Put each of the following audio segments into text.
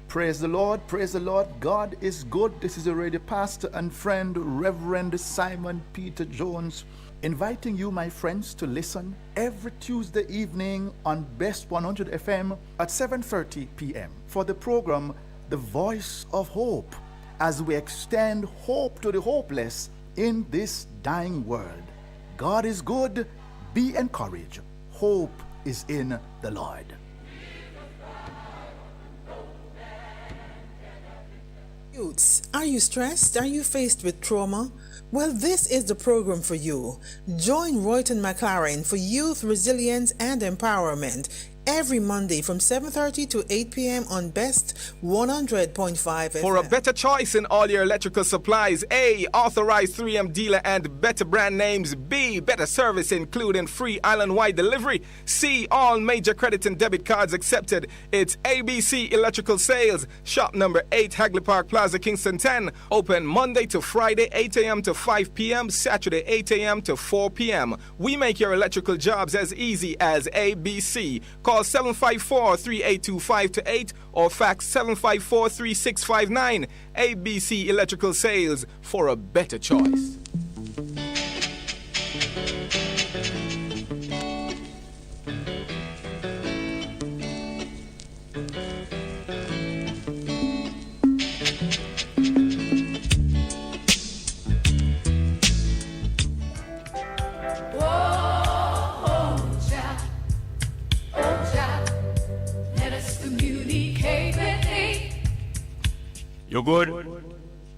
Praise the Lord, praise the Lord. God is good. This is your radio pastor and friend, Reverend Simon Peter Jones, inviting you, my friends, to listen every Tuesday evening on Best 100 FM at 7:30 p.m. for the program, The Voice of Hope, as we extend hope to the hopeless in this dying world. God is good. Be encouraged. Hope is in the Lord. Youths, are you stressed? Are you faced with trauma? Well, this is the program for you. Join Royton McLaren for youth resilience and empowerment every Monday from 7:30 to 8 p.m. on Best 100.5 FM. For a better choice in all your electrical supplies, A, authorized 3M dealer and better brand names. B, better service including free island-wide delivery. C, all major credit and debit cards accepted. It's ABC Electrical Sales, shop number 8, Hagley Park Plaza, Kingston 10. Open Monday to Friday, 8 a.m. to 5 p.m., Saturday, 8 a.m. to 4 p.m. We make your electrical jobs as easy as ABC. Call 754-382-528 or fax 754-3659. ABC Electrical Sales, for a better choice. You good?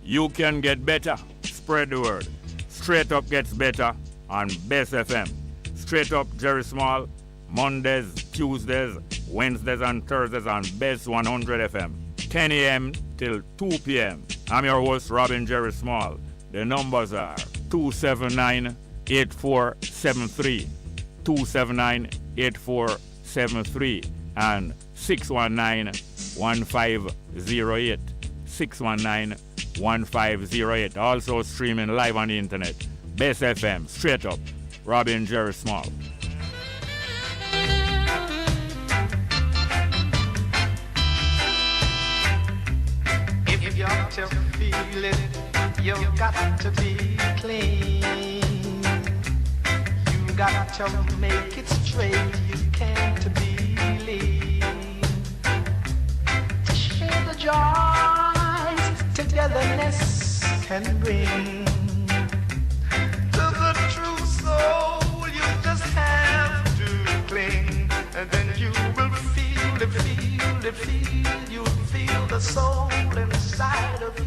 You can get better. Spread the word. Straight Up gets better on Bess FM. Straight Up Jerry Small, Mondays, Tuesdays, Wednesdays and Thursdays on Bess 100 FM. 10 a.m. till 2 p.m. I'm your host, Robin Jerry Small. The numbers are 279-8473, 279-8473, and 619-1508. 619-1508. Also streaming live on the internet. Bess FM, Straight Up, Robin Jerry Small. If you're to feel it, you've got to be clean. You got to make it straight. You can't believe. Share the joy togetherness can bring. To the true soul you just have to cling, and then you will feel it, you'll feel the soul inside of you.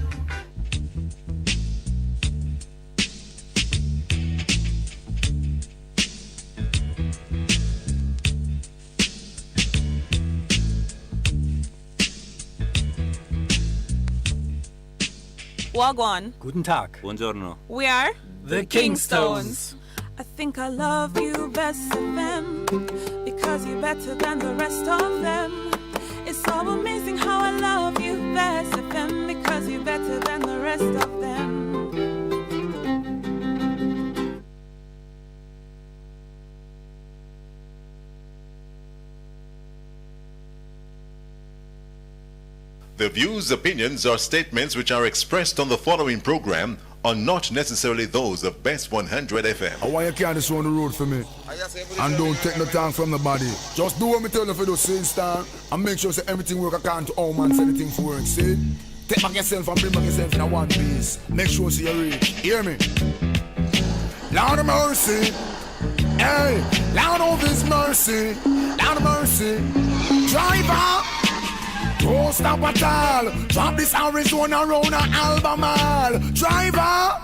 Wagwan. Guten Tag. Buongiorno. We are The Kingstones. I think I love you best of them because you're better than the rest of them. It's so amazing how I love you best of them because you're better than the rest of them. The views, opinions, or statements which are expressed on the following program are not necessarily those of Best 100 FM. Why you can't just on the road for me? And don't take no time from the body. Just do what me tell you for those same star and make sure that everything work according to how man say anything for work. See? Take back yourself and bring back yourself in a one piece. Make sure you reach. Hear me? Lord of mercy. Hey, Lord of His mercy. Lord of mercy. Driver. Don't stop at all. Drop this Arizona around an Albemarle. Driver,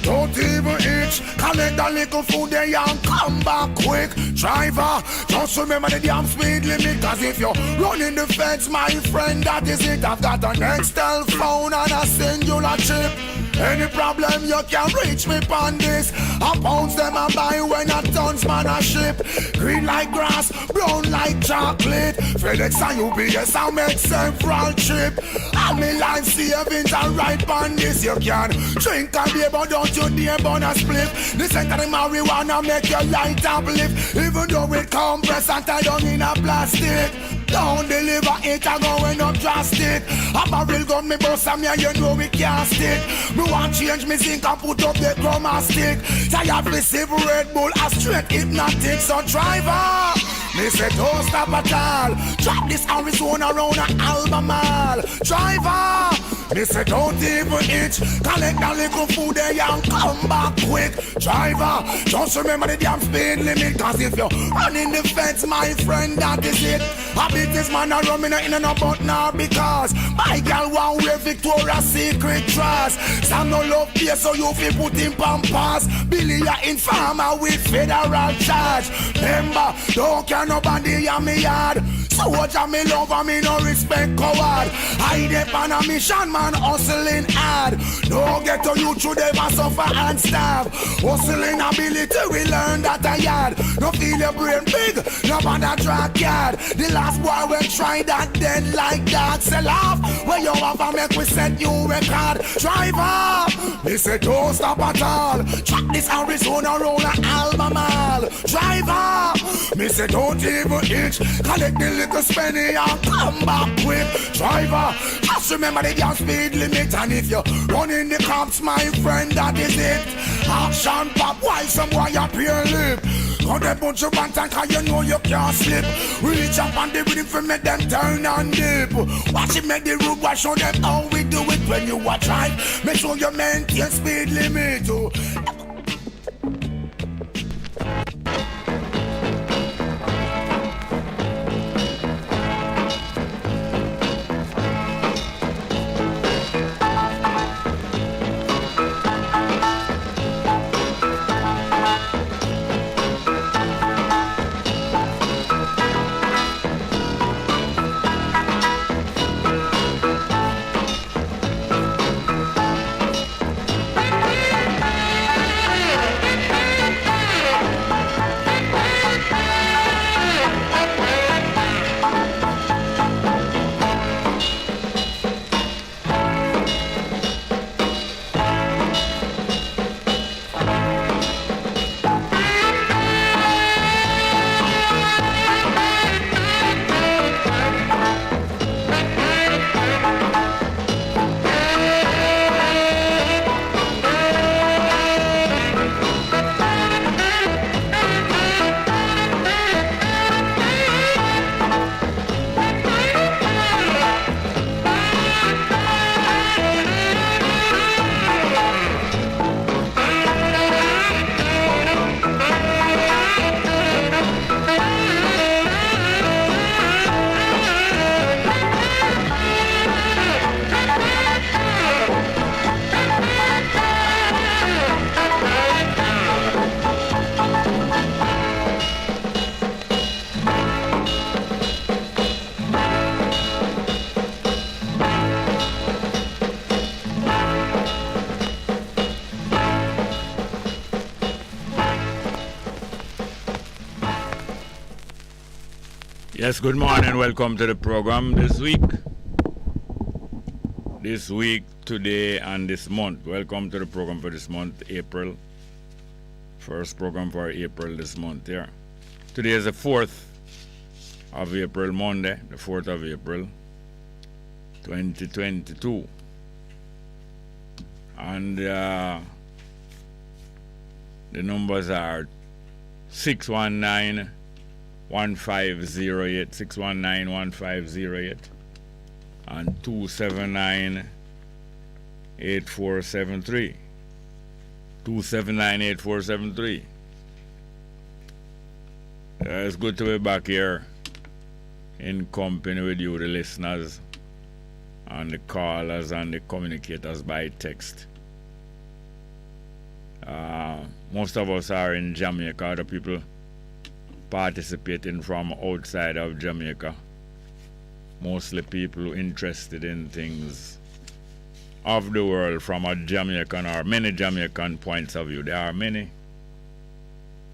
don't even itch. Collect a little food there and come back quick. Driver, just remember the damn speed limit. Cause if you're running the fence, my friend, that is it. I've got an Nextel phone and a singular chip. Any problem you can reach me on this. A pounds them a buy when a tons man a ship. Green like grass, brown like chocolate. FedEx and UPS I make several trip. All me life savings are right on this. You can drink a beer but don't you dare burn a split. The scent of the marijuana make your light uplift. Even though it compressed and tied down in a plastic. Don't deliver it a going up drastic. A barrel gun me bust and me and you know we can't stick. Me want change me zinc and put up the chroma stick. Tired me sip Red Bull a straight hypnotic. So driver, me say don't stop at all. Drop this Arizona round a Albemarle. Driver, me say don't even itch. Collect that little food there and come back quick. Driver, just remember the damn speed limit. Cause if you're running the fence, my friend, that is it. I beat this man a rum in and about now because my girl want wear Victoria's Secret dress. Some no love here so you feel put in pampas. Billy a informer with federal charge. Remember, don't care nobody on me yard. So what me love and me no respect coward. I dep on a mission man hustling hard. Don't get to you through them and suffer and starve. Hustling ability we learn that a yard. No feel your brain big, no bother track yard. The last boy will try that then like that. Sell off where you have a make we set you record. Driver, me say don't stop at all. Track this Arizona roll a Albemarle. Driver, me say don't even itch. Collect the little spenny and come back quick. Driver, just remember the damn speed limit. And if you're running the cops, my friend, that is it. Action pop while some boy appear lip. Got a bunch of bantan cause you know you can't slip. Reach up on the rhythm for make them turn and dip. Watch it make the road wash, show them how we do it when you watch right. Make sure you maintain speed limit. Yes, good morning. Welcome to the program this week, today, and this month. Welcome to the program for this month, April. First program for April this month, yeah. Today is the 4th of April, Monday, the 4th of April, 2022. And the numbers are 619-1508, 619-1508, and 279-8473. 279-8473. It's good to be back here in company with you, the listeners, and the callers and the communicators by text. Most of us are in Jamaica. Other people participating from outside of Jamaica. Mostly people interested in things of the world from a Jamaican or many Jamaican points of view. There are many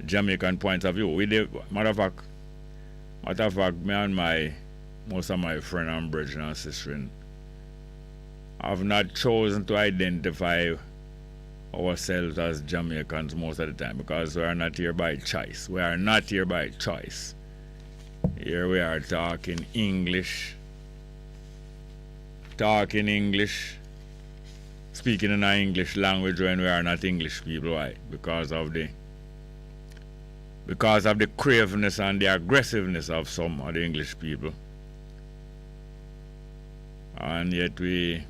Jamaican points of view. Matter of fact, me and most of my friend and brethren and sisters have not chosen to identify ourselves as Jamaicans most of the time because we are not here by choice. We are not here by choice. Here we are talking English, speaking in an English language when we are not English people. Why? Because of the cravenness and the aggressiveness of some of the English people. And yet it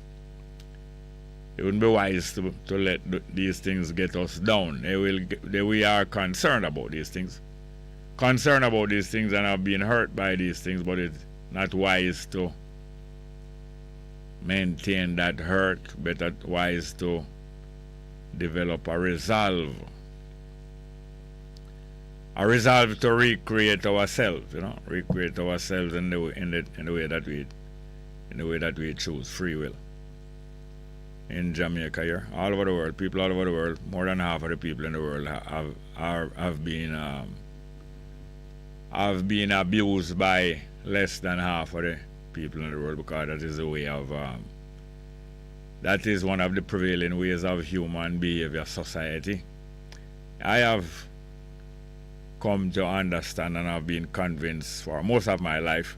wouldn't be wise to let these things get us down. We are concerned about these things. Concerned about these things and have been hurt by these things, but it's not wise to maintain that hurt, better wise to develop a resolve to recreate ourselves, recreate ourselves in the way that we choose free will. In Jamaica here, all over the world, people all over the world, more than half of the people in the world have been abused by less than half of the people in the world, because that is the way of that is one of the prevailing ways of human behavior society. I have come to understand and have been convinced for most of my life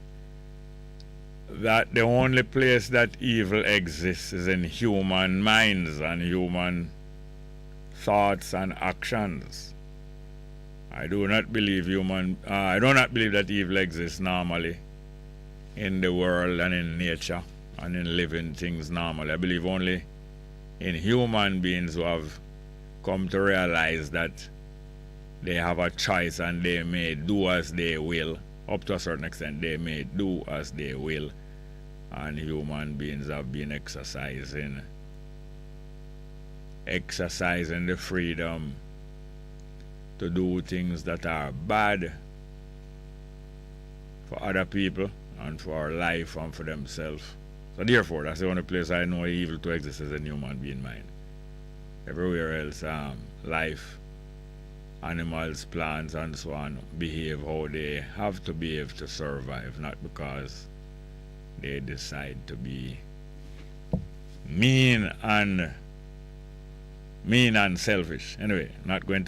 that the only place that evil exists is in human minds and human thoughts and actions. I do not believe that evil exists normally in the world and in nature and in living things normally. I believe only in human beings who have come to realize that they have a choice and they may do as they will. Up to a certain extent, they may do as they will. And human beings have been exercising the freedom to do things that are bad for other people and for life and for themselves. So therefore, that's the only place I know evil to exist is in human being mind. Everywhere else, life, animals, plants, and so on behave how they have to behave to survive, not because they decide to be mean and selfish. Anyway, not good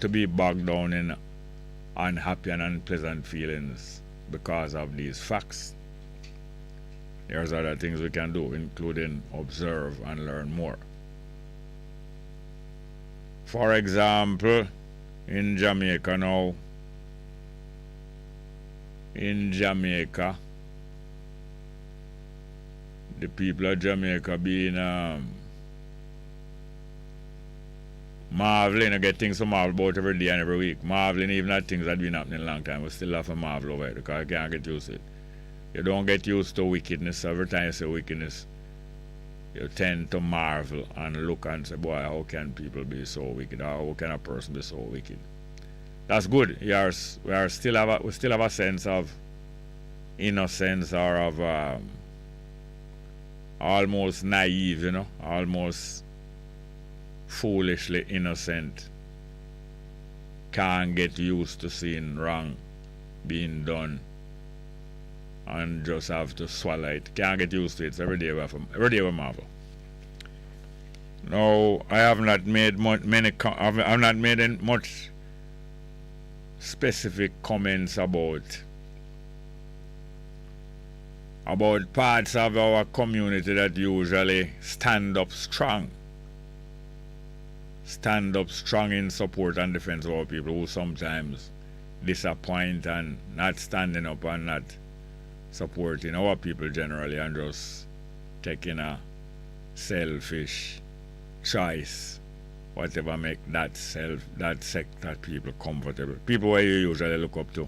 to be bogged down in unhappy and unpleasant feelings because of these facts. There's other things we can do, including observe and learn more. For example, in Jamaica now, the people of Jamaica being marveling, I get things to marvel about every day and every week. Marveling even at things that have been happening a long time. We still have to marvel over it because you can't get used to it. You don't get used to wickedness. Every time you say wickedness, you tend to marvel and look and say, boy, how can people be so wicked? Or how can a person be so wicked? That's good. We still have a sense of innocence or of almost naive, almost foolishly innocent. Can't get used to seeing wrong being done and just have to swallow it. Can't get used to it. Every day we marvel. No, I have not made I've not made much specific comments about parts of our community that usually stand up strong in support and defense of our people, who sometimes disappoint and not standing up and not supporting our people generally and just taking a selfish choice, whatever make that sector people comfortable. People where you usually look up to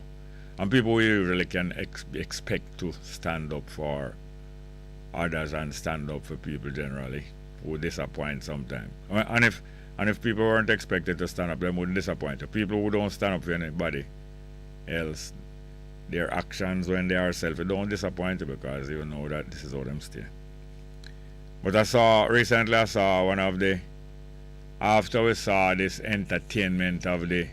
and people who usually can expect to stand up for others and stand up for people generally, who disappoint sometimes. And if people weren't expected to stand up, they wouldn't disappoint. The people who don't stand up for anybody else, their actions when they are selfish don't disappoint you because you know that this is how them stay. But recently I saw one of the, after we saw this entertainment of the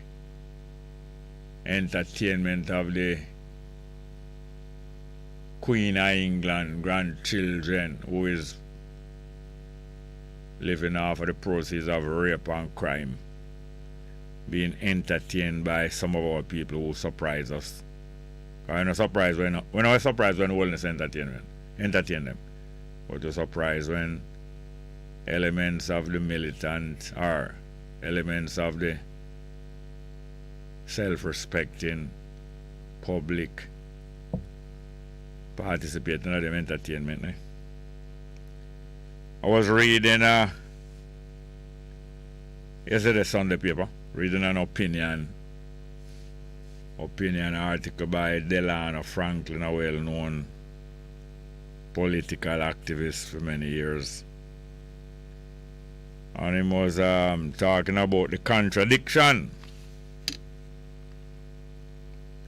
Queen of England grandchildren who is living off of the proceeds of rape and crime, being entertained by some of our people who surprise us. We're not surprised when wellness entertain them. But we're surprised when elements of the militant or elements of the self-respecting public participate in them entertainment. I was reading yesterday Sunday paper, reading an opinion article by Delano Franklin, a well-known political activist for many years. And he was talking about the contradiction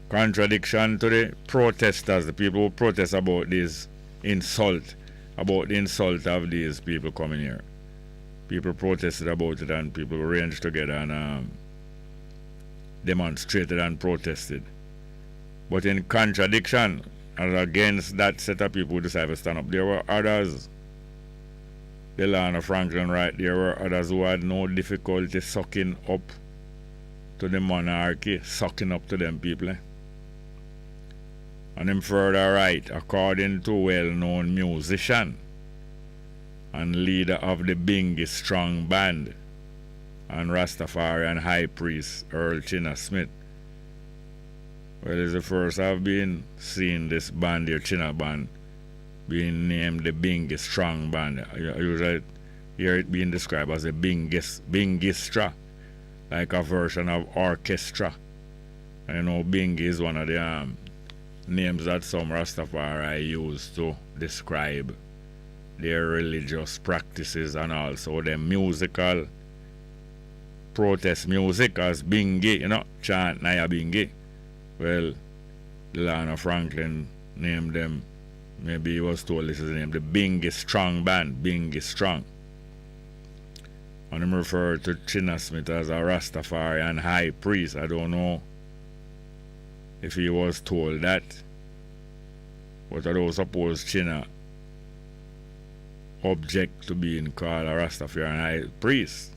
to the protesters, the people who protest about this insult, about the insult of these people coming here. People protested about it and people ranged together and demonstrated and protested. But in contradiction and against that set of people who decided to stand up, there were others. Delano Franklin right there were others who had no difficulty sucking up to the monarchy, sucking up to them people. And him further right, according to well-known musician and leader of the Bingy Strong Band and Rastafarian High Priest Earl Chinna Smith. Well, it's the first I've been seeing this band here, Chinna Band, being named the Bingy Strong Band. I usually hear it being described as a Bingistra, like a version of orchestra. I know Bingy is one of the names that some Rastafari use to describe their religious practices and also their musical protest music as Bingy, chant Naya Bingy. Well, Delano Franklin named them, maybe he was told this is the name, the Bingy Strong Band, Bingy Strong. And him referred to Chinna Smith as a Rastafarian high priest. I don't know if he was told that, but I don't suppose Chinna object to being called a Rastafarian high priest.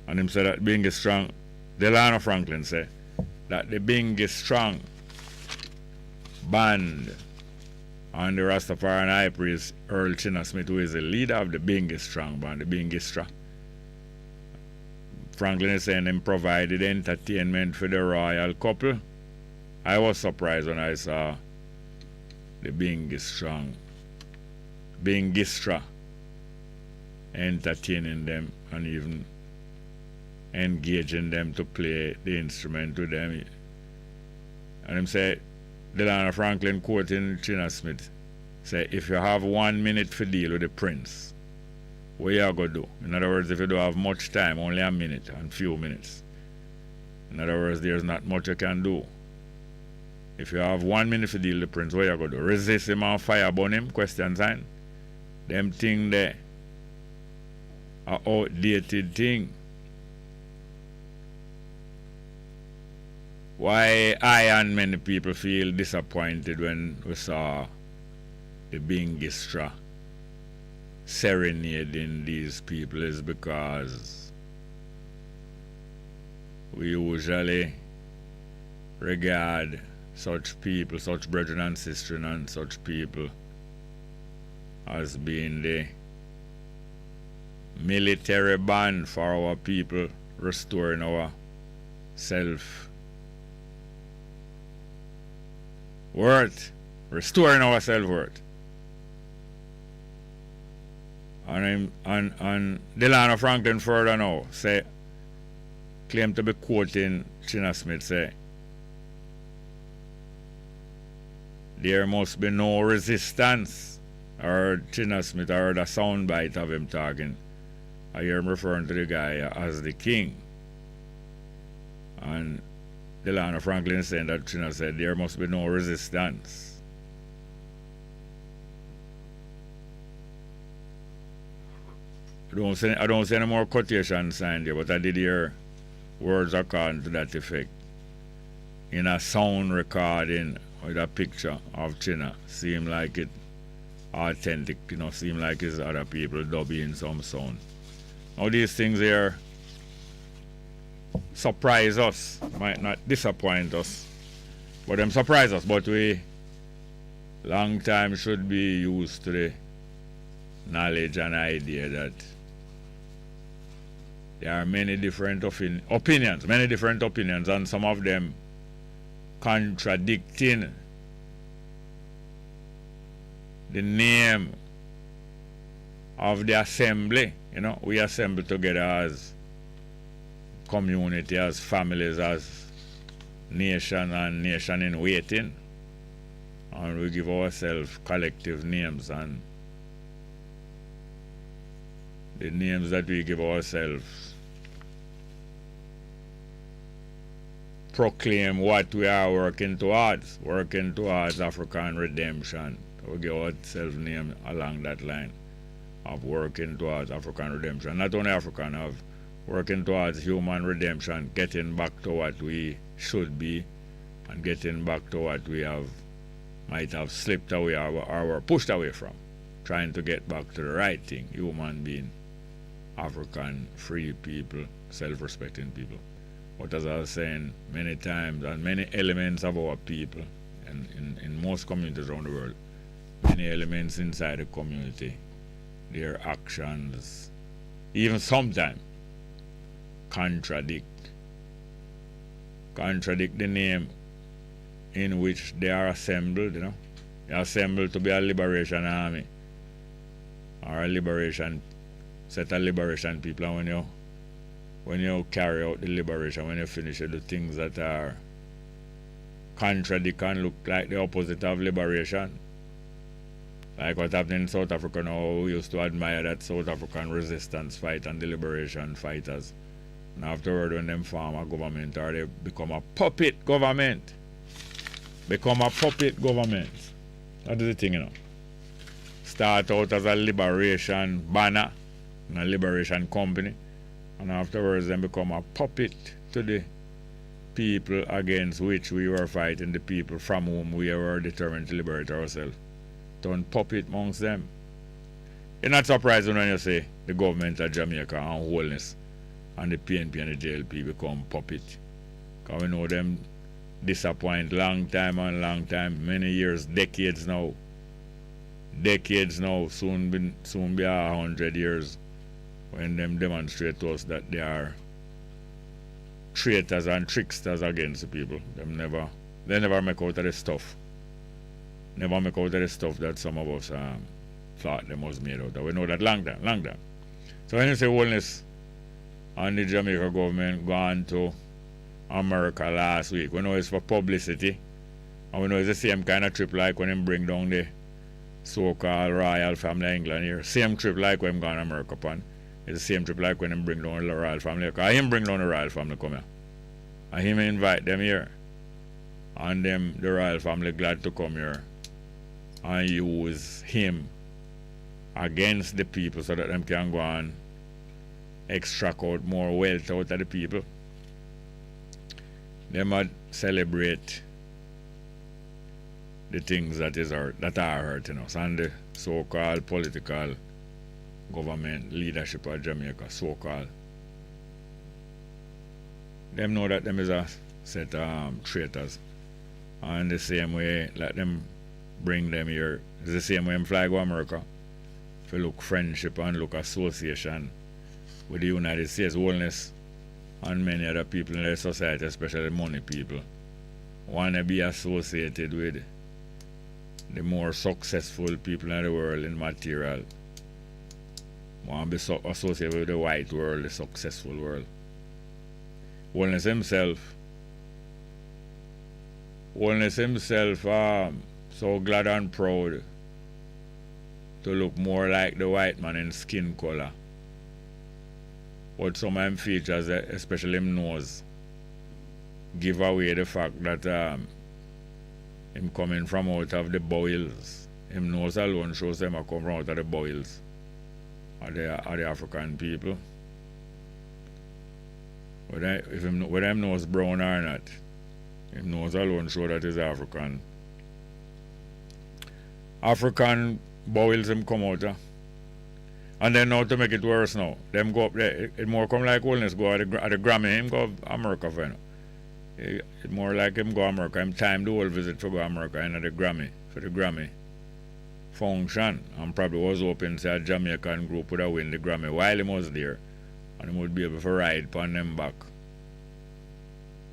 And him said that Bingy Strong, Delano Franklin said that the Bingy Strong Band and the Rastafarian high priest Earl Chinna Smith, who is the leader of the Bingy Strong Band, the Bingistra. Franklin is saying him provided entertainment for the royal couple. I was surprised when I saw the Bingistra entertaining them and even engaging them to play the instrument with them. And him say, Delano Franklin quoting Chinna Smith, say, if you have 1 minute to deal with the prince, what you going to do? In other words, if you don't have much time, only a minute and few minutes. In other words, there's not much you can do. If you have 1 minute to deal with the prince, what you going to do? Resist him and fire burn him? Question sign. Them thing there are outdated thing. Why I and many people feel disappointed when we saw the Bingistra serenading these people is because we usually regard such people, such brethren and sisters and such people as being the military band for our people, restoring our self-worth, restoring our self-worth. And Delano Franklin further now claim to be quoting Chinna Smith, say, there must be no resistance. Or Chinna Smith, I heard a soundbite of him talking. I hear him referring to the guy as the king. And Delano Franklin saying that Chinna said there must be no resistance. I don't see any more quotation sign there, but I did hear words according to that effect. In a sound recording with a picture of China, seem like it authentic, seem like it's other people dubbing some sound. Now these things here surprise us, might not disappoint us, but them surprise us, but we long time should be used to the knowledge and idea that there are many different opinions, and some of them contradicting the name of the assembly. We assemble together as community, as families, as nation and nation in waiting, and we give ourselves collective names, and the names that we give ourselves proclaim what we are working towards African redemption. We give ourselves name along that line of working towards African redemption. Not only African, of working towards human redemption, getting back to what we should be, and getting back to what we might have slipped away or were pushed away from. Trying to get back to the right thing, human being, African, free people, self-respecting people. But as I was saying many times, and many elements of our people, and in most communities around the world, many elements inside the community, their actions, even sometimes, contradict the name in which they are assembled, They're assembled to be a liberation army, or a liberation, set of liberation people, and when you carry out the liberation, when you finish it, the things that are contradict and look like the opposite of liberation, like what happened in South Africa now. We used to admire that South African resistance fight and the liberation fighters, and afterward when them form a government, or they become a puppet government, that is the thing, Start out as a liberation banner and a liberation company, and afterwards then become a puppet to the people against which we were fighting, the people from whom we were determined to liberate ourselves. Turn puppet amongst them. You're not surprised when you say the government of Jamaica and wholeness and the PNP and the JLP become puppet. Because we know them disappoint long time, many years, decades now, soon be 100 years, when them demonstrate to us that they are traitors and tricksters against the people. They never make out of the stuff. Never make out of the stuff that some of us thought they was made out of. We know that long time. So when you say wholeness and the Jamaica government gone to America last week, we know it's for publicity, and we know it's the same kind of trip like when them bring down the so-called royal family of England here. Same trip like when them gone to America upon. It's the same trip like when him bring down the royal family. Because him bring down the royal family come here. And him invite them here. And them, the royal family, glad to come here and use him against the people so that them can go and extract out more wealth out of the people. They might celebrate the things that are hurting us, and the so-called political government leadership of Jamaica, so-called. Them know that them is a set of traitors. And the same way, let them bring them here. It's the same way them fly go America. If you look friendship and look association with the United States, wholeness, and many other people in their society, especially money people, want to be associated with the more successful people in the world in material. Want to be associated with the white world, the successful world. Wholeness himself, so glad and proud to look more like the white man in skin color. But some of him features, especially him nose, give away the fact that him coming from out of the boils. Him nose alone shows him I come from out of the boils. are the African people. Whether him knows brown or not, him knows alone show that he's African. African boils him come out. And then now to make it worse now, them go up there, it more come like wellness go at the Grammy, him go America for you. It more like him go America, him time the whole visit to go America and the Grammy, for the Grammy function. And probably was hoping to a Jamaican group would have win the Grammy while he was there. And he would be able to ride upon them back.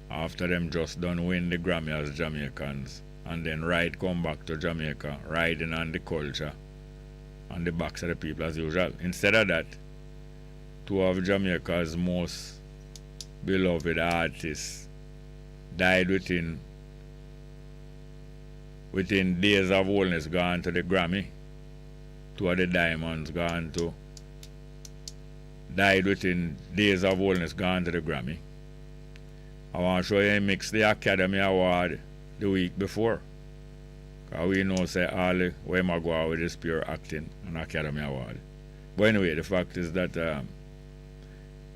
After them just done win the Grammy as Jamaicans. And then ride come back to Jamaica, riding on the culture. On the backs of the people as usual. Instead of that, two of Jamaica's most beloved artists died within days of wholeness, gone to the Grammy. Two of the Diamonds died within days of wholeness, gone to the Grammy. I want to show you mix the Academy Award the week before. Because we know say all the way I go out with this pure acting and Academy Award. But anyway, the fact is that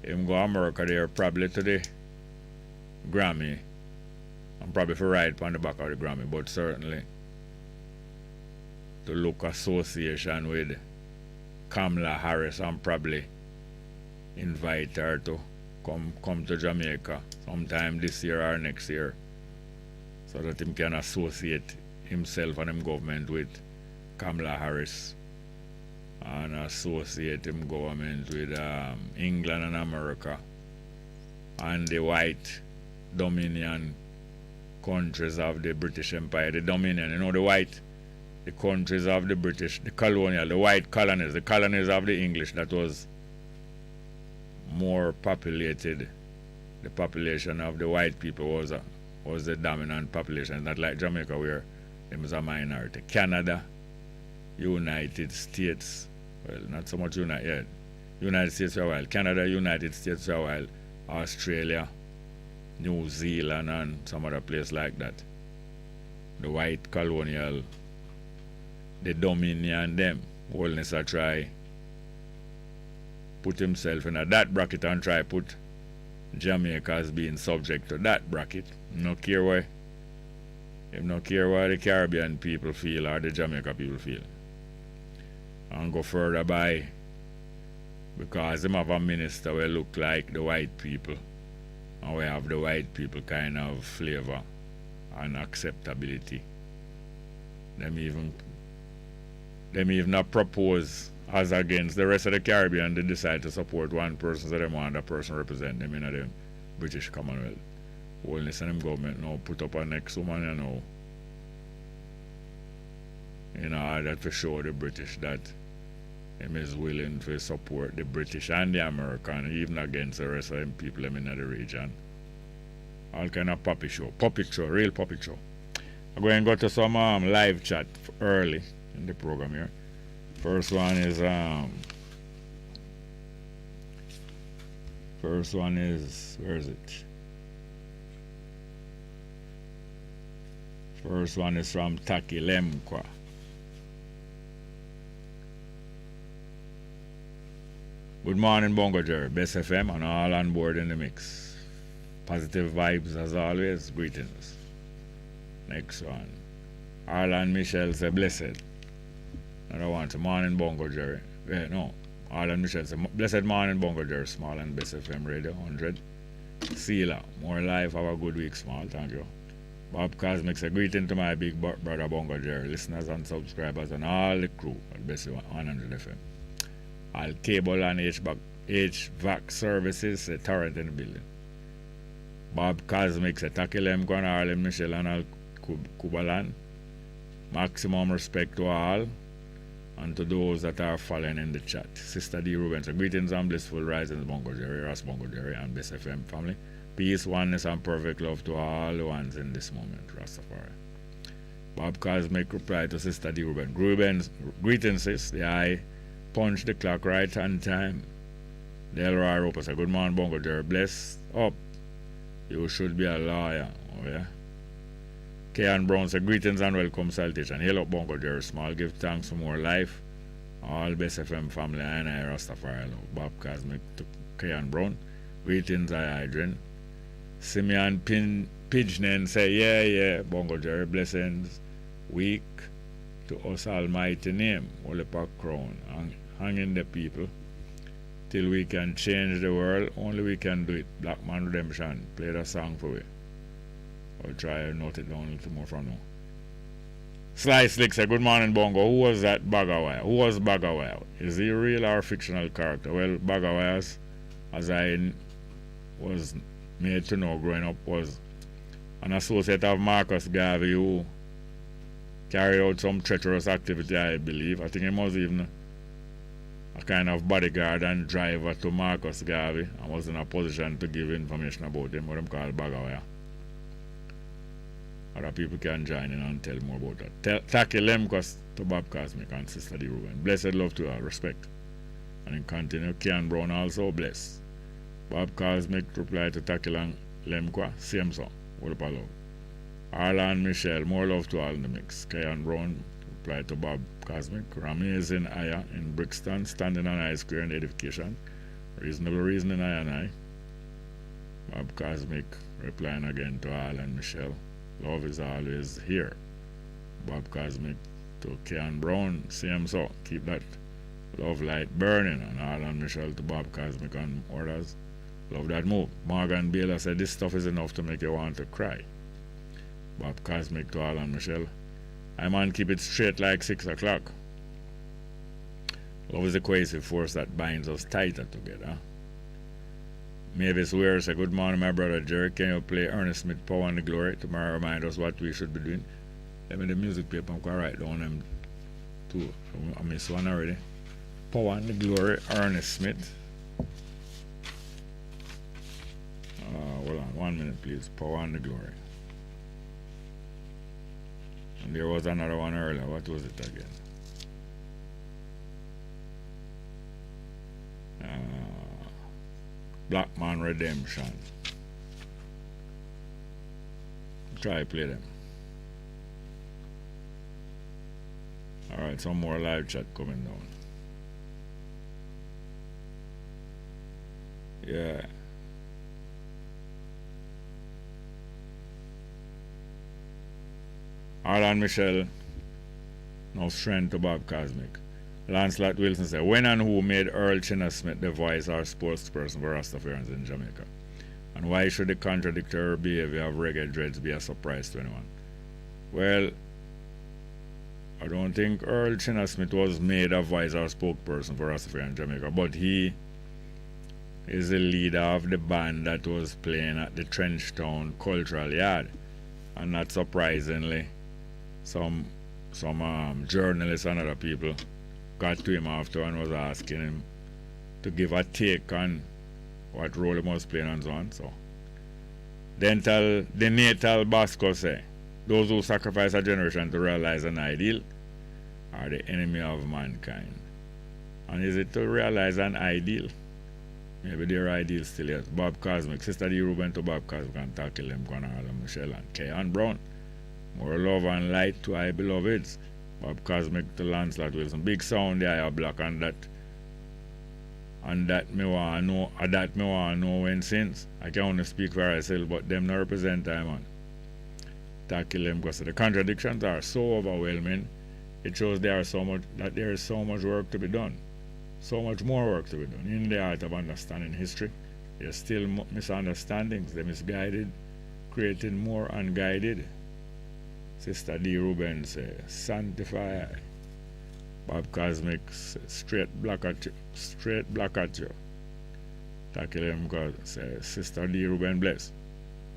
him go to America there probably to the Grammy. And probably for ride on the back of the Grammy, but certainly to look association with Kamala Harris and probably invite her to come to Jamaica sometime this year or next year so that him can associate himself and him government with Kamala Harris and associate him government with England and America and the white dominion countries of the British Empire, the Dominion, the countries of the British, the colonial, the white colonies, the colonies of the English that was more populated. The population of the white people was the dominant population, not like Jamaica where it was a minority. Canada, United States, well, not so much United States for a while, Canada, United States for a while, Australia, New Zealand and some other place like that. The white colonial, the Dominion, them, wholeness I try put himself in that bracket and try put Jamaica as being subject to that bracket. No care what the Caribbean people feel or the Jamaica people feel. And go further by because him have a minister will look like the white people. And we have the white people kind of flavor and acceptability. Them even not propose as against the rest of the Caribbean. They decide to support one person, so them want that person represent them in the British Commonwealth. Wholeness and them government now put up a next woman, in order to show the British that him is willing to support the British and the American, even against the rest of them people in the region. All kind of puppet show, real puppet show. I'm going to go to some live chat early in the program here. First one is where is it? First one is from Taki Lemkwa. Good morning, Bongo Jerry, Bess FM, and all on board in the mix. Positive vibes as always. Greetings. Next one. Arlan Michelle say blessed. Another one. Morning, Bongo Jerry. No. Arlan Michelle say blessed morning, Bongo Jerry. Small and Bess FM Radio 100. Sealer. More life. Have a good week, Small. Thank you. Bob Cosmic say greeting to my big brother Bongo Jerry. Listeners and subscribers and all the crew at Bess 100 FM. All cable and HVAC services, a torrent in the building. Bob Cosmic, a Takilem, Gwan, Arlen, Michelle, and Al Kubalan. Maximum respect to all and to those that are following in the chat. Sister D. Rubens, greetings and blissful risings, Bongo Jerry, Ross Bongo Jerry, and Bess FM family. Peace, oneness, and perfect love to all the ones in this moment, Rastafari. Bob Cosmic replied to Sister D. Rubens, greetings, sis. The eye punch the clock right on time. Delroy Roper said, good morning, Bongo Jerry. Bless up. You should be a lawyer. Oh, yeah. Kayan Brown said, greetings and welcome salutation. Hail up, Bongo Jerry. Small, give thanks for more life All Best FM family, and I Rastafari love. Bob Cosmic to Kayan Brown. Greetings, I Adrian. Simeon Pidgeon say, yeah, Bongo Jerry, blessings. Week to us almighty name, Holy Park Crown. Hanging the people till we can change the world. Only we can do it. Black Man Redemption. Play that song for me. I'll try to note it down a little more from now. Sly Slick said, good morning, Bongo. Who was that Bagawaya? Who was Bagawaya? Is he a real or fictional character? Well, Bagawaya, as I was made to know growing up, was an associate of Marcus Garvey who carried out some treacherous activity, I believe. I think he was even a kind of bodyguard and driver to Marcus Garvey and was in a position to give information about him, what I'm called Bagawaya. Other people can join in and tell more about that. Taki Lemkos to Bob Cosmic and Sister D. Ruben. Blessed love to all, respect. And in continue, Kian Brown also bless. Bob Cosmic reply to Taki Lemkwa, same song, what up love. Arlan Michelle, more love to all in the mix. Kian Brown reply to Bob Cosmic. Amazing Aya in Brixton, standing on high square and edification. Reasonable reasoning I and I. Bob Cosmic replying again to Arlan Michelle. Love is always here. Bob Cosmic to Kian Brown, same so. Keep that love light burning. And Alan Michelle to Bob Cosmic and orders. Love that move. Morgan Baylor said this stuff is enough to make you want to cry. Bob Cosmic to Alan Michelle. I man keep it straight like 6 o'clock. Love is a cohesive force that binds us tighter together. Mavis Ware said, good morning, my brother Jerry. Can you play Ernest Smith, Power and the Glory? Tomorrow remind us what we should be doing. Let me the music paper. I'm going to write down them two. I missed one already. Power and the Glory, Ernest Smith. Hold on, 1 minute, please. Power and the Glory. And there was another one earlier. What was it again? Black Man Redemption. Try to play them. Alright, some more live chat coming down. Yeah. Alan Michelle. No strength to Bob Cosmic. Lancelot Wilson said, when and who made Earl Chinna Smith the voice or spokesperson for Rastafarians in Jamaica? And why should the contradictory behavior of reggae dreads be a surprise to anyone? Well, I don't think Earl Chinna Smith was made a voice or spokesperson for Rastafarians in Jamaica, but he is the leader of the band that was playing at the Trenchtown Cultural Yard. And not surprisingly, some journalists and other people got to him after and was asking him to give a take on what role he was playing and so on. So, the natal Basco say, those who sacrifice a generation to realize an ideal are the enemy of mankind. And is it to realize an ideal? Maybe their ideal still is. Bob Cosmic, Sister D. Ruben to Bob Cosmic and tackle him, Alan Michelle and Kayan Brown. More love and light to our beloveds. Bob Cosmic to Lancelot Wilson. Big sound the eye black and that me want to know when since. I can only speak for myself, but them not represent time man. Tackle them because the contradictions are so overwhelming. It shows there is so much work to be done. So much more work to be done. In the art of understanding history, there's still misunderstandings. They're misguided, creating more unguided. Sister D. Ruben says, sanctify. Bob Cosmic straight black at you. Tackle him says, Sister D. Ruben bless.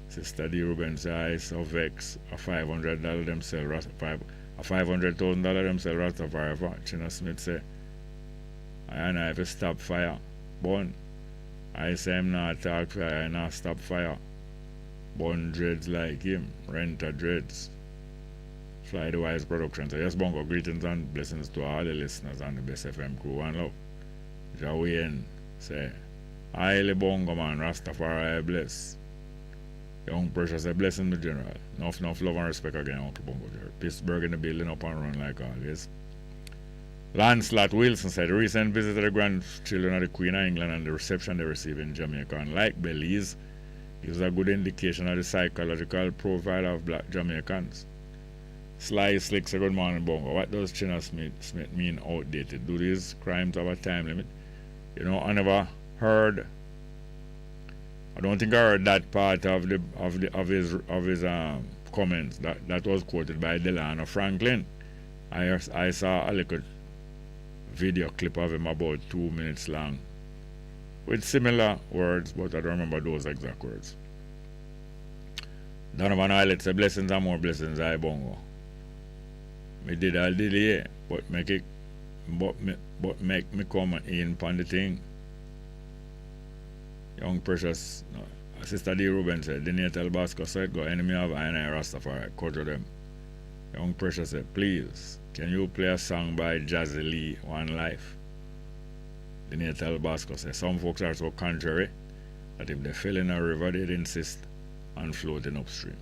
Sister D. Ruben says, I so vex a $500 themselves, a $500,000 themselves Rastafari. Chinna Smith say, I have to stop fire. Burn. I say I'm not talk fire, I not stop fire. Burn dreads like him. Rent a dreads. Fly the Wise Productions. So yes, Bongo, greetings and blessings to all the listeners and the Best FM crew and love. Jawain say, highly Bongo man, Rastafari bless. Young Precious say, blessing the general. Enough love and respect again, Uncle Bongo. Pittsburgh in the building up and run like always. Lancelot Wilson said, recent visit to the grandchildren of the Queen of England and the reception they received in Jamaica, unlike Belize, gives a good indication of the psychological profile of black Jamaicans. Sly Slick said, good morning, Bongo. What does China Smith mean outdated? Do these crimes have a time limit? You know, I never heard, I don't think I heard that part of his comments that was quoted by Delano Franklin. I saw a little video clip of him about 2 minutes long with similar words, but I don't remember those exact words. Donovan Islet said, blessings and more blessings, I Bongo. Me did all delay, but make me come in upon the thing. Young precious Sister D. Ruben said, the natal Basco said, go enemy of I and I Rastafari, conjure them. Young precious said, please, can you play a song by Jazzy Lee, One Life? The natal Basco said, some folks are so contrary that if they fell in a river, they'd insist on floating upstream.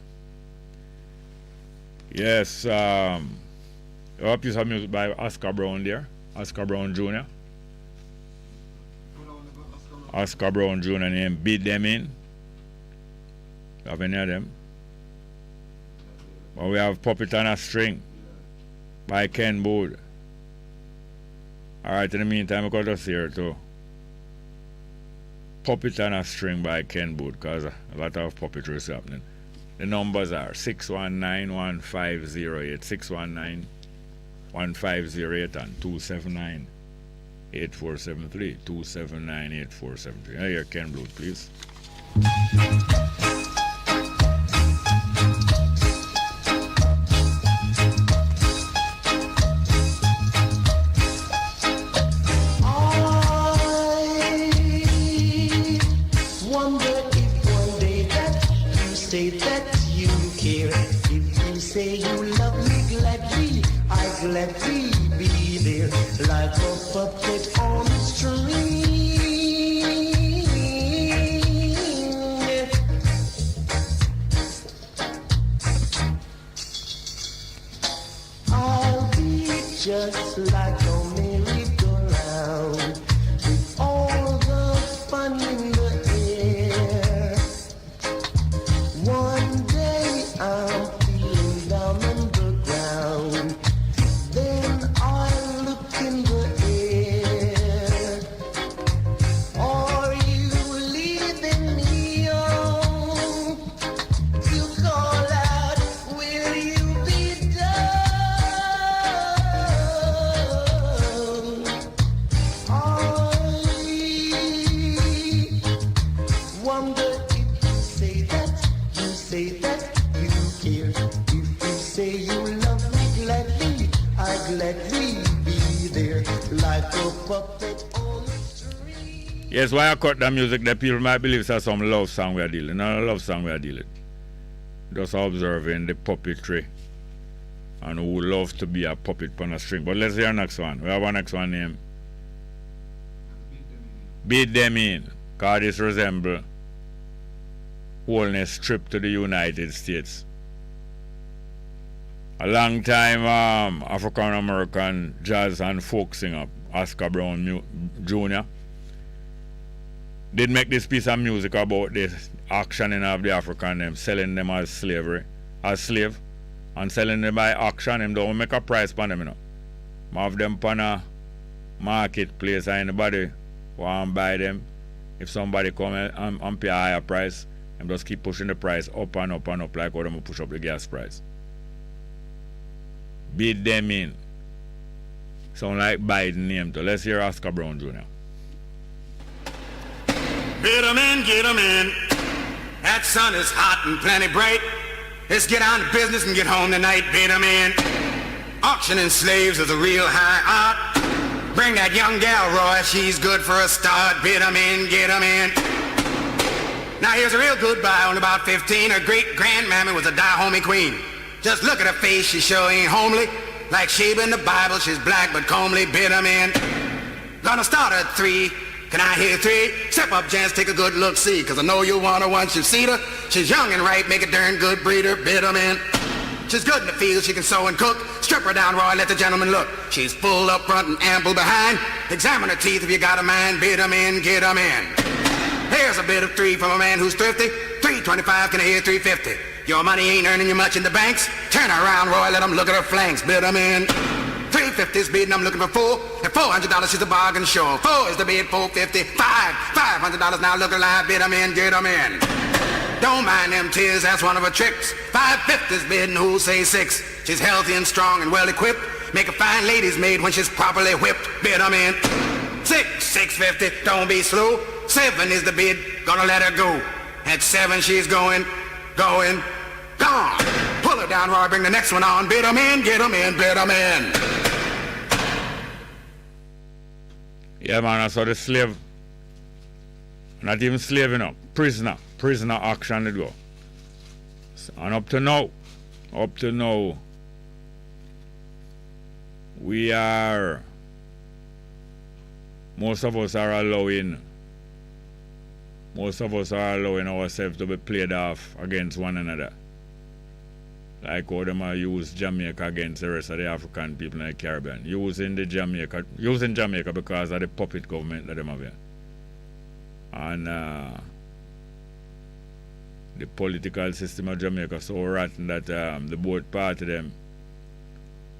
Yes, I hope you have music by Oscar Brown there, Oscar Brown Jr. Oscar Brown Jr. name Beat Them In. Have any of them? But we have Puppet on a String by Ken Bood. Alright, in the meantime, I got us here too. Puppet on a String by Ken Bood, because a lot of puppetry is happening. The numbers are 619-1508, 619-1508 and 279-8473, 279-8473. Here, Ken Bood, please. Gladly be there like a puppet on a string. I'll be just like a merry-go-round with all the fun in the air. One day I'm feeling down on the ground. Then I look in the air. Are you leading me on to call out, will you be done? I wonder if you say that you care. If you say you love me gladly, I'd gladly be there like a puppet on a string. Yes, why I cut the music that people might believe it's some love song we are dealing. Not a love song we are dealing. Just observing the puppetry and who love to be a puppet on a string. But let's hear next one. We have our next one named Beat Them In. Because this resemble wholeness trip to the United States. A long time African American jazz and folk singer Oscar Brown Jr. did make this piece of music about the auctioning of the African, them selling them as slave, and selling them by auction. Them don't make a price for them, you know. Have them on a marketplace and anybody want to buy them. If somebody come and pay a higher price, them just keep pushing the price up and up and up like how them push up the gas price. Beat Them In. Sound like Biden name too. Let's hear Oscar Brown Jr. Beat 'em in, get 'em in. That sun is hot and plenty bright. Let's get on to business and get home tonight. Beat 'em in. Auctioning slaves is a real high art. Bring that young gal, Roy. She's good for a start. Beat 'em in, get 'em in. Now here's a real good buy, only about 15. Her great-grandmammy was a Dahomey queen. Just look at her face, she sure ain't homely. Like Sheba in the Bible, she's black but comely. Beat 'em in. Gonna start at 3. Can I hear 3? Step up, gents, take a good look, see. Cause I know you'll want her once you've seen her. She's young and right, make a darn good breeder. Bid 'em in. She's good in the field, she can sew and cook. Straight Strip her down, Roy, let the gentleman look. She's full up front and ample behind. Examine her teeth if you got a mind. Bid 'em in, get 'em in. Here's a bid of 3 from a man who's thrifty. 325, can I hear 350? Your money ain't earning you much in the banks. Turn her around, Roy, let 'em look at her flanks. Bid 'em in. 350's bidding, I'm looking for 4. At $400, she's a bargain sure. 4 is the bid, 450. $500 now, look alive, bid 'em in, get 'em in. Don't mind them tears, that's one of her tricks. 550's bidding, who'll say 6? She's healthy and strong and well equipped. Make a fine lady's maid when she's properly whipped. Bid 'em in. 650, don't be slow. 7 is the bid, gonna let her go. At 7 she's going, gone. Pull her down, Roy, bring the next one on. Bid 'em in, get 'em in, bid 'em in. Yeah, man, I saw the slave. Not even slave, you know. Prisoner action it go. And up to now, we are, most of us are allowing ourselves to be played off against one another. Like how them use Jamaica against the rest of the African people in the Caribbean. Using Jamaica because of the puppet government that them have here. And the political system of Jamaica so rotten that the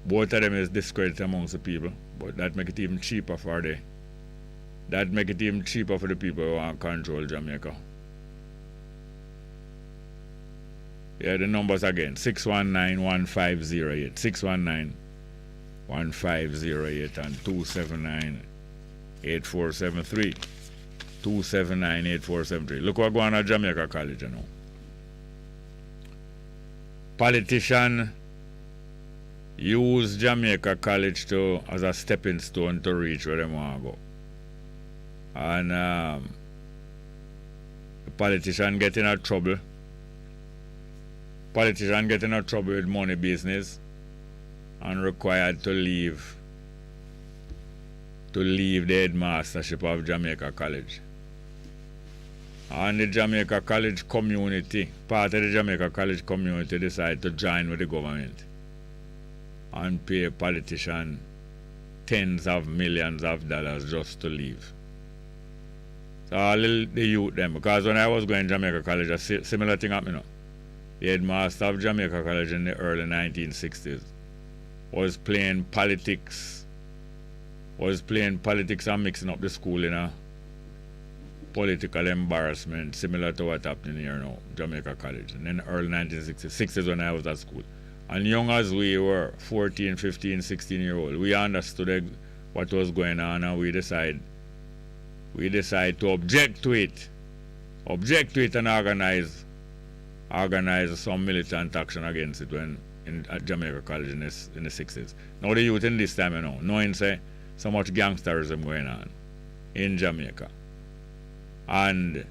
both of them is discredited amongst the people. But that make it even cheaper for the people who want to control Jamaica. Yeah, the numbers again, 619-1508, 619-1508 and 279-8473. 279-8473. Look what going on at Jamaica College, you know. Politician use Jamaica College as a stepping stone to reach where they want to go. And the politician get in trouble. Politician get in trouble with money business and required to leave the headmastership of Jamaica College. And the Jamaica College community, part of the Jamaica College community decided to join with the government and pay a politician tens of millions of dollars just to leave. So all the youth them, because when I was going to Jamaica College, a similar thing happened. You know. The headmaster of Jamaica College in the early 1960s was playing politics and mixing up the school in a political embarrassment similar to what happened here now, Jamaica College. And in the early 1960s when I was at school. And young as we were, 14, 15, 16-year-old, we understood what was going on and we decided to object to it and organize some militant action against it at Jamaica College in the 60s. Now the youth in this time, you know, knowing say so much gangsterism going on in Jamaica and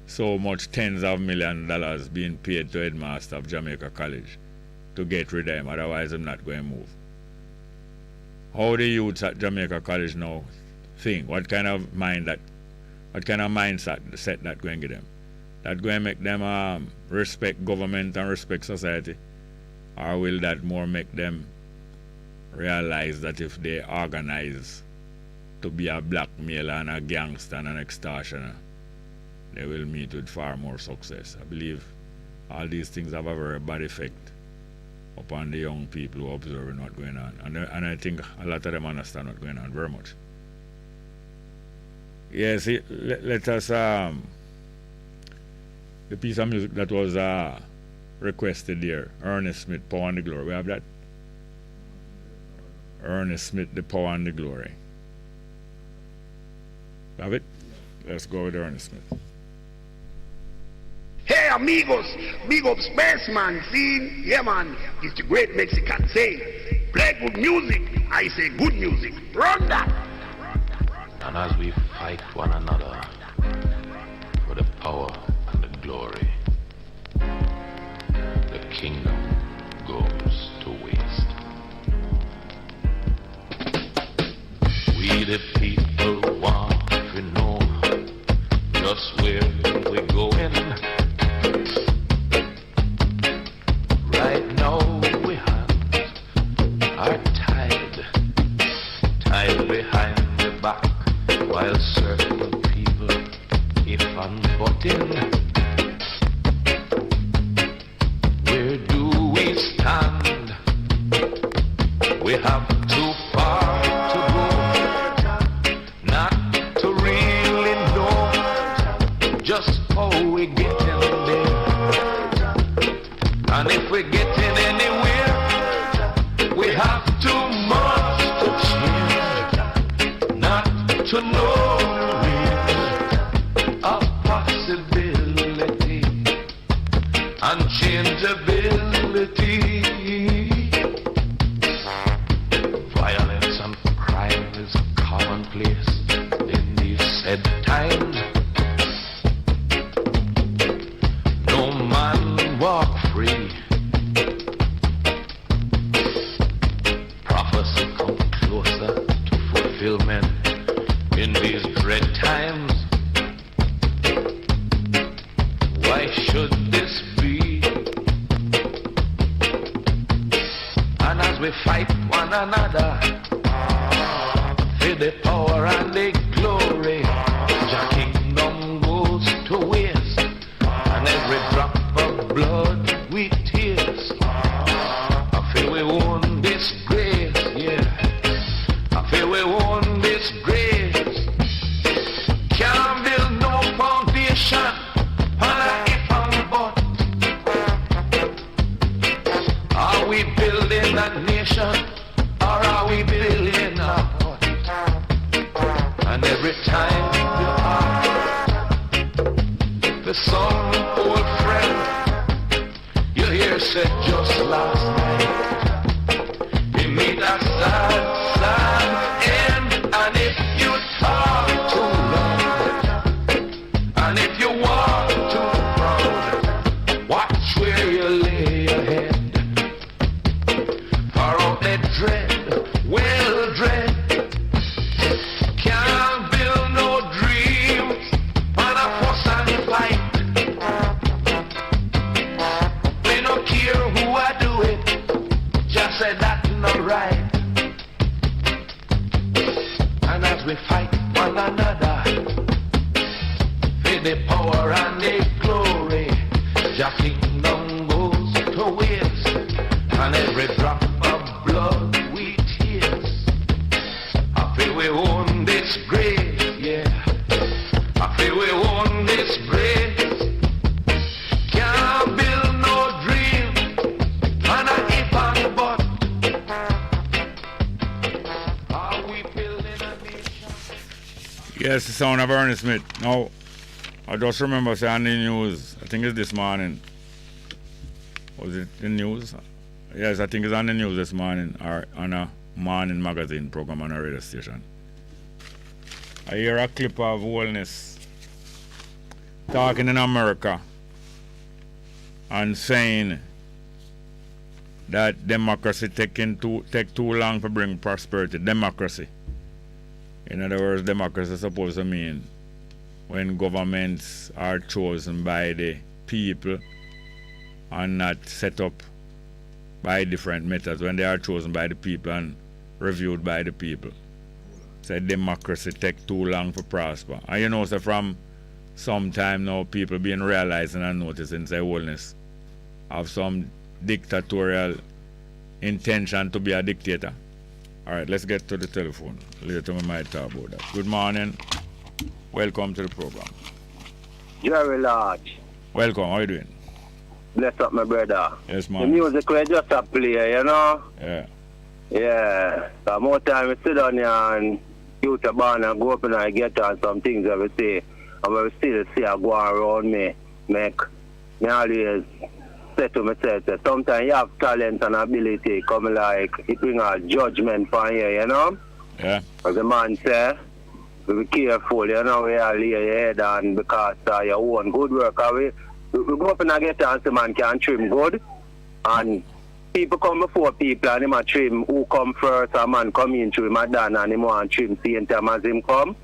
so much tens of millions of dollars being paid to headmaster of Jamaica College to get rid of him, otherwise I'm not going to move. How the youths at Jamaica College now think? What kind of mindset that going to get them? That going to make them respect government and respect society? Or will that more make them realize that if they organize to be a blackmailer and a gangster and an extortioner, they will meet with far more success? I believe all these things have a very bad effect upon the young people who are observing what's going on. And I think a lot of them understand what's going on very much. Yes, let us... the piece of music that was requested there, Ernest Smith, Power and the Glory. We have that? Ernest Smith, The Power and the Glory. Have it? Let's go with Ernest Smith. Hey amigos, big ups Bess man, see? Yeah man, it's the great Mexican saying, play good music, I say good music, run that! And as we fight one another for the power and the glory, the kingdom goes to waste. We the people want to know just where we're going. Right now we have stand. We have too far to go, not to really know just how we get in there. And if we're getting anywhere, we have too much to change, not to know a possibility and changeability. Violence and crime is commonplace in these said times. No man walk free. Prophecy come closer to fulfillment in these dread times. Why should this be? And as we fight one another for the power and the glory, your kingdom goes to waste, and every drop of blood we tears. I feel we won this grace, yeah. I feel we won this grace. Can't build no foundation on a if and but. Are we building a nation or are we building a hut? And every time you are the some old friend you hear said just last night, he made a sad, sad end. And if you talk too long, and if you walk too proud, watch where you lay your head. For out there dread, well dread, can't build no dreams on a fuss and fight. We don't care who I do it, just say that's not right. And as we fight one another for the power and the glory, your kingdom goes to waste, and every drop of blood we tears. I feel we own this grace, yeah. I feel we own this grace. Can't build no dream on a if and but. Are we building a nation? Yes, the sound of Ernest Smith. Now, I just remember saying on the news, I think it's this morning. Was it the news? Yes, I think it's on the news this morning, or on a morning magazine program on a radio station. I hear a clip of Wellness talking in America and saying that democracy take too long to bring prosperity. Democracy. In other words, democracy is supposed to mean when governments are chosen by the people and not set up by different methods, when they are chosen by the people and reviewed by the people. So democracy take too long to prosper. And you know, so from some time now, people being realizing and noticing, say, Wellness have some dictatorial intention to be a dictator. All right, let's get to the telephone. Later we might talk about that. Good morning. Welcome to the program. Jerry Large. Welcome. How are you doing? Bless up, my brother. Yes, man. The music we just a play, you know? Yeah. Yeah. So more time we sit down here and youth a band and go up and I get on some things that we say. And when we still see a go around me, make me always say to myself that sometimes you have talent and ability come like it bring a judgment for you, you know? Yeah. As the man say, be careful, you know, where you lay your head on because your own good work. We go up and I get on so man can trim good. And people come before people and him a trim who come first, a man come in through him a done and him want trim same time as him come.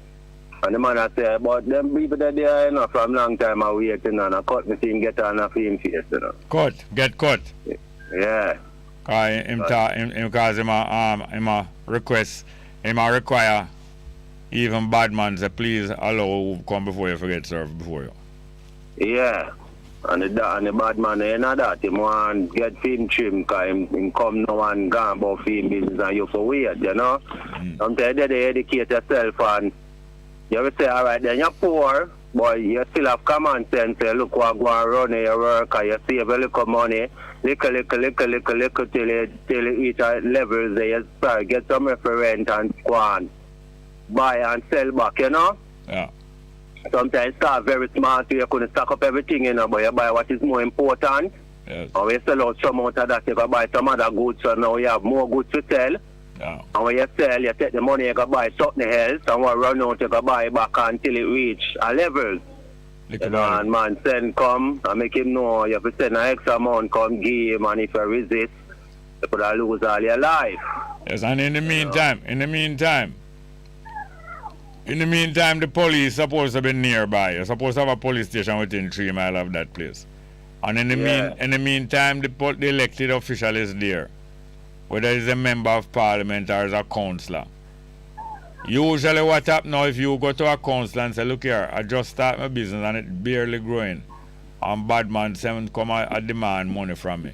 And the man I say, but them people that there, you know, from long time I waiting and I cut me see him get on a film face, you know. Cut, get cut. Yeah. Because him a request, him a require even bad man say please allow who come before you forget serve before you. Yeah. And the bad man, you know that. Him want get him trim, because him come now and go about him business and you for weird, you know. Sometimes they educate yourself and you will say, all right, then you're poor, but you still have common sense. Say, look what go and run your work, and you save a little money, little till you reach a level there, you start get some reference and go on buy and sell back, you know. Yeah. Sometimes start very smart, so you couldn't stack up everything, you know, but you buy what is more important. Yes. And when you sell out some out of that, you can buy some other goods, so now you have more goods to sell. Yeah. And when you sell, you take the money, you can buy something else, and when you run out, you can buy back until it reach a level. You know, and man, send come and make him know you have to send an extra amount, come give him, and if you resist, you could lose all your life. Yes, and in the meantime, the police is supposed to be nearby. You're supposed to have a police station within 3 miles of that place. And in the meantime, the elected official is there, whether it's a member of parliament or is a councillor. Usually what happens now, if you go to a councillor and say, look here, I just start my business and it's barely growing, and bad man say, come and demand money from me.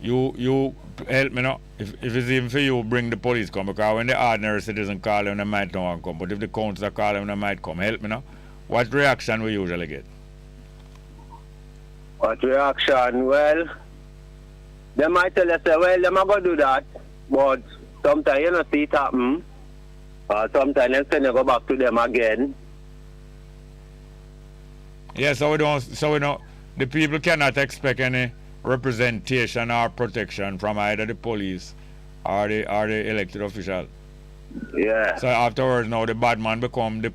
You help me now. If it's even for you, bring the police come, because when the ordinary citizen call them, they might not want to come. But if the councillor call them, they might come. Help me now. What reaction we usually get? What reaction? Well, they might tell us, well, they're not going to do that. But sometimes you don't see it happen. Sometimes they send you go back to them again. Yeah, so we don't, the people cannot expect any representation or protection from either the police or the elected official. Yeah. So afterwards now the bad man become the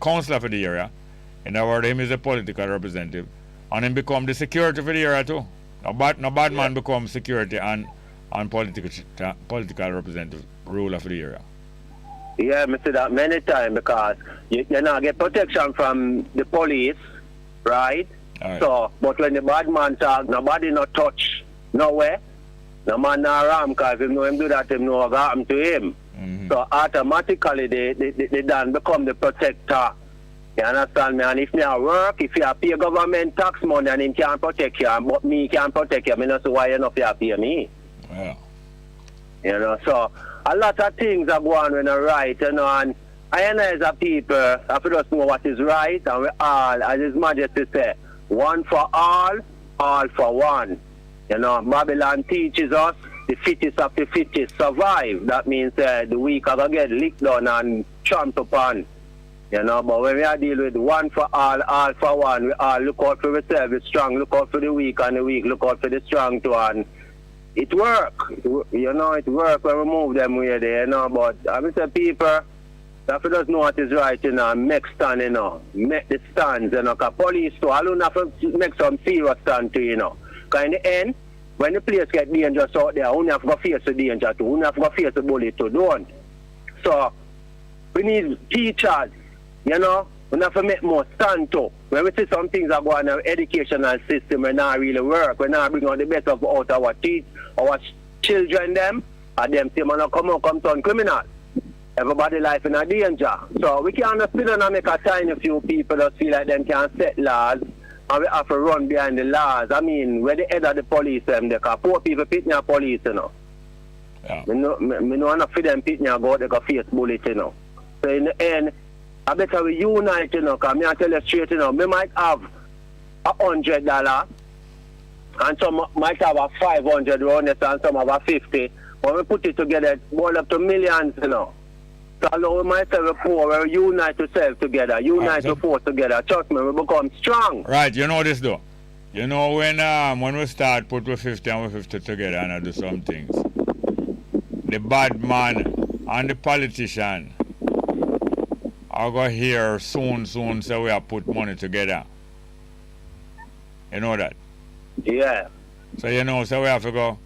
councillor for the area. In other words, him is a political representative. And him become the security for the area too. No bad man become security and political representative, ruler for the area. Yeah, I see that many times, because you now get protection from the police, right? Right. So, but when the bad man talk, nobody not touch nowhere. No man not ram, because if him know him do that, him know what happen to him. Mm-hmm. So automatically they then become the protector. You understand me? And if me work, if you pay government tax money and him can't protect you, but me can't protect you, I don't see why you not pay me. Yeah. You know, so a lot of things are going when are right, you know, and I know as a people, have to just know what is right, and we all, as His Majesty say, one for all for one. You know, Babylon teaches us the fittest of the fittest survive. That means the weak are going to get licked down and trampled upon. You know, but when we are dealing with one for all for one, we all look out for ourselves, the strong look out for the weak, and the weak look out for the strong too. And it work. You know, it work when we move them way there, you know, but I mean, say people, if you just know what is right, you know, make stand, you know, make the stands, you know, because police too, I don't have to make some serious stand too, you know. Because in the end, when the place get dangerous out there, you have to face the danger too, you have to face the bullet too, don't. So, we need teachers, you know, we have to make more stand too. When we see some things are going on in our educational system, we not really work, we not bring out the best of out our children them, and them say, man, come turn criminal. Everybody life in a danger. So we can't sit down and make a tiny few people that feel like them can set laws, and we have to run behind the laws. I mean, where the head of the police them, they can poor people pitting a police, you know. Yeah. Me know enough for them pitting a go, they can face bullets, you know. So in the end, I better we unite, you know, because me I tell you straight, you know, me might have $100 and some might have a 500 around it and some have a 50. But we put it together, it boil up to millions, you know. So although we might say we're poor, we unite ourselves together, unite the force together. Trust me, we become strong. Right, you know this though. You know when we start put we 50 and we 50 together and I do some things, the bad man and the politician are going to hear soon say we have put money together. You know that? Yeah. So you know, so we have to go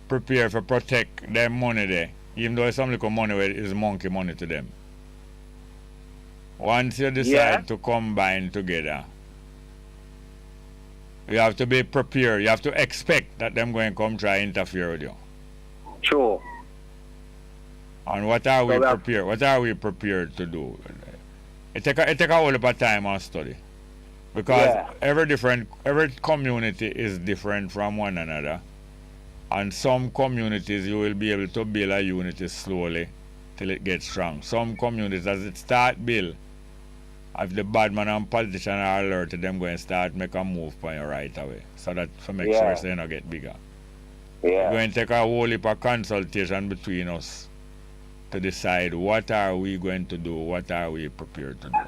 prepare for protect their money there. Even though it's some little money where it's monkey money to them. Once you decide to combine together, you have to be prepared. You have to expect that them going to come try interfere with you. Sure. And what are we prepared? What are we prepared to do? It take a whole lot of time and study. Because every community is different from one another. And some communities you will be able to build a unity slowly till it gets strong. Some communities, as it start build, if the bad man and politician are alerted, them going to start make a move for you right away. So that to make sure they don't get bigger. We're going to take a whole heap of consultation between us to decide what are we going to do, what are we prepared to do.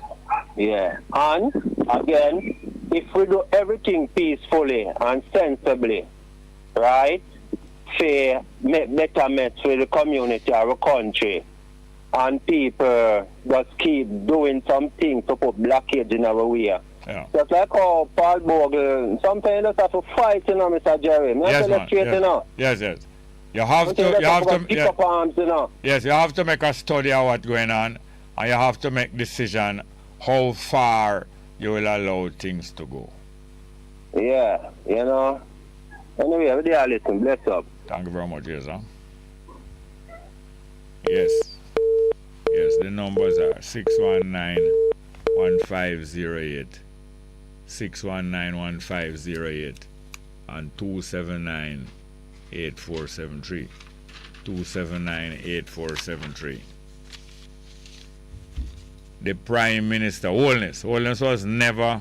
Yeah, and again, if we do everything peacefully and sensibly, right, say, make betterments with the community or the country, and people just keep doing something to put blockage in our way. Yeah. Just like how Paul Bogle, sometimes you just have to fight, you know, Mr. Jerry. Yes, man. You know. Yes. You have to make a study of what's going on, and you have to make decision how far you will allow things to go. Yeah, you know. Anyway, we are listening. Bless up. Thank you very much, yes, huh? Yes, the numbers are 619-1508, 619-1508, and 279-8473, 279-8473. The Prime Minister, Holness was never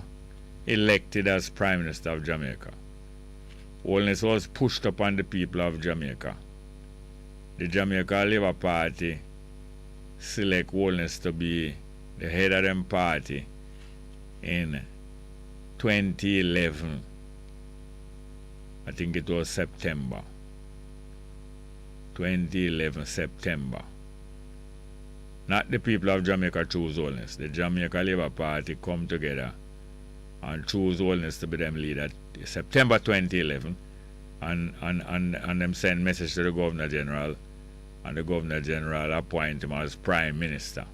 elected as Prime Minister of Jamaica. Holness was pushed upon the people of Jamaica. The Jamaica Labour Party select Holness to be the head of them party in 2011. I think it was September. 2011 September. Not the people of Jamaica choose Holness. The Jamaica Labour Party come together and choose Holness to be them leader September 2011, and them send message to the Governor General, and the Governor General appoint him as Prime Minister.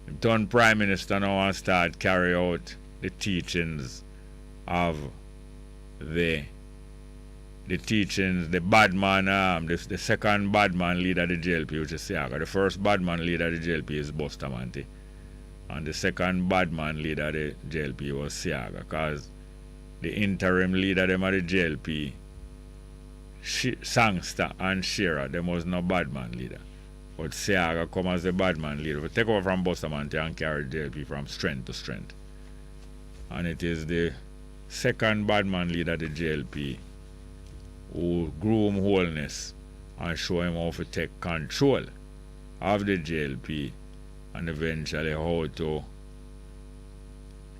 He turned Prime Minister now and start carry out the teachings of the bad man, the second bad man leader of the JLP, which is Siaga. The first bad man leader of the JLP is Bustamante, and the second bad man leader of the JLP was Siaga, because the interim leader them of the JLP, Sangster and Shearer, them was no bad man leader. But Siaga come as the bad man leader. We take over from Bustamante and carry the JLP from strength to strength. And it is the second bad man leader of the JLP who groom Holness and show him how to take control of the JLP, and eventually how to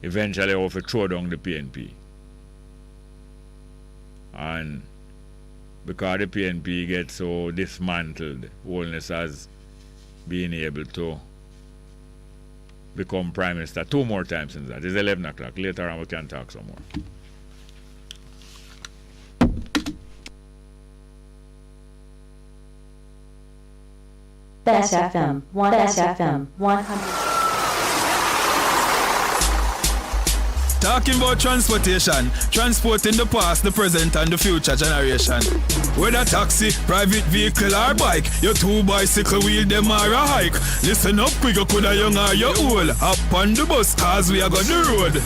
throw down the PNP. And because the PNP gets so dismantled, Holness has been able to become Prime Minister 2 more times since that. It's 11 o'clock. Later on we can talk some more. Bess FM 100. Talking about transportation, transporting the past, the present, and the future generation. Whether taxi, private vehicle, or bike, your 2 bicycle wheel, them are a hike. Listen up quick, you coulda young or you old. Up on the bus, cause we are got the road.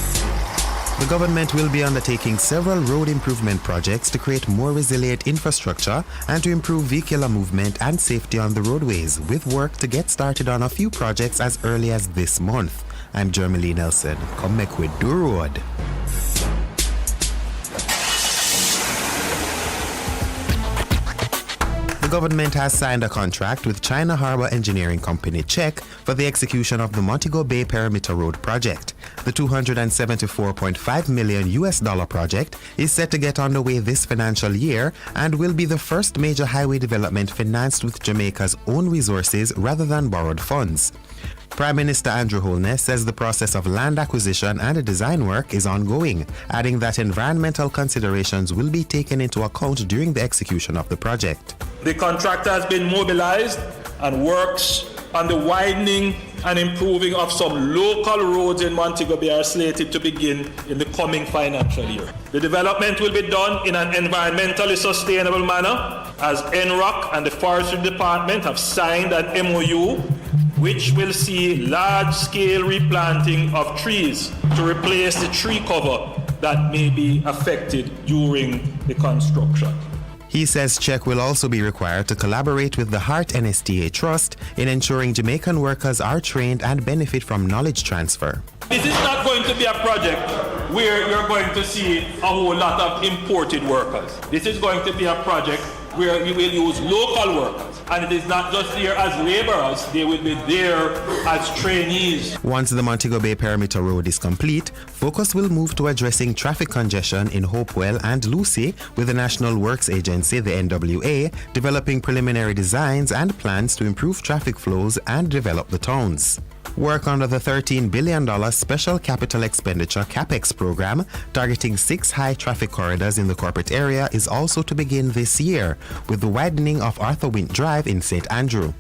The government will be undertaking several road improvement projects to create more resilient infrastructure and to improve vehicular movement and safety on the roadways, with work to get started on a few projects as early as this month. I'm Jeremy Lee Nelson. Come make we do road. The government has signed a contract with China Harbour Engineering Company (CHEC) for the execution of the Montego Bay Perimeter Road project. The $274.5 million project is set to get underway this financial year and will be the first major highway development financed with Jamaica's own resources rather than borrowed funds. Prime Minister Andrew Holness says the process of land acquisition and design work is ongoing, adding that environmental considerations will be taken into account during the execution of the project. The contractor has been mobilized and works on the widening and improving of some local roads in Montego Bay are slated to begin in the coming financial year. The development will be done in an environmentally sustainable manner, as NROC and the Forestry Department have signed an MOU which will see large-scale replanting of trees to replace the tree cover that may be affected during the construction. He says Czech will also be required to collaborate with the Heart NSTA Trust in ensuring Jamaican workers are trained and benefit from knowledge transfer. This is not going to be a project where you're going to see a whole lot of imported workers. This is going to be a project where we will use local workers. And it is not just there as laborers, they will be there as trainees. Once the Montego Bay Perimeter Road is complete, focus will move to addressing traffic congestion in Hopewell and Lucy, with the National Works Agency, the NWA, developing preliminary designs and plans to improve traffic flows and develop the towns. Work under the $13 billion Special Capital Expenditure CAPEX program, targeting 6 high traffic corridors in the corporate area, is also to begin this year, with the widening of Arthur Wint Drive in St. Andrew.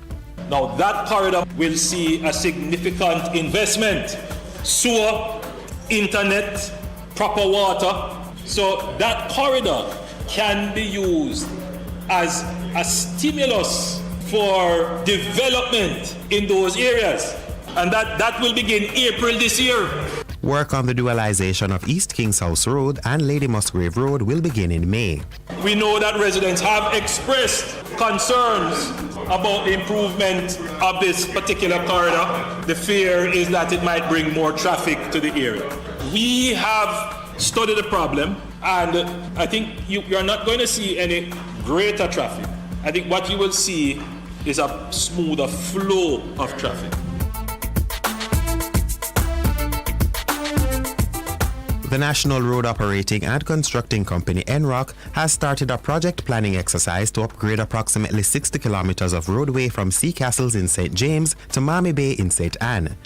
Now that corridor will see a significant investment. Sewer, internet, proper water. So that corridor can be used as a stimulus for development in those areas. And that will begin April this year. Work on the dualization of East Kings House Road and Lady Musgrave Road will begin in May. We know that residents have expressed concerns about the improvement of this particular corridor. The fear is that it might bring more traffic to the area. We have studied the problem, and I think you're not going to see any greater traffic. I think what you will see is a smoother flow of traffic. The National Road Operating and Constructing Company, NROC, has started a project planning exercise to upgrade approximately 60 kilometers of roadway from Sea Castles in St. James to Mammy Bay in St. Anne.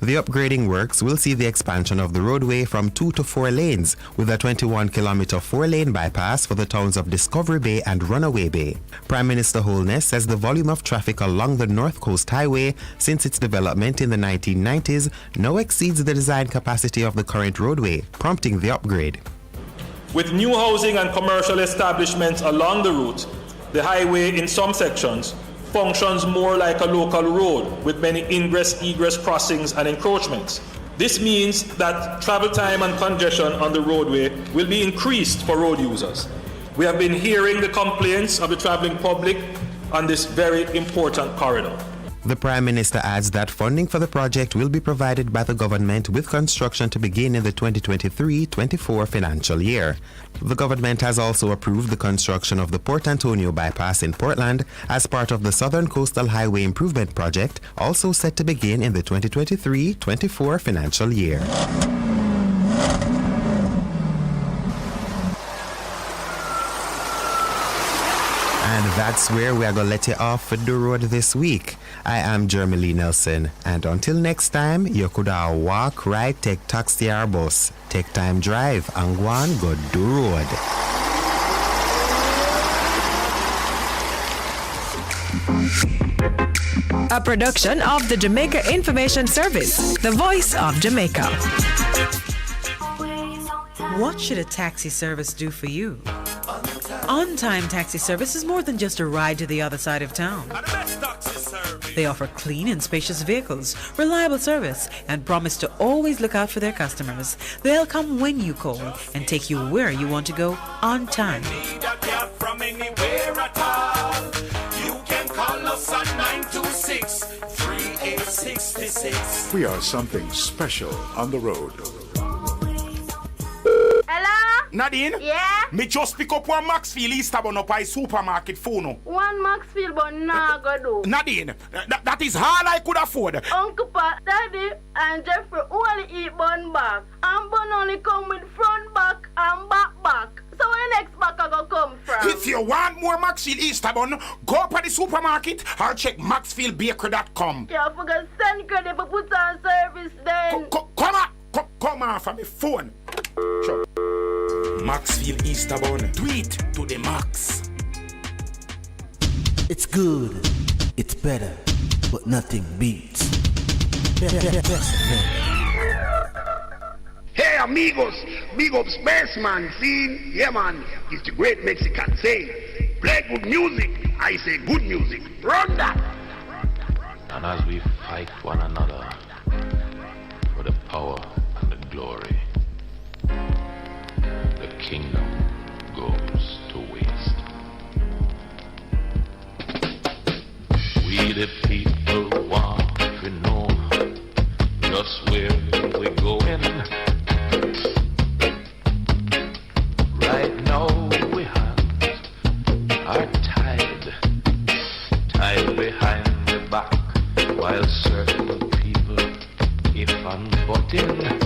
The upgrading works will see the expansion of the roadway from 2 to 4 lanes, with a 21-kilometer 4-lane bypass for the towns of Discovery Bay and Runaway Bay. Prime Minister Holness says the volume of traffic along the North Coast Highway since its development in the 1990s now exceeds the design capacity of the current roadway, prompting the upgrade. With new housing and commercial establishments along the route, the highway in some sections functions more like a local road with many ingress-egress crossings and encroachments. This means that travel time and congestion on the roadway will be increased for road users. We have been hearing the complaints of the traveling public on this very important corridor. The Prime Minister adds that funding for the project will be provided by the government, with construction to begin in the 2023-24 financial year. The government has also approved the construction of the Port Antonio bypass in Portland as part of the Southern Coastal Highway Improvement Project, also set to begin in the 2023-24 financial year. And that's where we are going to let you off for the road this week. I am Jeremy Lee Nelson, and until next time, you could walk, ride, take taxi or bus, take time drive, and go on go do road. A production of the Jamaica Information Service, the voice of Jamaica. What should a taxi service do for you? On-Time Taxi Service is more than just a ride to the other side of town. They offer clean and spacious vehicles, reliable service, and promise to always look out for their customers. They'll come when you call and take you where you want to go on time. From anywhere at all, you can call us on 926-3866. We are something special on the road. Hello? Nadine? Yeah? Me just pick up one Maxfield Easterbun up by supermarket phone. One Maxfield bun nah go do. Nadine, that is all I could afford. Uncle Pat, Daddy, and Jeffrey only eat bun back. And bun only come with front back and back. So where the next back I go come from? If you want more Maxfield Easterbun, go up at the supermarket or check maxfieldbakery.com. Yeah, forget send credit for put on service then. Come on from my phone. Sure. Maxfield Easterbun, do it to the max. It's good, it's better, but nothing beats. Hey amigos, big ups Bess man, see? Yeah man, it's the great Mexican saying, play good music, I say good music, run that. And as we fight one another for the power and the glory, the kingdom goes to waste. We the people want to know just where we're going. Right now we hands are tied behind the back, while certain people if unbuttoned.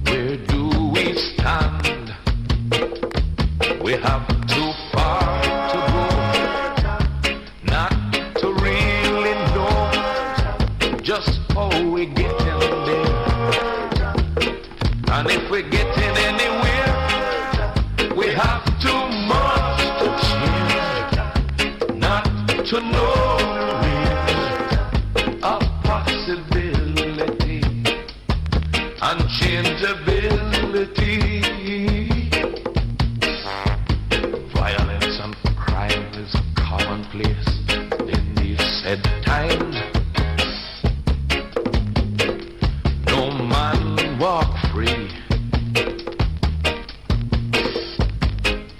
Where do we stand? We have too far to go, not to really know just how we get in there. And if we're getting anywhere, we have too much to change, not to know a possibility, unchangeability. Violence and crime is commonplace in these said times. No man walk free.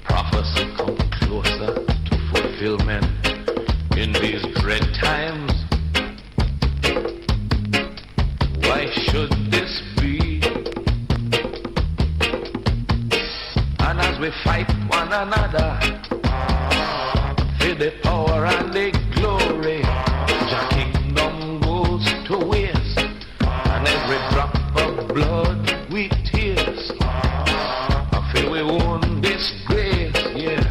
Prophecy come closer to fulfillment in these dread times. Why should this be? And as we fight one another for the power and the glory, your kingdom goes to waste, and every drop of blood we tears. I feel we won this grace, yeah.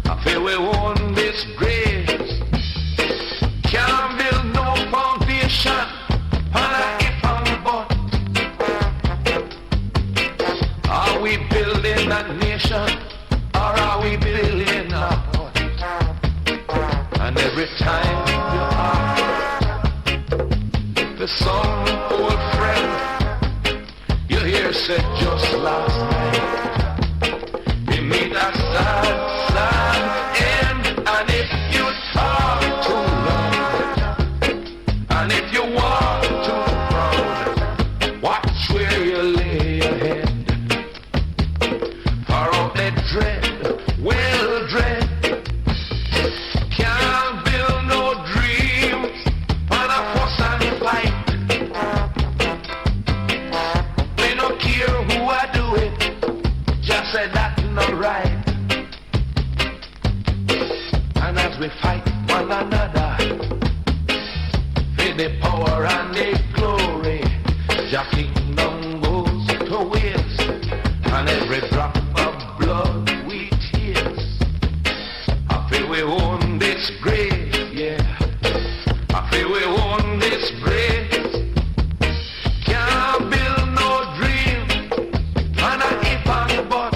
I feel we won this grace. Can't build no foundation on a if and but. Are we building a nation, or are we building a hut? And every time you are the some old friend you hear said just last night, we meet a sad, sad end. And if you talk too long, and if you walk too proud, watch where you lay your head. For all that dread, well dread, can't build no dreams on a fuss and fight. We don't care who I do it, just say that's not right. And as we fight one another for the power and the glory, your kingdom goes to waste, and every drop of blood we tears. I feel we own this grace, yeah. I feel we own this grace. Can't build no dream on a if and but.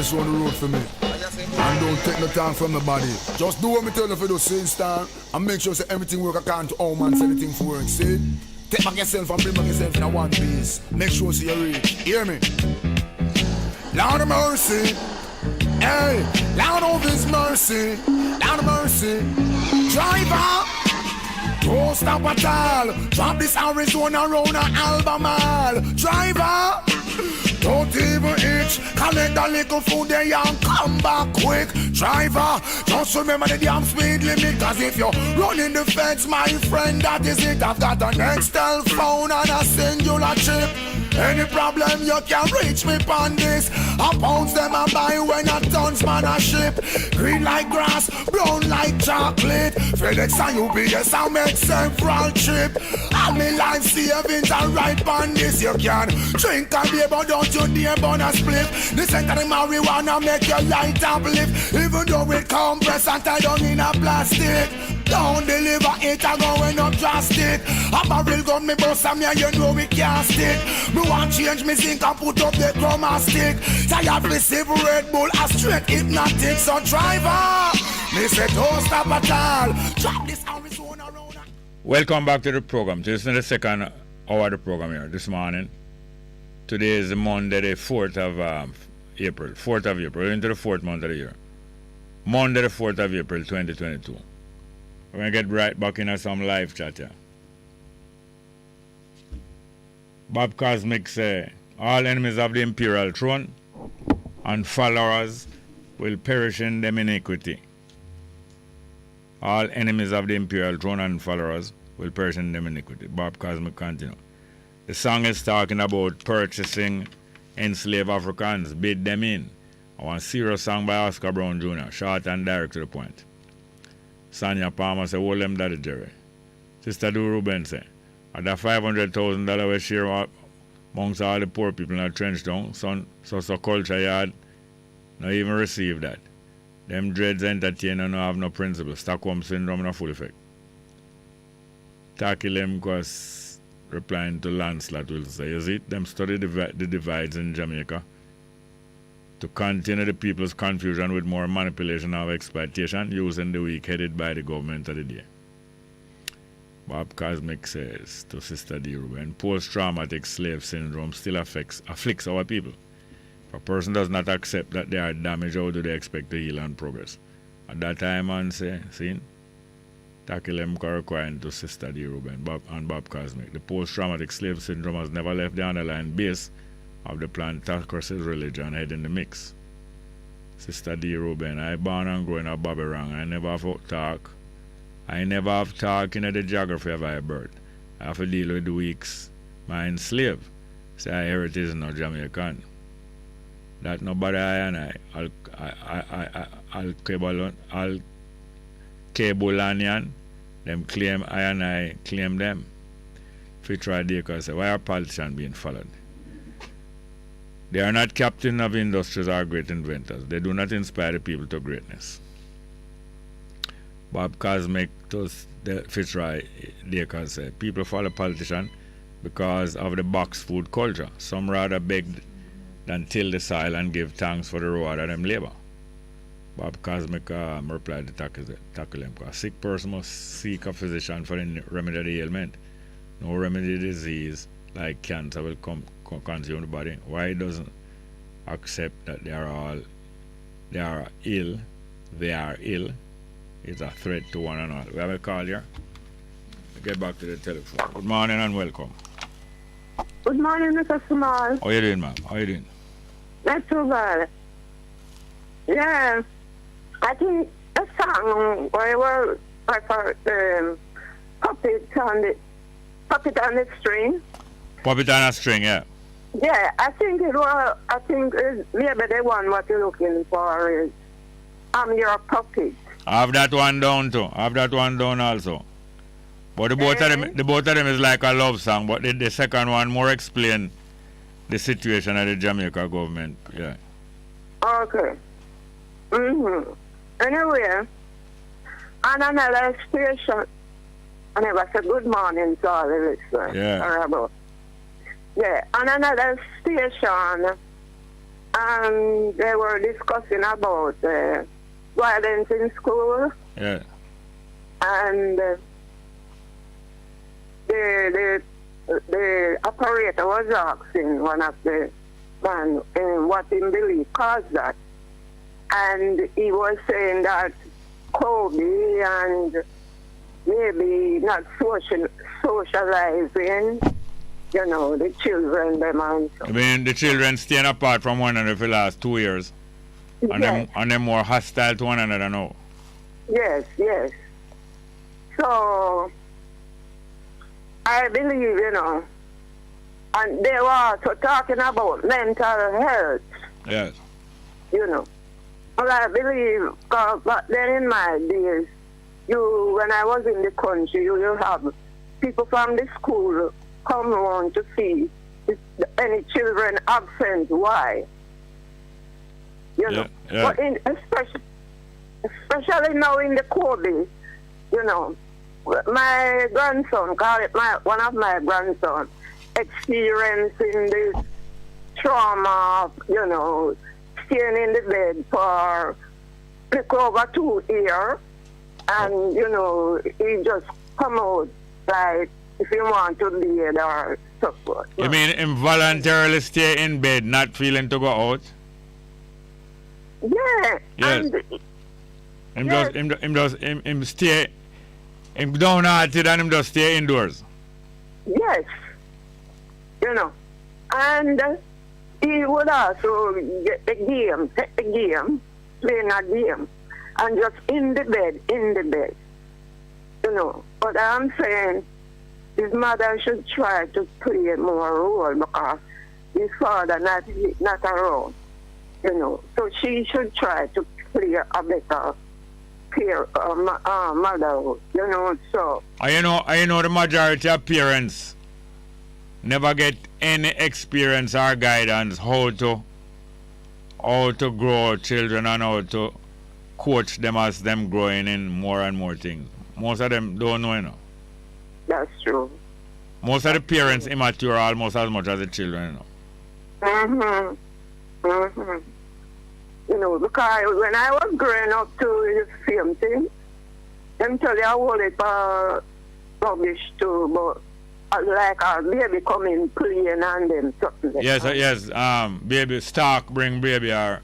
this on the road for me. And don't take no time from nobody. Just do what me tell you for do, see, star. And make sure say everything work according to how man say anything for work, see? Take back yourself and bring back yourself in a one piece. Make sure see you reach. Hear me? Lord of mercy. Hey, Lord of his mercy. Lord of mercy. Driver. Don't stop at all. Drop this Arizona round an Albemarle. Driver, don't even itch. Collect a little food there and come back quick. Driver, just remember the damn speed limit. Cause if you're running the fence, my friend, that is it. I've got an Nextel phone and a singular chip. Any problem you can reach me on this. I pounds them and buy when a tons man a ship. Green like grass, brown like chocolate. FedEx and UPS I make several trip. All me life savings are right on this. You can drink and beer but don't you dare burn a split. The scent of the marijuana make your light uplift. Even though it compressed and tied down in a plastic. Don't deliver it, I going up drastic. A barrel gun me bust and me and you know we can't stick. Me want change me zinc and put up the chroma stick. Tired me sip Red Bull, a straight hypnotic. So driver, me say don't stop at all. Drop this Arizona road. Welcome back to the program. This is the second hour of the program here this morning. Today is Monday the 4th of April. 4th of April, into the 4th month of the year. Monday the 4th of April 2022. We're going to get right back into some live chat here. Bob Cosmic say, all enemies of the imperial throne and followers will perish in them iniquity. All enemies of the imperial throne and followers will perish in them iniquity. Bob Cosmic continue. The song is talking about purchasing enslaved Africans, bid them in. I want a serious song by Oscar Brown Jr., short and direct to the point. Sonia Palmer say, hold them daddy Jerry. Sister Du Ruben say, at that $500,000 we share amongst all the poor people in the trench town, so culture yard, not even receive that. Them dreads entertain and no have no principle. Stockholm syndrome no full effect. Tackle them because replying to Lancelot will say, is it? Them study the divides in Jamaica to continue the people's confusion with more manipulation of exploitation using the weak headed by the government of the day. Bob Cosmic says to Sister D. Ruben, post-traumatic slave syndrome still afflicts our people. If a person does not accept that they are damaged, how do they expect to heal and progress? At that time, man say, see, tackle them requiring to Sister D. Ruben and Bob Cosmic. The post-traumatic slave syndrome has never left the underlying base of the plantocracy religion head in the mix. Sister D. Ruben, I born and growing up Bobby Rang. I never have talk. I never have talk in the geography of my birth. I have to deal with the weeks, my enslaved. Say I heritage is not Jamaican. That nobody I'll Cabulanian, them claim I and I claim them. If you try to say, why are politicians being followed? They are not captains of industries or great inventors. They do not inspire the people to greatness. Bob Cosmic to Fitzroy Dacre say, people follow politicians because of the box food culture. Some rather beg than till the soil and give thanks for the reward of them labor. Bob Cosmic replied to tackle him. A sick person must seek a physician for the remedy of the ailment. No remedy disease like cancer will consume the body. Why he doesn't accept that they are ill, is a threat to one and all. We have a call here. We'll get back to the telephone. Good morning and welcome. Good morning, Mr. Small. How you doing, ma'am? How you doing? Not too bad. Yeah, I think the song where was like puppet on the string. Puppet on a string, yeah. Yeah, I think maybe the one what you're looking for is I'm your puppet. I have that one down too. I have that one down also. But the both of them is like a love song, but the second one more explain the situation of the Jamaica government. Yeah. Okay. Anyway, on another station, and it was a good morning to all the listeners. Yeah. Yeah, on another station, and they were discussing about violence in school. Yeah. And the operator was asking one of the man what he believed caused that. And he was saying that Kobe and maybe not socializing, you know, the children, them and so. I mean, the children staying apart from one another for the last 2 years. And, Yes. they're more hostile to one another now. Yes, yes. So, I believe, you know, and they were also talking about mental health, Yes. you know. Well, I believe, back then in my days, when I was in the country, you have people from the school come around to see if any children absent, why. You know, Yeah. but especially now in the Kobe, you know, my grandson, one of my grandsons, experiencing this trauma of, you know, staying in the bed for like over 2 years, and, you know, he just come out like if he want to bed or so forth. You mean involuntarily stay in bed, not feeling to go out? Yeah. Yes. And Him stay, him downhearted and him just stay indoors. yes, you know, and he would also get the game, take the game, playing a game, and just in the bed, you know. But I'm saying his mother should try to play more role because his father not around, you know. So she should try to play a better mother, you know. So I know the majority of parents never get any experience or guidance how to grow children and how to coach them as them growing in more and more things. Most of them don't know, you know. That's true. Most of the parents immature almost as much as the children, you know. You know, because when I was growing up too, it's the same thing. Them tell you I hold it for rubbish too, but like a baby coming playing and them something. Yes, baby stock bring baby or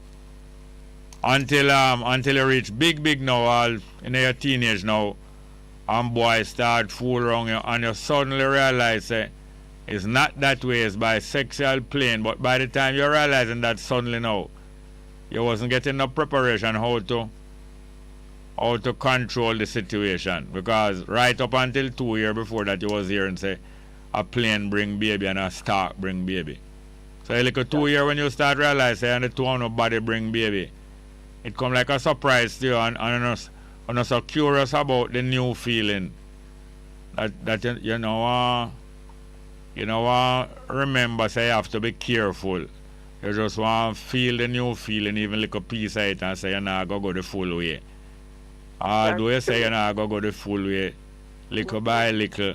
until you reach big now, all in your teenage now, and boys start fool around you, and you suddenly realize it's not that way, it's by sexual playing. But by the time you're realizing that suddenly now, you wasn't getting no preparation how to control the situation, because right up until 2 years before that you was here and say a plane bring baby and a stock bring baby. So like a 2 year when you start realizing and the two of nobody bring baby, it come like a surprise to you, and you're so curious about the new feeling that you know remember, say you have to be careful. You just want to feel the new feeling, even like a piece of it, and say you're not going to go the full way. Although you say you're not going to go the full way, little by little,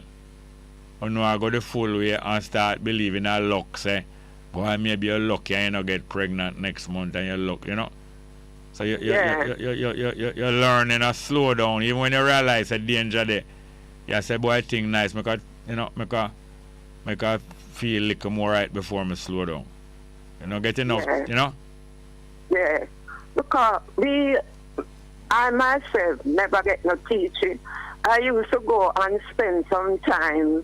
you know, go the full way and start believing in luck, say, boy, maybe you're lucky and you don't get pregnant next month and you're lucky, you know. So you're learning to slow down, even when you realize the danger there. You say, boy, I think nice, make I feel a little more right before me slow down. You know, get enough, you know? Yeah, because I myself never get no teaching. I used to go and spend some time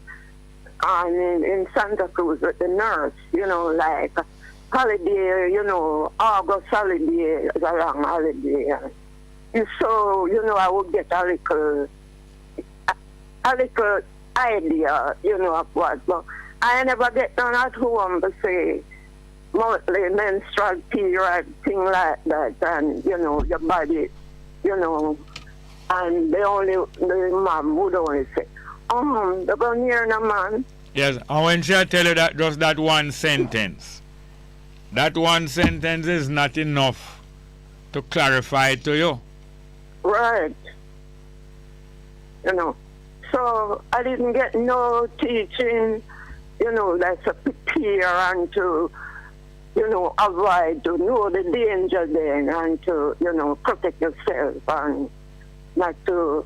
in Santa Cruz with the nurse, you know, like holiday, you know, August holiday is a long holiday. And so, you know, I would get a little idea, you know, of what. But I never get done at home to say monthly menstrual period, thing like that, and, you know, your body, you know, and the mom would only say, they're going near no man. Yes, and when she tell you that, just that one sentence, that one sentence is not enough to clarify to you. Right. You know, so I didn't get no teaching, you know, that's a prepare and to avoid, to know the danger then and to, protect yourself and not to,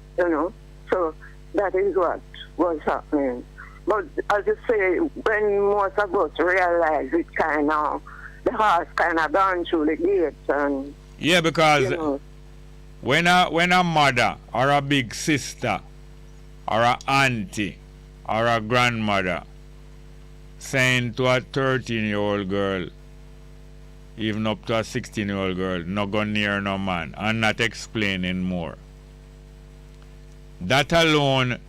so that is what was happening. But as you say, when most of us realize it the horse kind of gone through the gates and... Yeah, because when a mother or a big sister or a auntie or a grandmother saying to a 13-year-old girl, even up to a 16-year-old girl, not go near no man, and not explaining more. That alone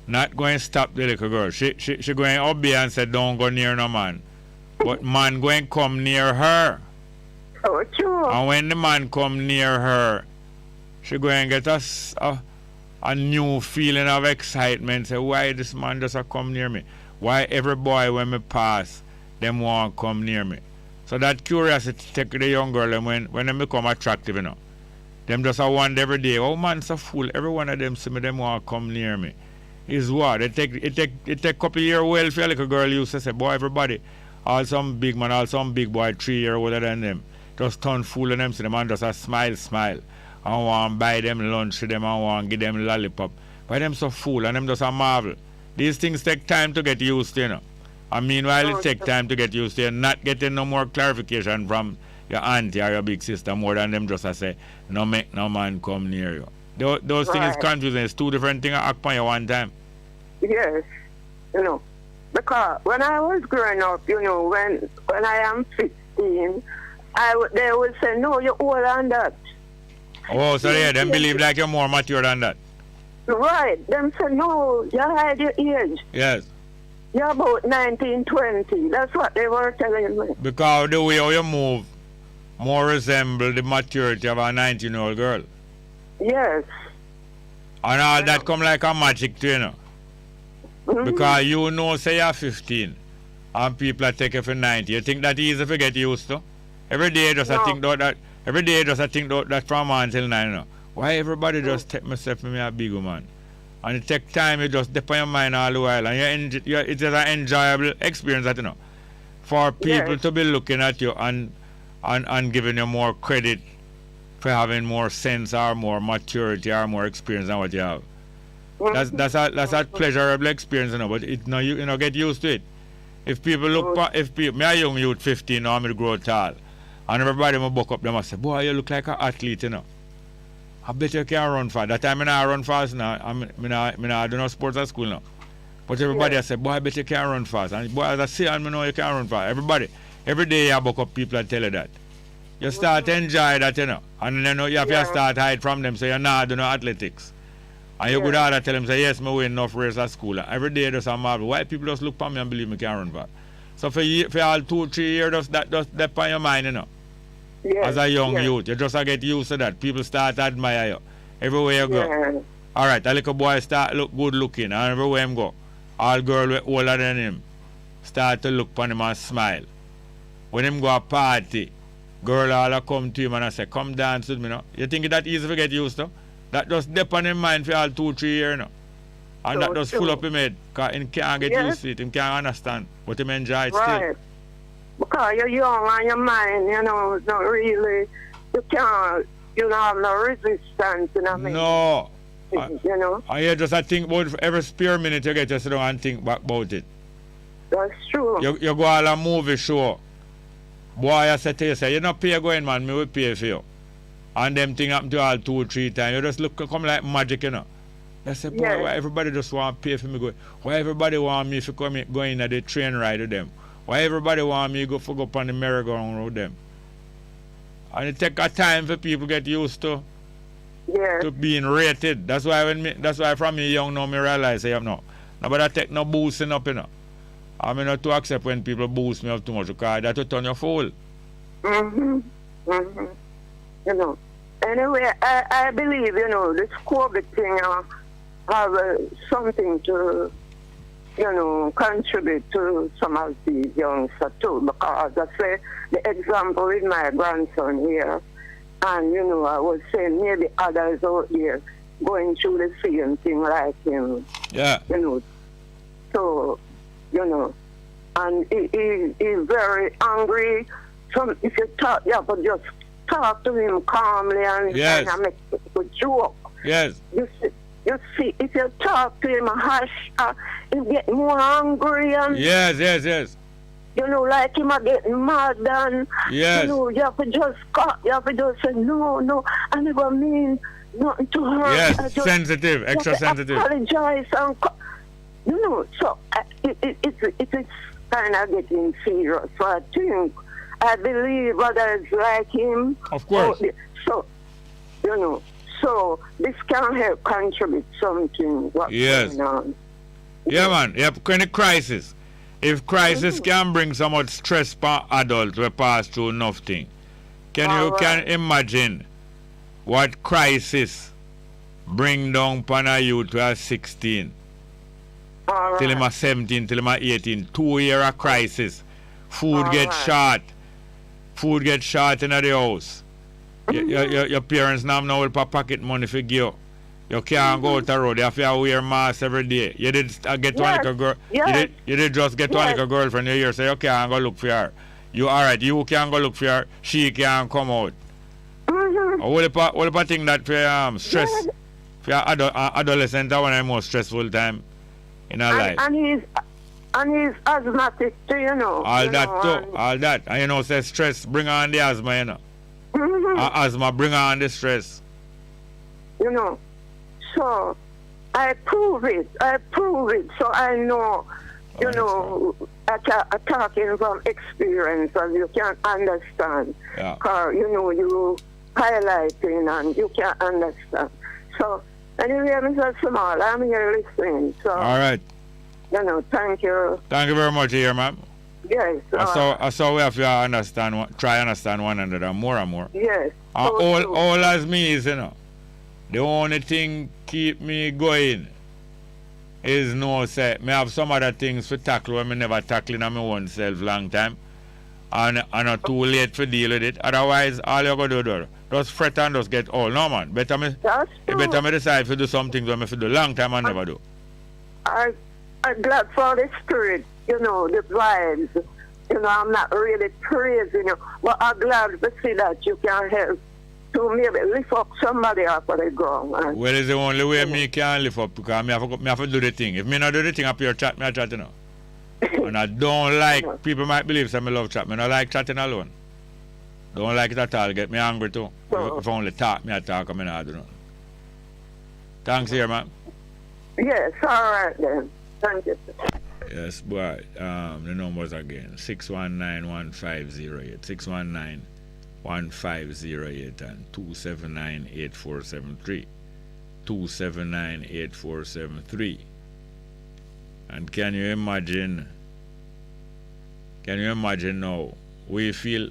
not going to stop the little girl. She going to obey and say, don't go near no man. But man going to come near her. Oh, true. And when the man come near her, she going to get a new feeling of excitement. Say, why this man just come near me? Why every boy when me pass, them want to come near me? So that curiosity take the young girl and when they become attractive, them just wonder every day, oh man, so fool, every one of them see me, them want to come near me. Is what? It take a couple of years well for a little girl used to say, boy, everybody, all some big man, all some big boy 3 years older than them, just turn fool and them see them and just a smile. I want to buy them lunch to them, I want to give them lollipop. But them so fool and them just a marvel. These things take time to get used to, And meanwhile, it take time to get used to not getting no more clarification from your auntie or your big sister more than them just say, no make no man come near you. Those things is confusing. It's two different things act upon you one time. Yes, because when I was growing up, when I am 15, they would say, no, you're older than that. Oh, so yeah, them believe like you're more mature than that. Right. Them say, no, you hide your age. Yes. You're about 19, 20. That's what they were telling me. Because the way how you move more resemble the maturity of a 19-year-old girl. Yes. And all that come like a magic to you, Because say you're 15 and people are taking for 90. You think that easy to get used to? Every day just I think that from 1 until 9, Why everybody just take myself for me a big woman? And it take time, you just dip on your mind all the while. And it's just an enjoyable experience that, for people to be looking at you and giving you more credit for having more sense or more maturity or more experience than what you have. That's a pleasurable experience, but you get used to it. If people me a young youth 15 now, I'm grow tall. And everybody will buck up them and say, boy, you look like an athlete, I bet you can run fast. That time I not run fast now. I do no sports at school now. But everybody say, boy, I bet you can run fast. And boy, as I say, I know you can run fast. Everybody, every day you buck up people and tell you that. You start to enjoy that, And then you have to start hide from them, so you're not doing no athletics. And you go down and tell them, say, yes, I win enough race at school. Every day there's a marvel. Why people just look for me and believe me can run fast? So for all 2-3 years, that just dep on your mind, As a young youth, you just get used to that. People start to admire you everywhere you go. All right, a little boy start look good looking, and everywhere him go, all girls older than him start to look upon him and smile. When him go a party, girl all come to him and I say, come dance with me, You think that easy to get used to? That just dep on him mind for all 2-3 years, And that just full up him head, because he can't get used to it, he can't understand, but he enjoy it still. Because you're young and your mind, it's not really, you don't have no resistance, No. I just think about every spare minute you get to sit down and think back about it. That's true. You go all a movie show. Boy, I say to you, you not pay going, man, me will pay for you. And them thing happen to you all 2-3 times. You just come like magic, They say, boy, why everybody just want to pay for me go? Why everybody want me to go in at the train ride with them? Why everybody want me to go up on the merry-go-round with them? And it take a time for people get used to being rated. That's why from me young now me realize nobody take no boosting up, I mean not to accept when people boost me up too much because that will turn your fool. Anyway, I believe, this COVID thing have something to contribute to some of these youngsters too, because I say the example with my grandson here, and I was saying maybe others out there going through the same thing like him. Yeah. So, and he's very angry. So if you talk, you have to just talk to him calmly and kind of make a joke. Yes. You see, if you talk to him harsh, he get more angry and yes. You know, like him getting mad and yes. You know, you have to just say no, and it will mean nothing to her. Yes, sensitive, extra sensitive. Apologize and you know, so it is kind of getting serious. So I believe others like him. Of course. So you know, so this can help contribute something. What's going on? Yeah, man. Yep, kind of crisis. If crisis can bring so much stress for adults we pass through nothing, can imagine what crisis bring down upon a youth who are 16 till him 17, till him 18, 2 year of crisis. Food get short in the house. Your parents now have no pocket money for you. You can't go out the road. You have to wear masks every day. You did get one little girl. You did just get one little girlfriend. You say, okay, I'm going to look for her. You alright, you can't go look for her. She can't come out. What about thing that for stress? For adolescent, that one is the most stressful time in our life. And he's asthmatic too, you know. All that. And you know, say stress bring on the asthma, you know. Asthma bring on the stress. You know. So I prove it. So I know, you know, I'm talking from experience and you can understand. Because, you know, you highlighting and you can understand. So anyway, Mr. Small, I'm here listening. So, all right. You know, thank you. Thank you very much here, ma'am. Yes. So we have to try understand one another more and more. Yes. All as me is, you know. The only thing keep me going is say me have some other things to tackle when me never tackling on my own self long time. And not too late to deal with it. Otherwise all you gotta do just fret and just get old. No man. Better me decide to do some things when me do long time and never do. I'm glad for the spirit, you know, the vibes. You know, I'm not really praising you, but I'm glad to see that you can help to maybe lift up somebody off of the ground. Well, it's the only way me can lift up because me have to do the thing. If me not do the thing up here, chat, me chat, you know. And I don't like, people might believe some love chat. Me not like chatting alone. Don't like it at all. Get me angry too. If I only talk, me I talk, I not do nothing. Thanks here, man. Yes, all right then. Thank you. Yes, boy. The numbers again. 619-1508. 619-1508 and 279-8473. 279-8473. And can you imagine now,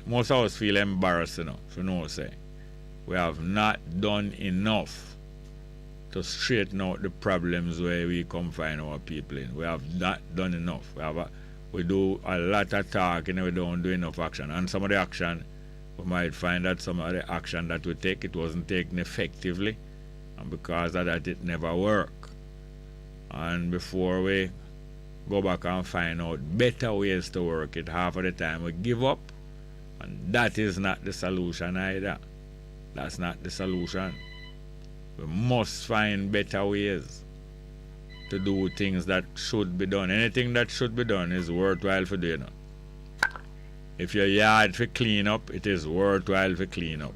most of us feel embarrassed, you know, for no say. We have not done enough to straighten out the problems where we confine our people in. We have not done enough. We do a lot of talking and we don't do enough action. And some of the action, we might find that some of the action that we take, it wasn't taken effectively. And because of that, it never worked. And before we go back and find out better ways to work it, half of the time we give up. And that is not the solution either. That's not the solution. We must find better ways to do things that should be done. Anything that should be done is worthwhile for doing. If your yard for clean up, it is worthwhile for clean up.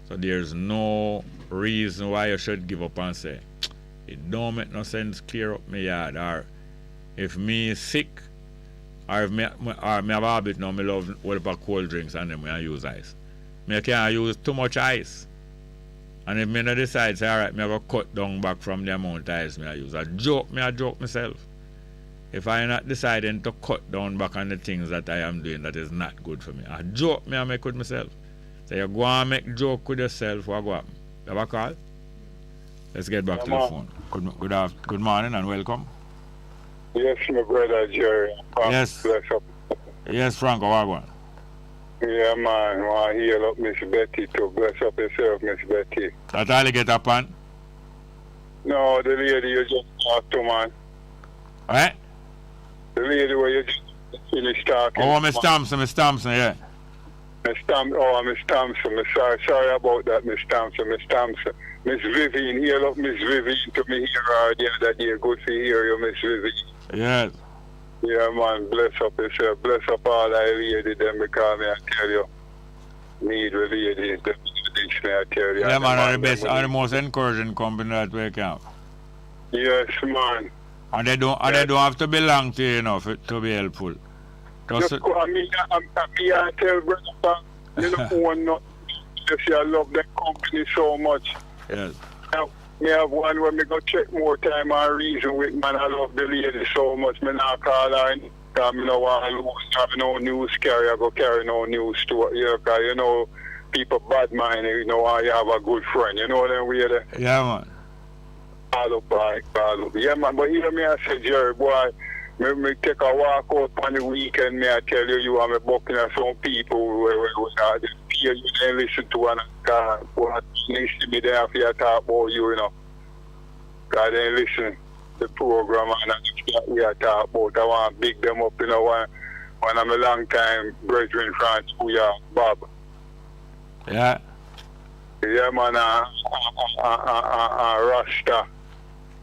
So there's no reason why you should give up and say, it don't make no sense clear up my yard. Or if me is sick, or if me have a habit now, me love all of cold drinks and then I use ice. Me can't use too much ice. And if me not decide, say, alright, me have to cut down back from the amount of ice me I use. I joke myself. If I not deciding to cut down back on the things that I am doing that is not good for me, I joke me I make with myself. So you go and make joke with yourself, what go happen? You have a call? Let's get back to the phone. Good morning and welcome. Yes, my brother Jerry. Yes. Yes, Franco, what going? Yeah, man. I want to heal up Miss Betty to bless up yourself, Miss Betty. That all you get up on? No, the lady you just talked to, man. Alright? The lady where you just finished talking. Oh, Miss Thompson, yeah. Miss Thompson. Sorry about that, Miss Thompson. Miss Vivian, hear up Miss Vivian to me here the other day. Good to hear you, Miss Vivian. Yes. Yeah, man, bless up yourself. Bless up all the ladies, them, because me, I tell you, need the ladies, them, me, I tell you. Yeah, man, are the best, are the most encouraging company that we can. Yes, man. And they don't have to belong to you, to be helpful. I tell brother, you know, I love that company so much. Yes. Me have one when me go check more time and reason with, man. I love the lady so much. Me not call her because me no want to have no news carry. I go carry no news to her. Yeah, because, you know, people bad mind, you know, you have a good friend. You know them way there? Yeah, man. Call up. Yeah, man. But hear me, I say, Jerry, boy, me take a walk out on the weekend, me I tell you are me booking at some people where you then listen to one what needs to be there for you talk about you know. God then listen to the program and that's we are talk about. I want to big them up, you know, one of my long time brethren friends who are Bob. Yeah. Yeah, man, Rasta.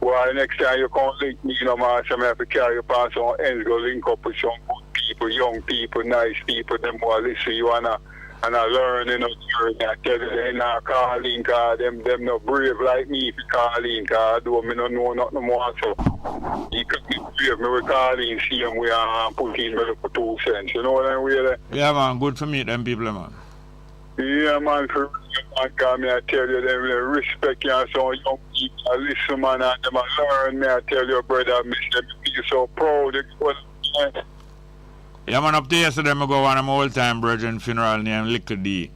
Well, next time you come link me, you know, man, so I have to carry you past some ends, go link up with some good people, young people, nice people, them who are listen you and I learn, you know, I tell you, they not calling, because them not brave like me if you calling, because I don't know nothing more, so you could be brave, me we calling, see them, we are putting me for 2 cents, you know what I'm saying? Yeah, man, good to meet them people, man. Yeah, man, for because me I tell you, them respect you and so young people, I listen, man, and them I learn, me I tell you, brother, I miss them, feel so proud, yeah, man, up to yesterday, I go on my old-time brethren funeral named Little D.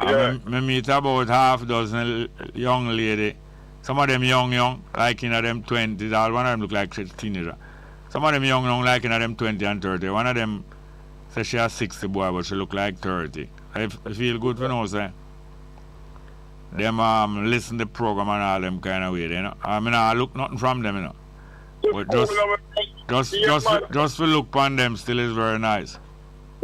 Yeah. I meet about half dozen young lady. Some of them young, like in them 20s. All one of them look like she's a teenager. Some of them young, like in them 20 and 30. One of them says she has 60 boy, but she look like 30. I feel good for now, say. Them listen to the program and all them kind of way, you know. I mean, I look nothing from them, you know. But just to look upon them still is very nice.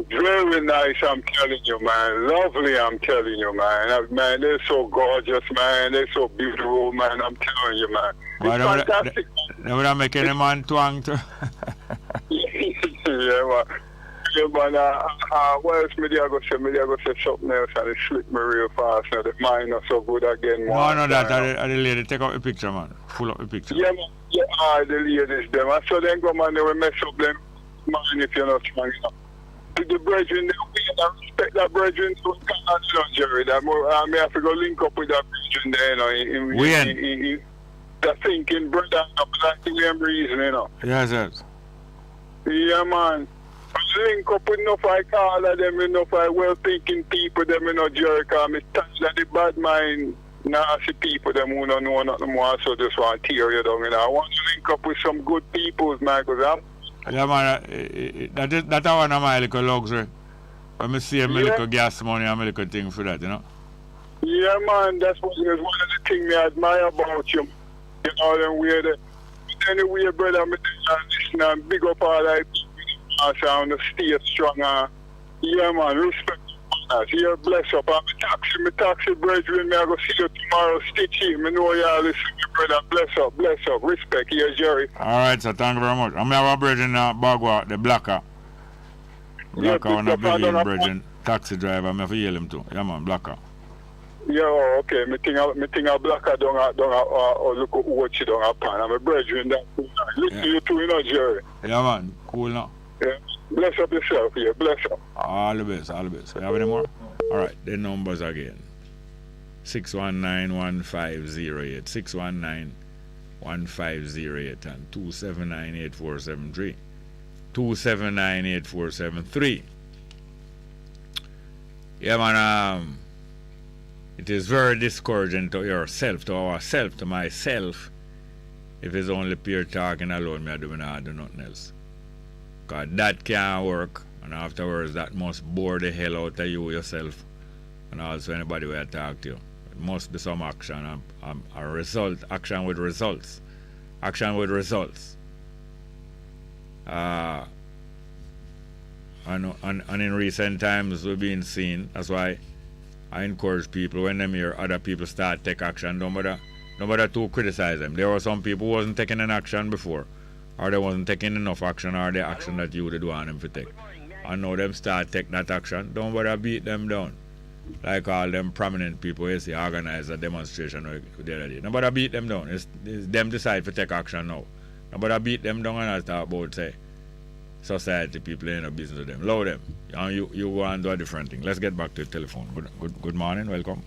Very nice, I'm telling you, man. Lovely, I'm telling you, man. Man, they're so gorgeous, man. They're so beautiful, man. I'm telling you, man. It's fantastic. They would have make any man twang to. Yeah, man. Yeah, man. What else me I go say? Me I go say something else and it slipped me real fast. Now the mind not so good again. No, that the lady take out a picture, man. Full up a picture. Yeah, man. Yeah, the ladies, them. I saw them go, man, they will mess up them, man, if you're not strong enough. To the brethren, I respect that brethren, so I can't Jerry. I may have to go link up with that brethren there, you know. That thinking, brother, like the same reason, you know. Yes. Yeah, man. Link up with enough I call them, enough I well-thinking people, them, you know, Jerry, because I'm tired of the bad mind. Nasty people, them who don't know nothing more, so just want to tear you down. You know, I want to link up with some good people, man, because yeah, man, that's one of my little luxury. When I see a little gas money, I'm a little thing for that, you know. Yeah, man, that's one of the things I admire about you. You know, them way that. Anyway, brother, I'm listening and big up all that people, and stay strong. Yeah, man, respect. Yeah, bless up. I'm a taxi brethren. I go see you tomorrow. Stitch him. I know y'all listen to me, brother. Bless up. Respect. Here, Jerry. All right, so thank you very much. I'm a brethren Bongo, the Blacker. Blacker, one of the brethren, taxi driver. I'm going to yell him too. Yeah, man, Blacker. Yeah, okay. Me think a Blacker don't look at what you don't have pan. I'm a brethren. Listen to you too, you know, Jerry. Yeah, man. Cool now. Yeah. Bless up yourself here. Bless up. All the best. You have any more? All right. The numbers again. 619-1508. 619-1508 and 279-8473. 279-8473. Yeah, man. It is very discouraging to yourself, to ourselves, to myself, if it's only pure talking alone, me I do nothing else. Because that can't work, and afterwards that must bore the hell out of you yourself, and also anybody will talk to you. It must be some action, a result, action with results. Action with results. And in recent times we've been seeing. That's why I encourage people when them hear other people start take action, don't bother to criticize them. There were some people who wasn't taking an action before, or they wasn't taking enough action, or the action that you would want them to take. And now them start take that action, don't bother beat them down. Like all them prominent people you see organize a demonstration the other day. Nobody beat them down. It's them decide to take action now. Nobody beat them down and I talk about say society people ain't no business with them. Allow them. And you go and do a different thing. Let's get back to the telephone. Good morning, welcome.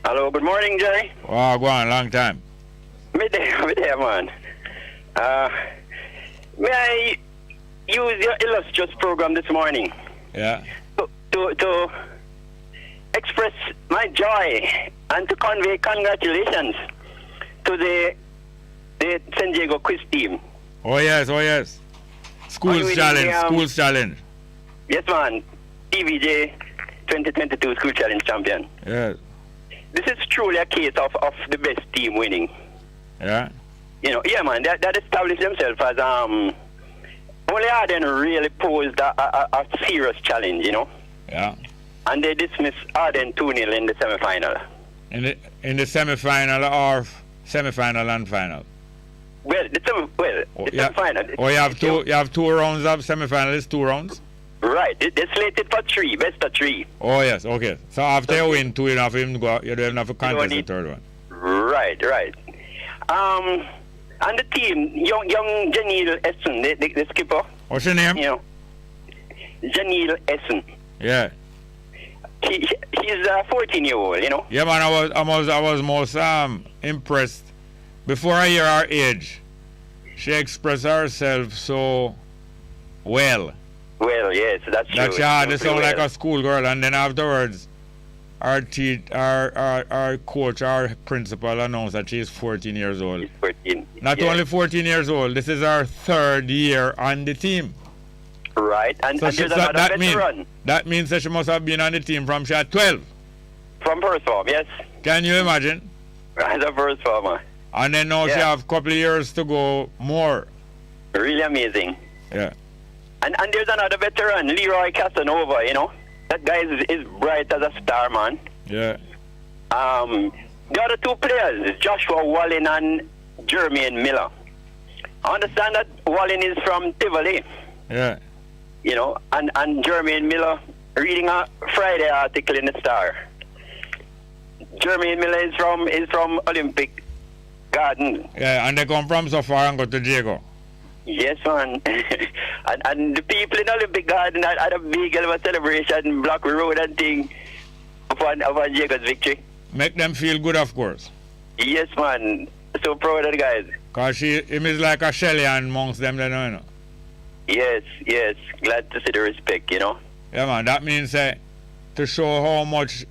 Hello, good morning, Jerry. Oh, go on, long time. Midday, man. May I use your illustrious program this morning? Yeah. To express my joy and to convey congratulations to the San Diego quiz team. Oh yes. Schools challenge. Yes, man. TVJ 2022 School Challenge champion. Yes. This is truly a case of the best team winning. Yeah. Yeah, man. That established themselves as only Arden really posed a serious challenge, Yeah. And they dismissed Arden 2-0 in the semi-final. In the semi-final or semi-final and final? Well, the semi-final. You have two rounds of semi-final. It's 2 rounds. Right. They slated for 3, best of 3. Oh yes. Okay. So after you win 2, you don't have to contest the third one. Right. And the team, young Janelle Essen, the skipper. What's your name? Janelle Essen. Yeah. She's a 14-year-old, Yeah, man. I was most impressed. Before I hear her age, she expressed herself so well. Well, yes, that's true. That she had to sound like a schoolgirl, and then afterwards, our coach, our principal announced that she is 14 years old. She's 14. Not only 14 years old, this is her 3rd year on the team. Right, and there's another veteran. That means that she must have been on the team from she had 12. From first form, yes. Can you imagine? As a first former. And then now she have a couple of years to go more. Really amazing. Yeah. And there's another veteran, Leroy Casanova, That guy is bright as a star, man. Yeah. The other 2 players, Joshua Wallen and Jermaine Miller. I understand that Wallen is from Tivoli. Yeah. And Jermaine Miller, reading a Friday article in the Star. Jermaine Miller is from Olympic Garden. Yeah, and they come from so far and go to Diego. Yes, man. and the people in Olympic Garden had a big hell of a celebration, Block Road and thing, upon Diego's victory. Make them feel good, of course. Yes, man. So proud of the guys. Because him is like a Shelly amongst them, they know. Yes. Glad to see the respect, Yeah, man. That means to show how much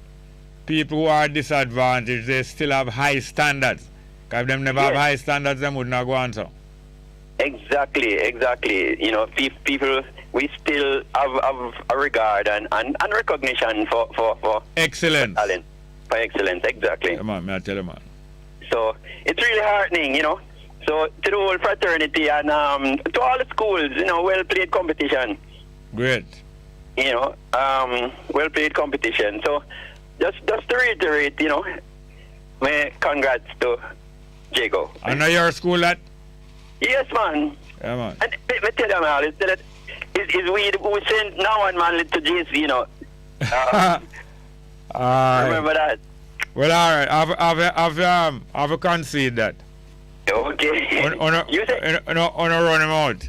people who are disadvantaged, they still have high standards. Because if them never have high standards, them would not go on so. Exactly. People, we still have a regard and recognition for excellence. For talent. For excellence, exactly. Yeah, man, I tell you, man. So it's really heartening, So to the whole fraternity and to all the schools, well played competition. Great. Well played competition. So just to reiterate, my congrats to Jago. I know your school that? Yes, man. Yeah, man. And let me tell you, man, it's we who sent now one man to JC, remember that? Well, all right. I've conceded that. Okay. On a run him out.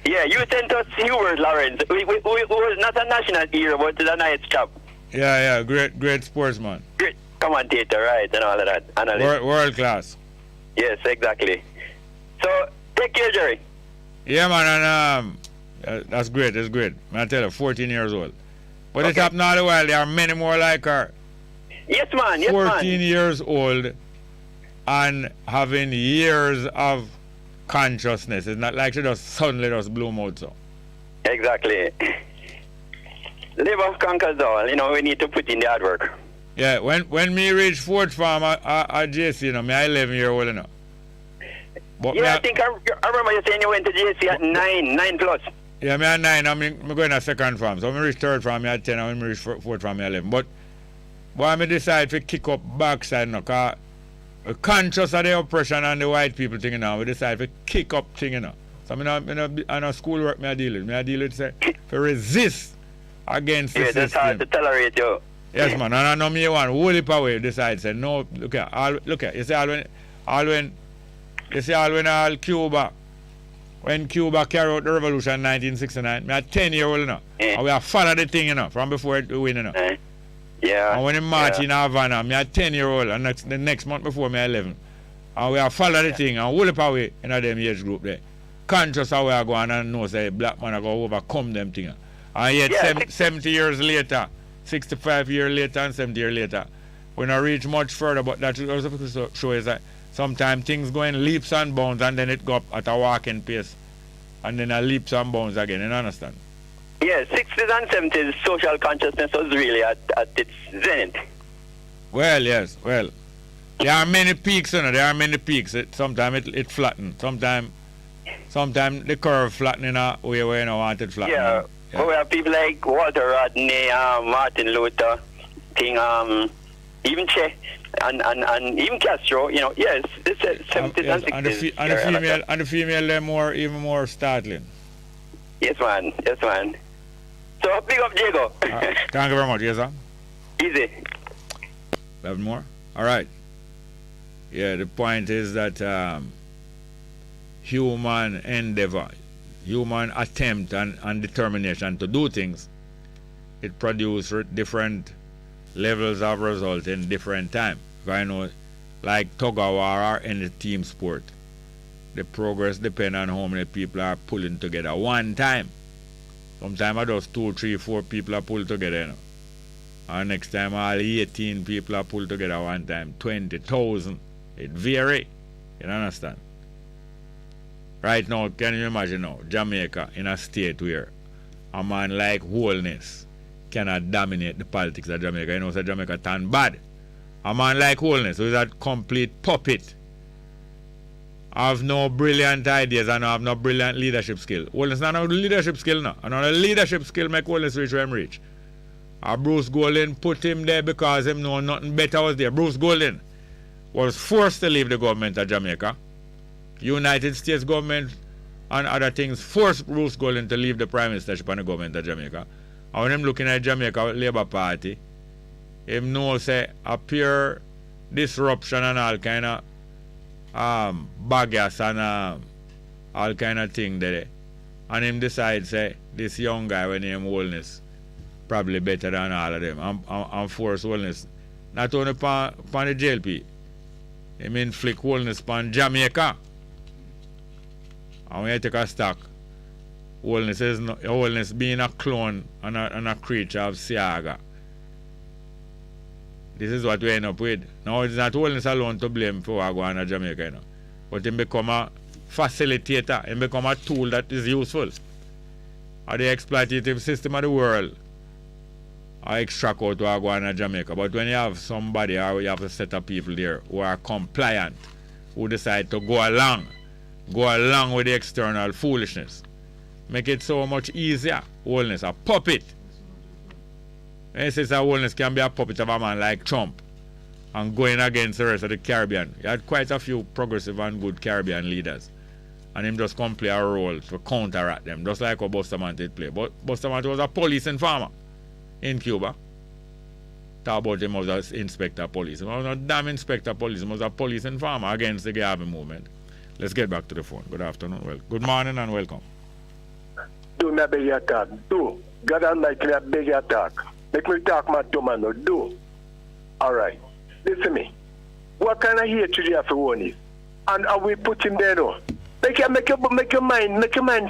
Yeah, you sent us Hubert Lawrence, who was not a national hero, but is a nice chap. Yeah, great sportsman. Great commentator, right, and all of that. World class. Yes, exactly. So, take care, Jerry. Yeah, man, and that's great, it's great. I tell you, 14 years old. But it's happening all the while, there are many more like her. Yes, man, 14 years old and having years of consciousness. It's not like she just suddenly just bloom out so. Exactly. Labor conquers all. We need to put in the hard work. Yeah, when me reach 4th form at JC, me 11 years old, But I think I remember you saying you went to JC at 9 plus. Yeah, me at 9, I'm going to second farm. So I reach third farm, me at 10, and I reach fourth farm, me at 11. But why I decide to kick up backside now, because we're conscious of the oppression and the white people thing now, we decide to kick up thing now. So I schoolwork I deal with. I deal with say, to resist against the system. That's hard to tolerate you. Yes, man, and I know me one whole heap away decide say no, look at, you see all Cuba, when Cuba carried out the revolution in 1969, me a 10-year-old now. And we have followed the thing, from before it win, Yeah. And when he march in Havana, me a 10-year-old, and the next month before me 11. And we have followed the thing, and whole heap away in them age group there. Conscious how we are going and know say black man are going to overcome them things. And yet 70 years later, 65 years later and 70 years later, we not reach much further, but that also shows that sometimes things go in leaps and bounds and then it go up at a walking pace and then a leaps and bounds again, you understand? Yeah, 60s and 70s social consciousness was really at its zenith. Well, yes, well. There are many peaks, there are many peaks. Sometimes it flattens. Sometimes the curve flatten in a way where you don't want it flatten. Yeah. But we have people like Walter Rodney, Martin Luther, King, even Che, and even Castro. Yes, this is 70s and 60s. And the female, they're even more startling. Yes, man. So big up, Diego. Thank you very much. Yes, sir. Easy. 11 more. All right. Yeah, the point is that human endeavor, human attempt and determination to do things, it produces different levels of result in different time. I know, like tug of war or any team sport, the progress depends on how many people are pulling together one time. Sometimes just 2, 3, 4 people are pulled together. And next time all 18 people are pulled together one time, 20,000. It vary. You understand? Right now, can you imagine now, Jamaica in a state where a man like Wholeness cannot dominate the politics of Jamaica. You know, so Jamaica turn bad. A man like Wholeness, who is a complete puppet, have no brilliant ideas and have no brilliant leadership skill. Wholeness not no leadership skill now. And the leadership skill make Wholeness reach where him reach. Bruce Golden put him there because him know nothing better was there. Bruce Golden was forced to leave the government of Jamaica. United States government and other things forced Bruce Golden to leave the prime ministership and the government of Jamaica. And when him looking at Jamaica Labour Party, him know say a pure disruption and all kind of baggage and all kind of thing there. And him decide say this young guy when name Wholeness probably better than all of them and force Wholeness not only upon the JLP, him inflict Wholeness upon Jamaica. And when you take a stock, Wholeness being a clone and a creature of Siaga. This is what we end up with. Now it's not Wholeness alone to blame for what going on in Jamaica, but him become a facilitator, him become a tool that is useful. Or the exploitative system of the world I extract out what going on in Jamaica. But when you have somebody or you have a set of people there who are compliant, who decide to go along with the external foolishness, make it so much easier. Wholeness, a puppet. And says that Wholeness can be a puppet of a man like Trump and going against the rest of the Caribbean. You had quite a few progressive and good Caribbean leaders. And him just come play a role to counteract them, just like what Bustamante play. But Bustamante was a police informer in Cuba. Talk about him as an inspector of police. He was a damn inspector of police. He was a police informer against the Garvey movement. Let's get back to the phone. Good afternoon. Well, good morning and welcome. Do me a beg your talk. Do. God Almighty, I beg your talk. Make me talk my domino. Do. Alright. Listen to me. What kind of hatred you have for one is? And are we put him there though? Make your mind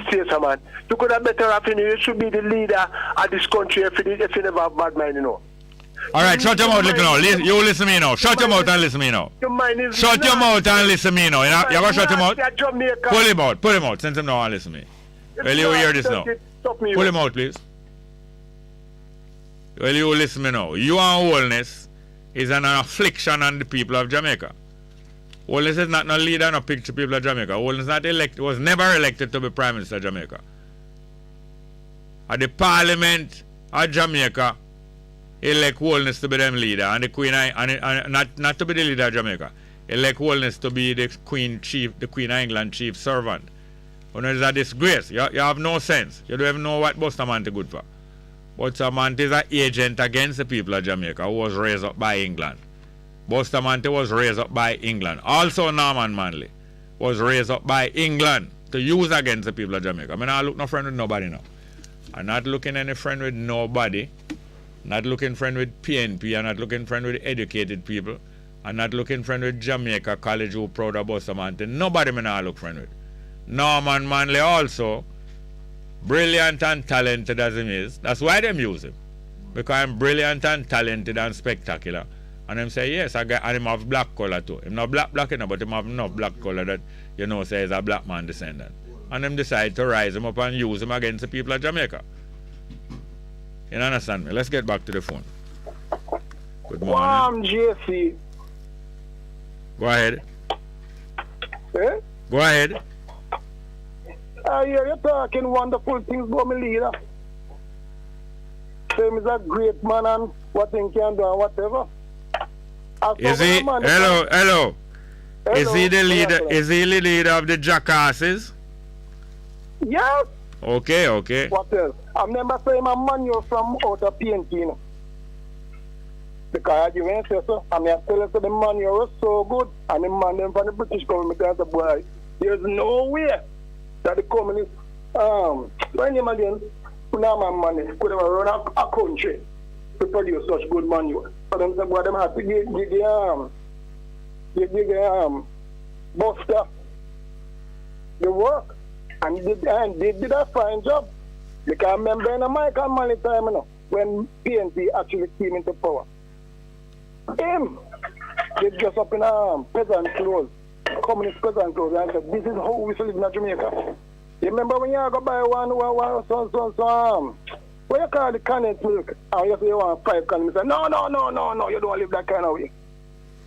stay, man. You could have better off, you should be the leader of this country if you never have bad mind, Alright, shut your mouth, now. You listen to me now. Shut your mouth and listen to me now. Shut your mouth and listen to me now. You ever shut your mouth? Pull him out. Send him now and listen to me. Well, you hear this now. Pull him out, please. Well, you listen to me now. You and Wholeness is an affliction on the people of Jamaica. Holness is not no leader, no picture people of Jamaica. Holness not elected, was never elected to be Prime Minister of Jamaica. At the Parliament of Jamaica, elect Holness to be them leader, and the Queen, and not to be the leader of Jamaica. Elect Holness to be the Queen of England chief servant. You know, it's a disgrace. You have no sense. You don't even know what Bustamante good for. Bustamante is an agent against the people of Jamaica who was raised up by England. Bustamante was raised up by England. Also Norman Manley was raised up by England to use against the people of Jamaica. I mean, I look no friend with nobody now. I'm not looking any friend with nobody. Not looking friend with PNP. I'm not looking friend with educated people. I'm not looking friend with Jamaica College who proud of Bustamante. Nobody me not look friend with. Norman Manley also, brilliant and talented as him is. That's why them use him. Because I'm brilliant and talented and spectacular. And them say, yes, and him have black color too. Him not black, but him have enough black color that, you know, says a black man descendant. And them decide to rise him up and use him against the people of Jamaica. You understand me? Let's get back to the phone. Good morning. JC. Go ahead. Eh? Go ahead. I hear you talking wonderful things about me leader. Same is a great man and what he can do and whatever. Is he? Hello. Is he the leader? Is he the leader of the jackasses? Yes. Okay. What else? I remember saying my man you're from out of PNP, you know. Because you went say so, and I tell you the man you was so good, and the man them from the British government and say, boy, there's no way that the communists, my name again, Norman Manley could have run a country to produce such good manure. So them say, boy, them have to give Buster the work. And they did a fine job. Because I remember in Jamaica Manley time, you know, when PNP actually came into power. Him, they dress up in peasant clothes, communist peasant clothes, and said, this is how we live in Jamaica. You remember when you go buy one what you call the canned milk, and you say you want 5 cans, you say, no, you don't live that kind of way.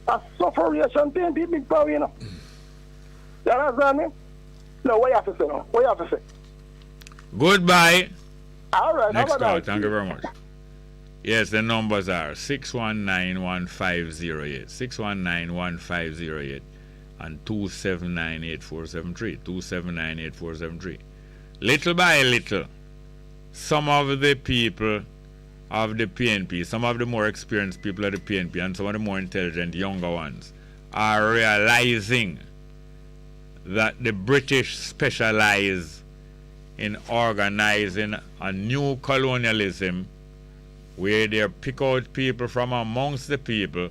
That's sufferation thing, big power, you know. You understand me? No, what you have to say now? What you have to say? Goodbye. All right. Next call. Thank you very much. Yes, the numbers are 619-1508, 619-1508, and 279-8473, 279-8473. Little by little, some of the people of the PNP, some of the more experienced people of the PNP, and some of the more intelligent younger ones are realizing that the British specialize in organizing a new colonialism where they pick out people from amongst the people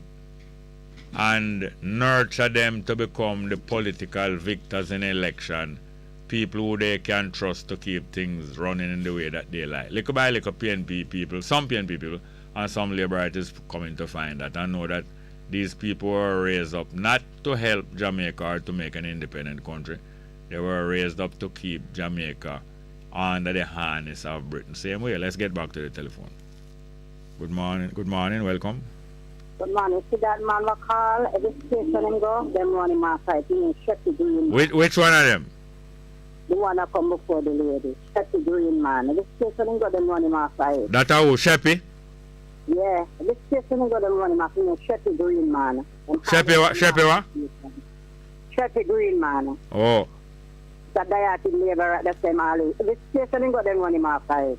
and nurture them to become the political victors in election, people who they can trust to keep things running in the way that they like. Little by little PNP people, some PNP people and some Labour artists coming to find that and know that these people were raised up not to help Jamaica or to make an independent country. They were raised up to keep Jamaica under the harness of Britain. Same way, let's get back to the telephone. Good morning, welcome. Good morning. See that man will call every station and go, them one in my side. Which one of them? The one that come before the lady. Sheppy Green man. Every station and go, them one in my side. That who, Sheppy? Yeah, every station and go, them one in my side. Sheppy Green man. Sheppy what? Sheppy Green man. Oh. That Diatic Labour at the same alley. Every station and go, them one in my side.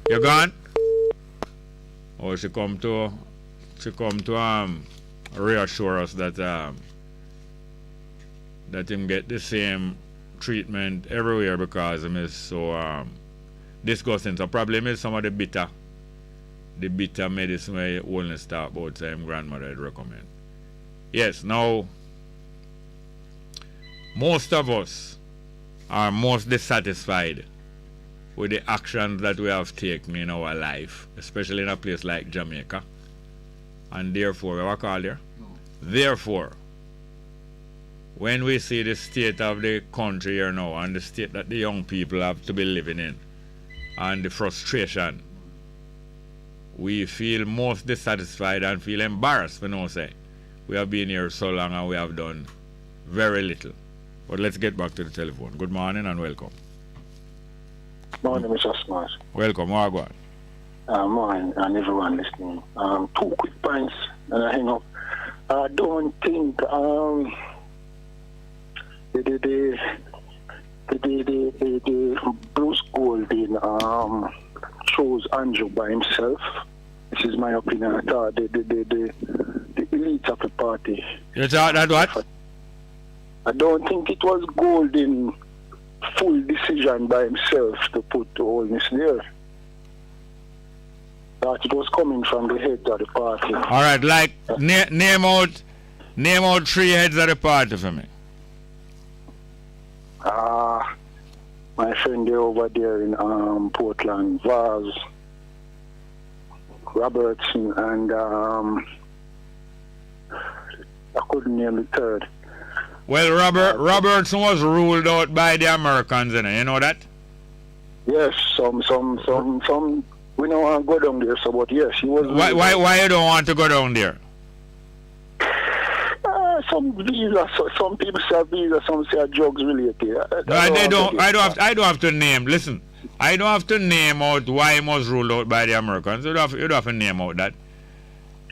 You gone? Oh, she come to reassure us that that him get the same treatment everywhere because him is so disgusting. So problem is some of the bitter medicine where you only start about him grandmother would recommend. Yes, now most of us are most dissatisfied with the actions that we have taken in our life, especially in a place like Jamaica. And therefore, what call here? No. Therefore, when we see the state of the country here now and the state that the young people have to be living in and the frustration, we feel most dissatisfied and feel embarrassed, for no say, we have been here so long and we have done very little. But let's get back to the telephone. Good morning and welcome. Morning, Mr. Smart. Welcome, Wagwan. Morning, and everyone listening. 2 quick points, and I hang up. I don't think the Bruce Golding chose Andrew by himself. This is my opinion. I thought the elite of the party. You thought that what? I don't think it was Golding full decision by himself to put the Holness there. That it was coming from the head of the party. All right, like name out 3 heads of the party for me. My friend there over there in Portland, Vaz, Robertson, and I couldn't name the third. Well, Robertson was ruled out by the Americans, you know that? Yes, some. We don't want to go down there, so but yes, he was. Why you don't want to go down there? Some visa, some people say visa, some say drugs related. I don't have to name. Listen, I don't have to name out why he was ruled out by the Americans. You don't have to name out that.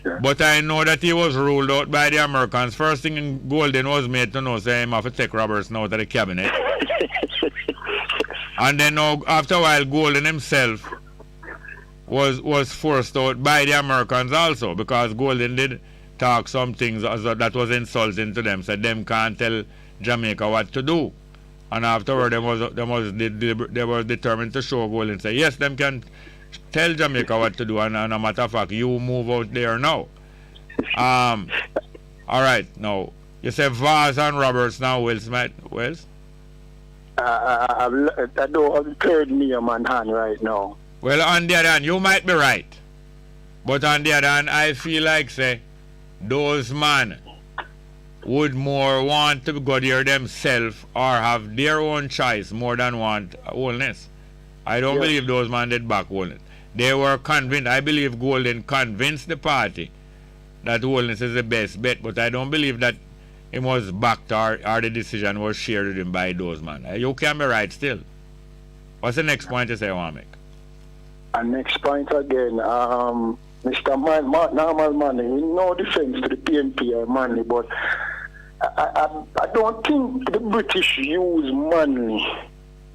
Yeah. But I know that he was ruled out by the Americans. First thing in Golden was made to know, say him have to take Robertson out of the cabinet. And then after a while, Golden himself was forced out by the Americans also, because Golden did talk some things that was insulting to them, so them can't tell Jamaica what to do. And afterward, they were determined to show Golden and say, yes, them can tell Jamaica what to do, and a matter of fact, you move out there now. All right, now, you say Vaz and Roberts now, Wells? I don't have the third name on hand right now. Well, on the other hand, you might be right. But on the other hand, I feel like, say, those men would more want to go there themselves or have their own choice more than want Holness. I don't believe those men did back Holness. They were convinced. I believe Golden convinced the party that Holness is the best bet, but I don't believe that it was backed or the decision was shared with him by those men. You can be right still. What's the next point you say you want to make? And next point again, Mr. Normal Money, no defense to the PNP or Manley, but I don't think the British use Manley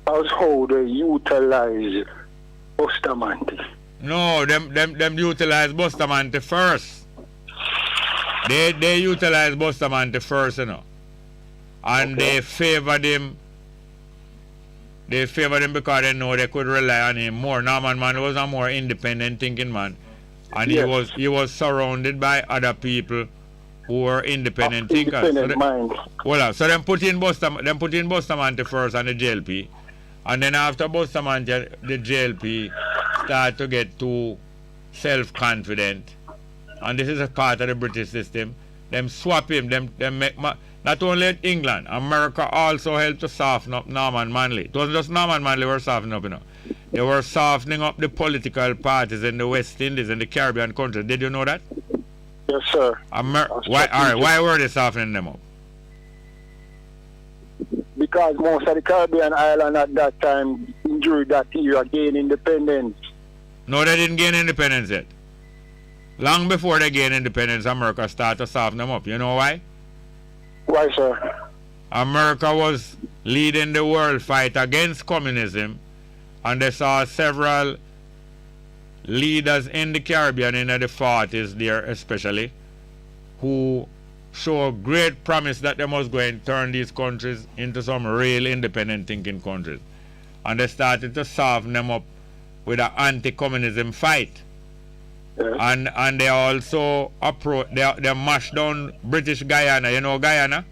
as how they utilize Bustamante. No, them utilize Bustamante first. They utilize Bustamante first, you know. And they favored him. They favored him because they know they could rely on him more. Norman Man was a more independent thinking man. And he was surrounded by other people who were independent thinkers. So them put in Bustamante first and the JLP. And then after Bustamante, the JLP start to get too self-confident. And this is a part of the British system. Them swap him, them make not only England, America also helped to soften up Norman Manley. It wasn't just Norman Manley were softening up, you know. They were softening up the political parties in the West Indies and the Caribbean countries. Did you know that? Yes, sir. Why were they softening them up? Because most of the Caribbean islands at that time, during that era, gained independence. No, they didn't gain independence yet. Long before they gained independence, America started to soften them up. You know why? Why, sir? America was leading the world fight against communism, and they saw several leaders in the Caribbean in the 40s there especially, who show great promise that they must go and turn these countries into some real independent thinking countries. And they started to soften them up with an anti-communism fight. And they also they mashed down British Guyana. You know Guyana?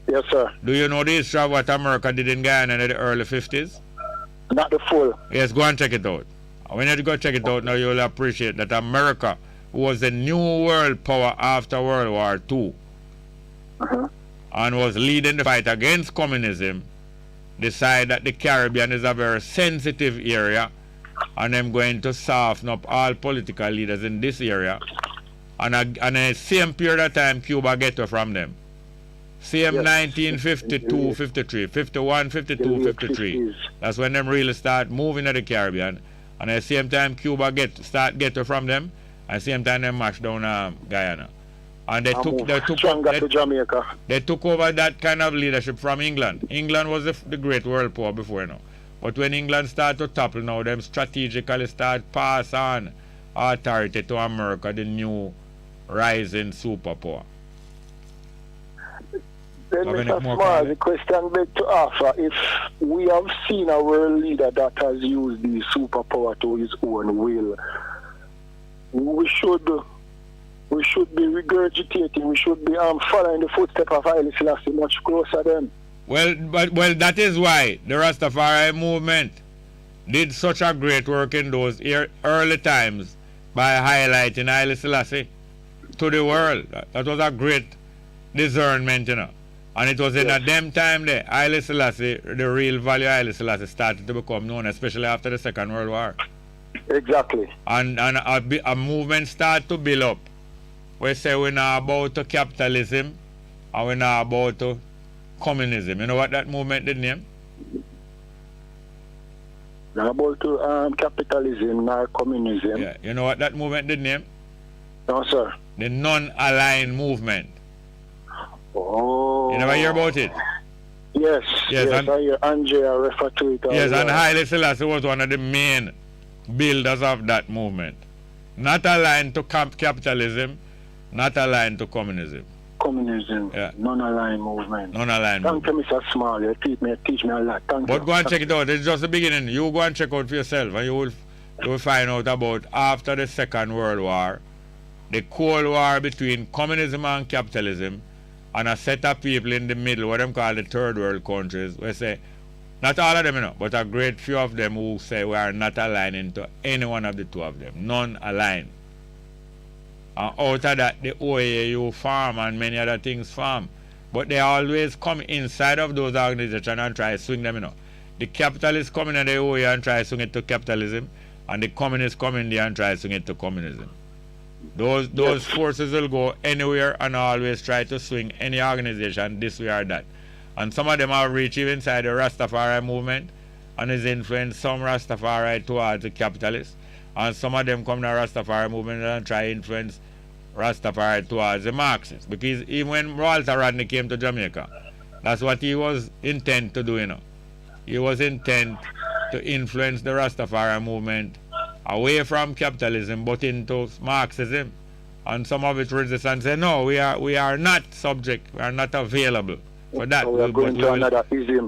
Yes, sir. Do you know the history of what America did in Guyana in the early 50s? Not the full. Yes, go and check it out. When you go check it out now, you'll appreciate that America was the new world power after World War II and was leading the fight against communism, decide that the Caribbean is a very sensitive area and I'm going to soften up all political leaders in this area And the same period of time Cuba get it from them. Same 1952, 53, 51, 52, 53. That's when them really start moving to the Caribbean. And at the same time Cuba start get it from them. At the same time they mash down Guyana. And they took Jamaica. They took over that kind of leadership from England. England was the great world power before now. But when England start to topple now, them strategically start pass on authority to America, the new rising superpower. Then, Mr. Small, the question beg to offer, if we have seen a world leader that has used the superpower to his own will, we should be regurgitating, we should be following the footsteps of Haile Selassie much closer then. Well, that is why the Rastafari movement did such a great work in those early times by highlighting Haile Selassie to the world. That was a great discernment, you know. And it was in a them time there, Haile Selassie, the real value of Haile Selassie started to become known, especially after the Second World War. Exactly. And a movement started to build up. We say we're not about to capitalism and we're not about to communism. You know what that movement did name? Not about to capitalism, not communism. Yeah. You know what that movement did name? No, sir. The non-aligned movement. Oh. You never hear about it? Yes, and, I hear Andrea refer to it. Yes, and Haile Selassie was one of the main builders of that movement. Not aligned to capitalism, not aligned to communism. Communism, non-aligned movement. Non-aligned movement. Thank you, Mr. Small. You teach me a lot. Thank you. But go and check it out. It's just the beginning. You go and check out for yourself, and you will find out about after the Second World War, the Cold War between communism and capitalism, and a set of people in the middle, what them call the third world countries, we say, not all of them, you know, but a great few of them who say we are not aligning to any one of the two of them, non-aligned. And out of that, the OAU farm and many other things farm. But they always come inside of those organizations and try to swing them, you know. The capitalists come in the OAU and try to swing it to capitalism, and the communists come in there and try to swing it to communism. Those forces will go anywhere and always try to swing any organization this way or that. And some of them have reached even inside the Rastafari movement and has influenced some Rastafari towards the capitalists. And some of them come to the Rastafari movement and try to influence Rastafari towards the Marxists. Because even when Walter Rodney came to Jamaica, that's what he was intent to do, you know. He was intent to influence the Rastafari movement away from capitalism but into Marxism. And some of it resist and say, no, we are not subject, we are not available for that.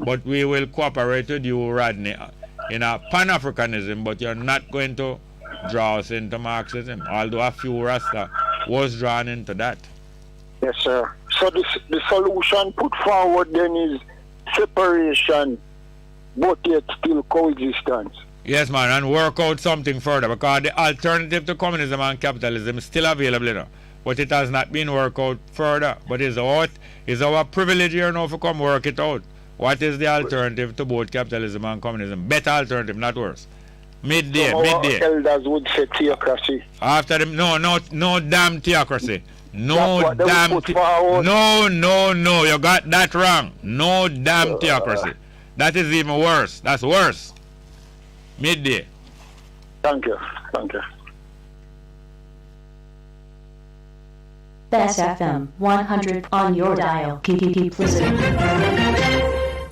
But we will cooperate with you, Rodney, in a Pan-Africanism, but you're not going to draw us into Marxism, although a few Rasta was drawn into that. Yes, sir. So the solution put forward then is separation, but yet still coexistence. Yes, man, and work out something further, because the alternative to communism and capitalism is still available, you know, but it has not been worked out further. But it's our privilege here now to come work it out. What is the alternative to both capitalism and communism? Better alternative, not worse. Midday. Elders would say theocracy. After them, no damn theocracy. No, you got that wrong. No damn theocracy. That is even worse. That's worse. Midday. Thank you. Bess FM 100 on your dial. Keep listening.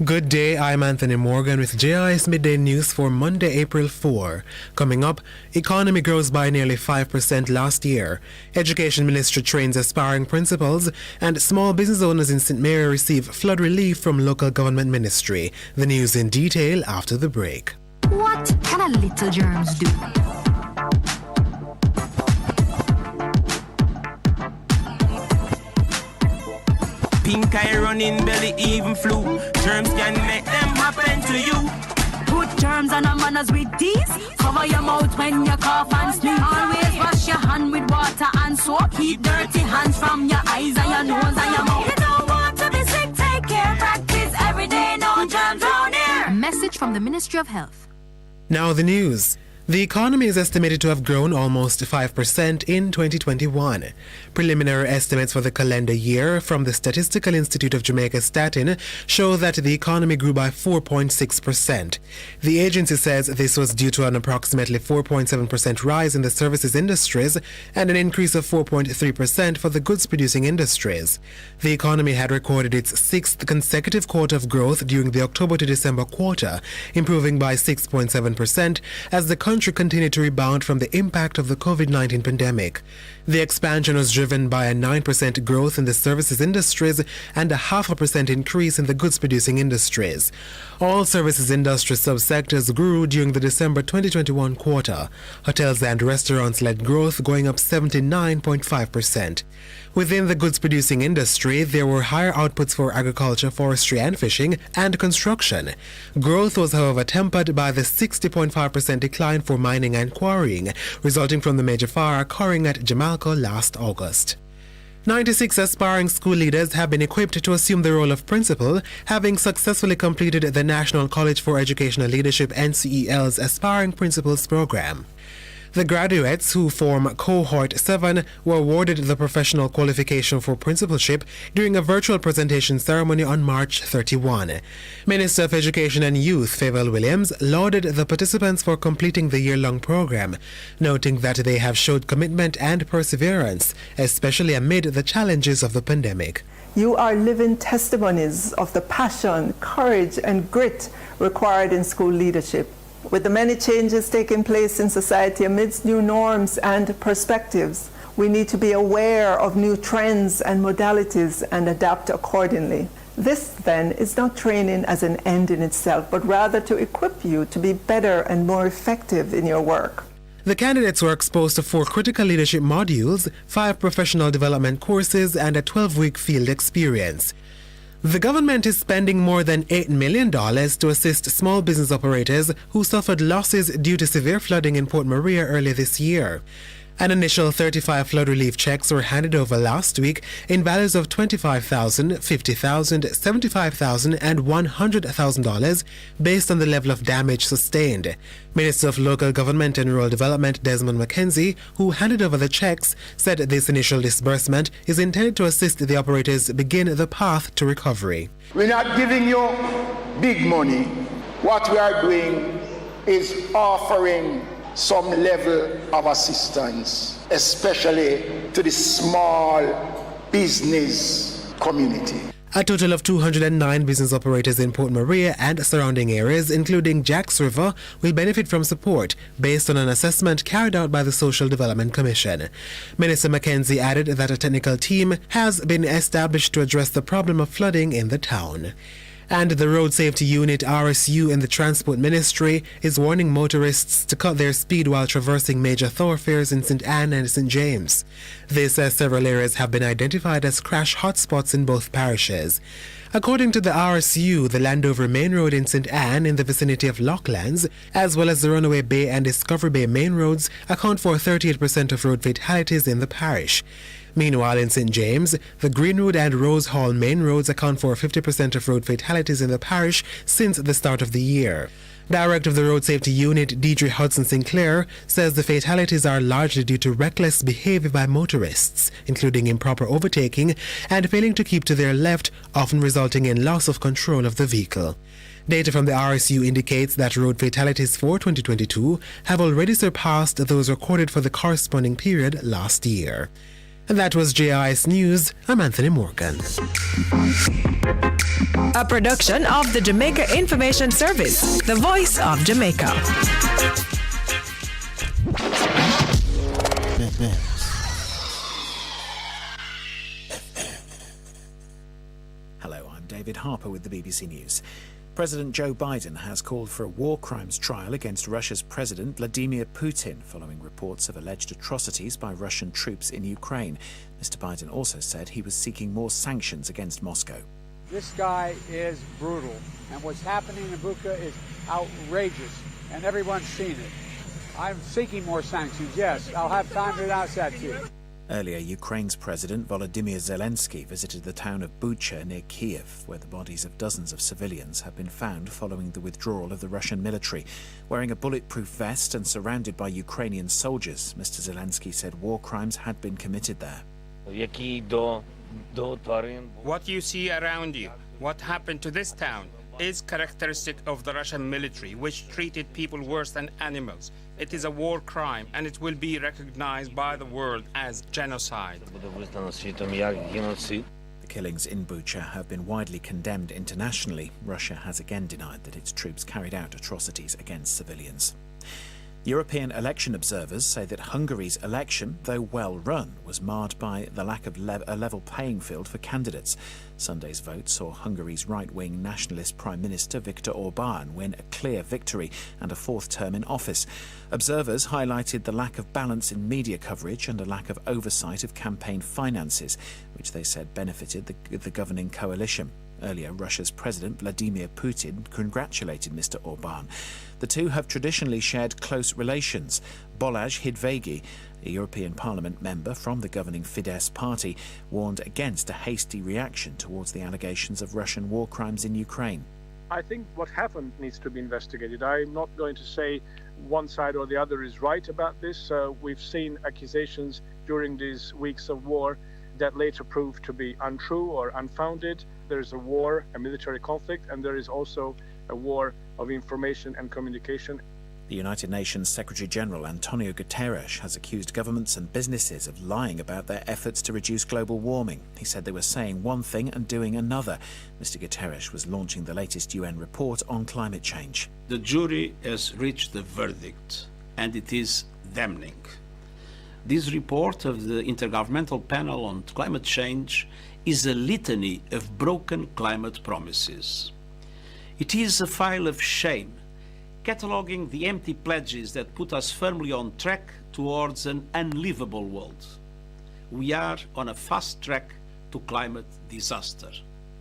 Good day, I'm Anthony Morgan with JIS Midday News for Monday, April 4. Coming up, economy grows by nearly 5% last year. Education Ministry trains aspiring principals, and small business owners in St. Mary receive flood relief from local government ministry. The news in detail after the break. What can a little germs do? Pink eye running belly even flu. Germs can make them happen to you. Put germs on our manners with these. Cover your mouth when you cough and sneeze. Always wash your hand with water and soap. Keep dirty hands from your eyes and your nose and your mouth. You don't want to be sick, take care. Practice every day, no germs on here. Message from the Ministry of Health. Now the news. The economy is estimated to have grown almost 5% in 2021. Preliminary estimates for the calendar year from the Statistical Institute of Jamaica Statin show that the economy grew by 4.6%. The agency says this was due to an approximately 4.7% rise in the services industries and an increase of 4.3% for the goods-producing industries. The economy had recorded its sixth consecutive quarter of growth during the October to December quarter, improving by 6.7% as the country continued to rebound from the impact of the COVID-19 pandemic. The expansion was driven by a 9% growth in the services industries and a 0.5% increase in the goods-producing industries. All services industry subsectors grew during the December 2021 quarter. Hotels and restaurants led growth, going up 79.5%. Within the goods-producing industry, there were higher outputs for agriculture, forestry and fishing, and construction. Growth was, however, tempered by the 60.5% decline for mining and quarrying, resulting from the major fire occurring at Jamaica last August. 96 aspiring school leaders have been equipped to assume the role of principal, having successfully completed the National College for Educational Leadership NCEL's Aspiring Principals program. The graduates, who form Cohort 7, were awarded the professional qualification for principalship during a virtual presentation ceremony on March 31. Minister of Education and Youth Favour Williams lauded the participants for completing the year-long program, noting that they have showed commitment and perseverance, especially amid the challenges of the pandemic. You are living testimonies of the passion, courage, and grit required in school leadership. With the many changes taking place in society amidst new norms and perspectives, we need to be aware of new trends and modalities and adapt accordingly. This, then, is not training as an end in itself, but rather to equip you to be better and more effective in your work. The candidates were exposed to 4 critical leadership modules, 5 professional development courses, and a 12-week field experience. The government is spending more than $8 million to assist small business operators who suffered losses due to severe flooding in Port Maria earlier this year. An initial 35 flood relief checks were handed over last week in values of $25,000, $50,000, $75,000 and $100,000 based on the level of damage sustained. Minister of Local Government and Rural Development Desmond McKenzie, who handed over the checks, said this initial disbursement is intended to assist the operators begin the path to recovery. We're not giving you big money. What we are doing is offering some level of assistance, especially to the small business community. A total of 209 business operators in Port Maria and surrounding areas, including Jacks River, will benefit from support based on an assessment carried out by the Social Development Commission. Minister McKenzie added that a technical team has been established to address the problem of flooding in the town. And the Road Safety Unit RSU in the Transport Ministry is warning motorists to cut their speed while traversing major thoroughfares in St. Anne and St. James. This as several areas have been identified as crash hotspots in both parishes. According to the RSU, the Landover Main Road in St. Anne in the vicinity of Locklands, as well as the Runaway Bay and Discovery Bay main roads, account for 38% of road fatalities in the parish. Meanwhile, in St. James, the Greenwood and Rose Hall main roads account for 50% of road fatalities in the parish since the start of the year. Director of the Road Safety Unit, Deidre Hudson Sinclair, says the fatalities are largely due to reckless behavior by motorists, including improper overtaking and failing to keep to their left, often resulting in loss of control of the vehicle. Data from the RSU indicates that road fatalities for 2022 have already surpassed those recorded for the corresponding period last year. And that was JIS News. I'm Anthony Morgan. A production of the Jamaica Information Service, the voice of Jamaica. Hello, I'm David Harper with the BBC News. President Joe Biden has called for a war crimes trial against Russia's President Vladimir Putin following reports of alleged atrocities by Russian troops in Ukraine. Mr. Biden also said he was seeking more sanctions against Moscow. This guy is brutal, and what's happening in Bucha is outrageous, and everyone's seen it. I'm seeking more sanctions, yes. I'll have time to announce that to you. Earlier, Ukraine's President Volodymyr Zelensky visited the town of Bucha near Kiev, where the bodies of dozens of civilians have been found following the withdrawal of the Russian military. Wearing a bulletproof vest and surrounded by Ukrainian soldiers, Mr. Zelensky said war crimes had been committed there. What you see around you, what happened to this town, is characteristic of the Russian military, which treated people worse than animals. It is a war crime, and it will be recognized by the world as genocide. The killings in Bucha have been widely condemned internationally. Russia has again denied that its troops carried out atrocities against civilians. European election observers say that Hungary's election, though well run, was marred by the lack of a level playing field for candidates. Sunday's vote saw Hungary's right-wing nationalist Prime Minister Viktor Orbán win a clear victory and a fourth term in office. Observers highlighted the lack of balance in media coverage and a lack of oversight of campaign finances, which they said benefited the governing coalition. Earlier, Russia's President Vladimir Putin congratulated Mr. Orbán. The two have traditionally shared close relations. Balázs Hidvégi, a European Parliament member from the governing Fidesz party, warned against a hasty reaction towards the allegations of Russian war crimes in Ukraine. I think what happened needs to be investigated. I'm not going to say one side or the other is right about this. We've seen accusations during these weeks of war that later proved to be untrue or unfounded. There's a war, a military conflict, and there is also a war of information and communication. The United Nations Secretary-General Antonio Guterres has accused governments and businesses of lying about their efforts to reduce global warming. He said they were saying one thing and doing another. Mr. Guterres was launching the latest UN report on climate change. The jury has reached a verdict, and it is damning. This report of the Intergovernmental Panel on Climate Change is a litany of broken climate promises. It is a file of shame, cataloguing the empty pledges that put us firmly on track towards an unlivable world. We are on a fast track to climate disaster.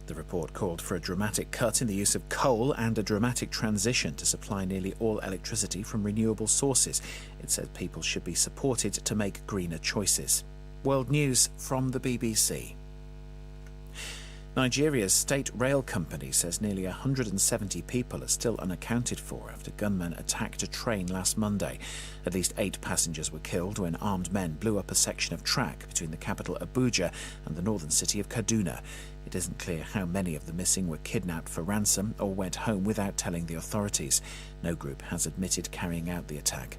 The report called for a dramatic cut in the use of coal and a dramatic transition to supply nearly all electricity from renewable sources. It said people should be supported to make greener choices. World News from the BBC. Nigeria's state rail company says nearly 170 people are still unaccounted for after gunmen attacked a train last Monday. At least 8 passengers were killed when armed men blew up a section of track between the capital Abuja and the northern city of Kaduna. It isn't clear how many of the missing were kidnapped for ransom or went home without telling the authorities. No group has admitted carrying out the attack.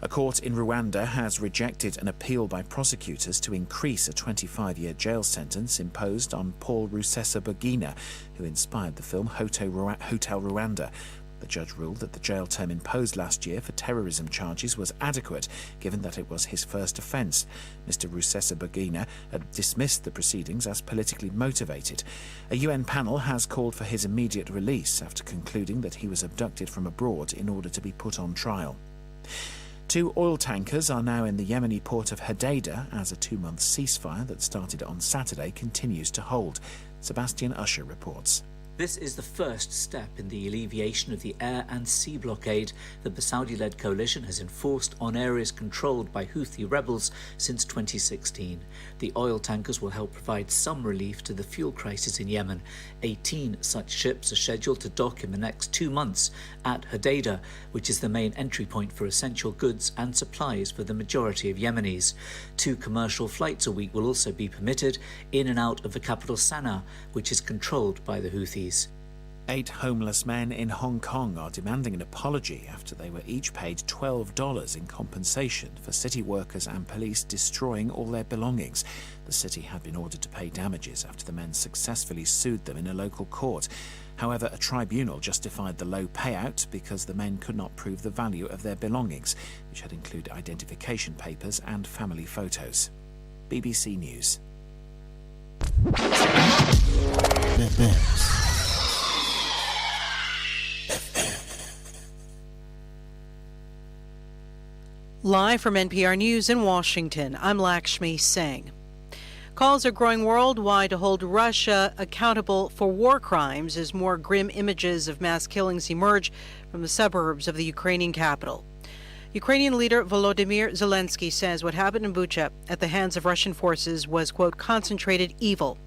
A court in Rwanda has rejected an appeal by prosecutors to increase a 25-year jail sentence imposed on Paul Rusesabagina, who inspired the film Hotel Rwanda. The judge ruled that the jail term imposed last year for terrorism charges was adequate, given that it was his first offence. Mr. Rusesabagina had dismissed the proceedings as politically motivated. A UN panel has called for his immediate release after concluding that he was abducted from abroad in order to be put on trial. 2 oil tankers are now in the Yemeni port of Hodeidah as a 2-month ceasefire that started on Saturday continues to hold. Sebastian Usher reports. This is the first step in the alleviation of the air and sea blockade that the Saudi-led coalition has enforced on areas controlled by Houthi rebels since 2016. The oil tankers will help provide some relief to the fuel crisis in Yemen. 18 such ships are scheduled to dock in the next 2 months at Hodeidah, which is the main entry point for essential goods and supplies for the majority of Yemenis. 2 commercial flights a week will also be permitted in and out of the capital Sana'a, which is controlled by the Houthis. 8 homeless men in Hong Kong are demanding an apology after they were each paid $12 in compensation for city workers and police destroying all their belongings. The city had been ordered to pay damages after the men successfully sued them in a local court. However, a tribunal justified the low payout because the men could not prove the value of their belongings, which had included identification papers and family photos. BBC News. Live from NPR News in Washington, I'm Lakshmi Singh. Calls are growing worldwide to hold Russia accountable for war crimes as more grim images of mass killings emerge from the suburbs of the Ukrainian capital. Ukrainian leader Volodymyr Zelensky says what happened in Bucha at the hands of Russian forces was, quote, concentrated evil.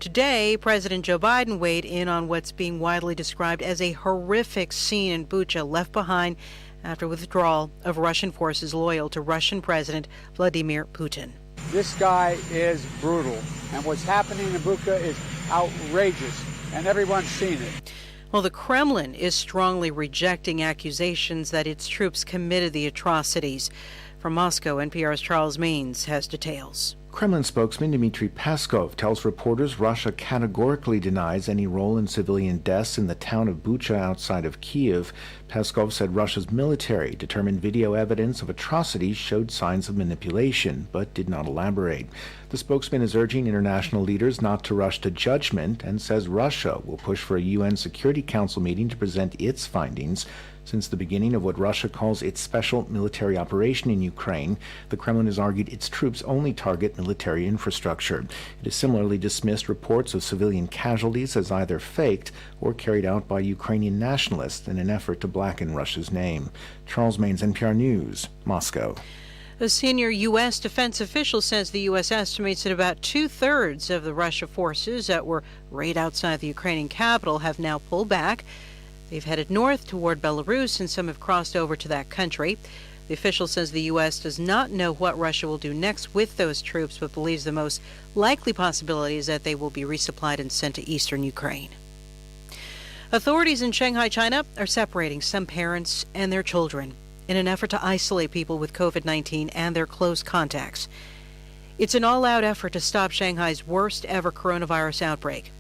Today, President Joe Biden weighed in on what's being widely described as a horrific scene in Bucha left behind after withdrawal of Russian forces loyal to Russian President Vladimir Putin. This guy is brutal, and what's happening in Bucha is outrageous, and everyone's seen it. Well, the Kremlin is strongly rejecting accusations that its troops committed the atrocities. From Moscow, NPR's Charles Maines has details. Kremlin spokesman Dmitry Peskov tells reporters Russia categorically denies any role in civilian deaths in the town of Bucha outside of Kyiv. Peskov said Russia's military determined video evidence of atrocities showed signs of manipulation, but did not elaborate. The spokesman is urging international leaders not to rush to judgment and says Russia will push for a UN Security Council meeting to present its findings. Since the beginning of what Russia calls its special military operation in Ukraine, the Kremlin has argued its troops only target military infrastructure. It has similarly dismissed reports of civilian casualties as either faked or carried out by Ukrainian nationalists in an effort to blacken Russia's name. Charles Maines, NPR News, Moscow. A senior U.S. defense official says the U.S. estimates that about two-thirds of the Russian forces that were right outside the Ukrainian capital have now pulled back. They've headed north toward Belarus, and some have crossed over to that country. The official says the U.S. does not know what Russia will do next with those troops, but believes the most likely possibility is that they will be resupplied and sent to eastern Ukraine. Authorities in Shanghai, China, are separating some parents and their children in an effort to isolate people with COVID-19 and their close contacts. It's an all-out effort to stop Shanghai's worst ever coronavirus outbreak.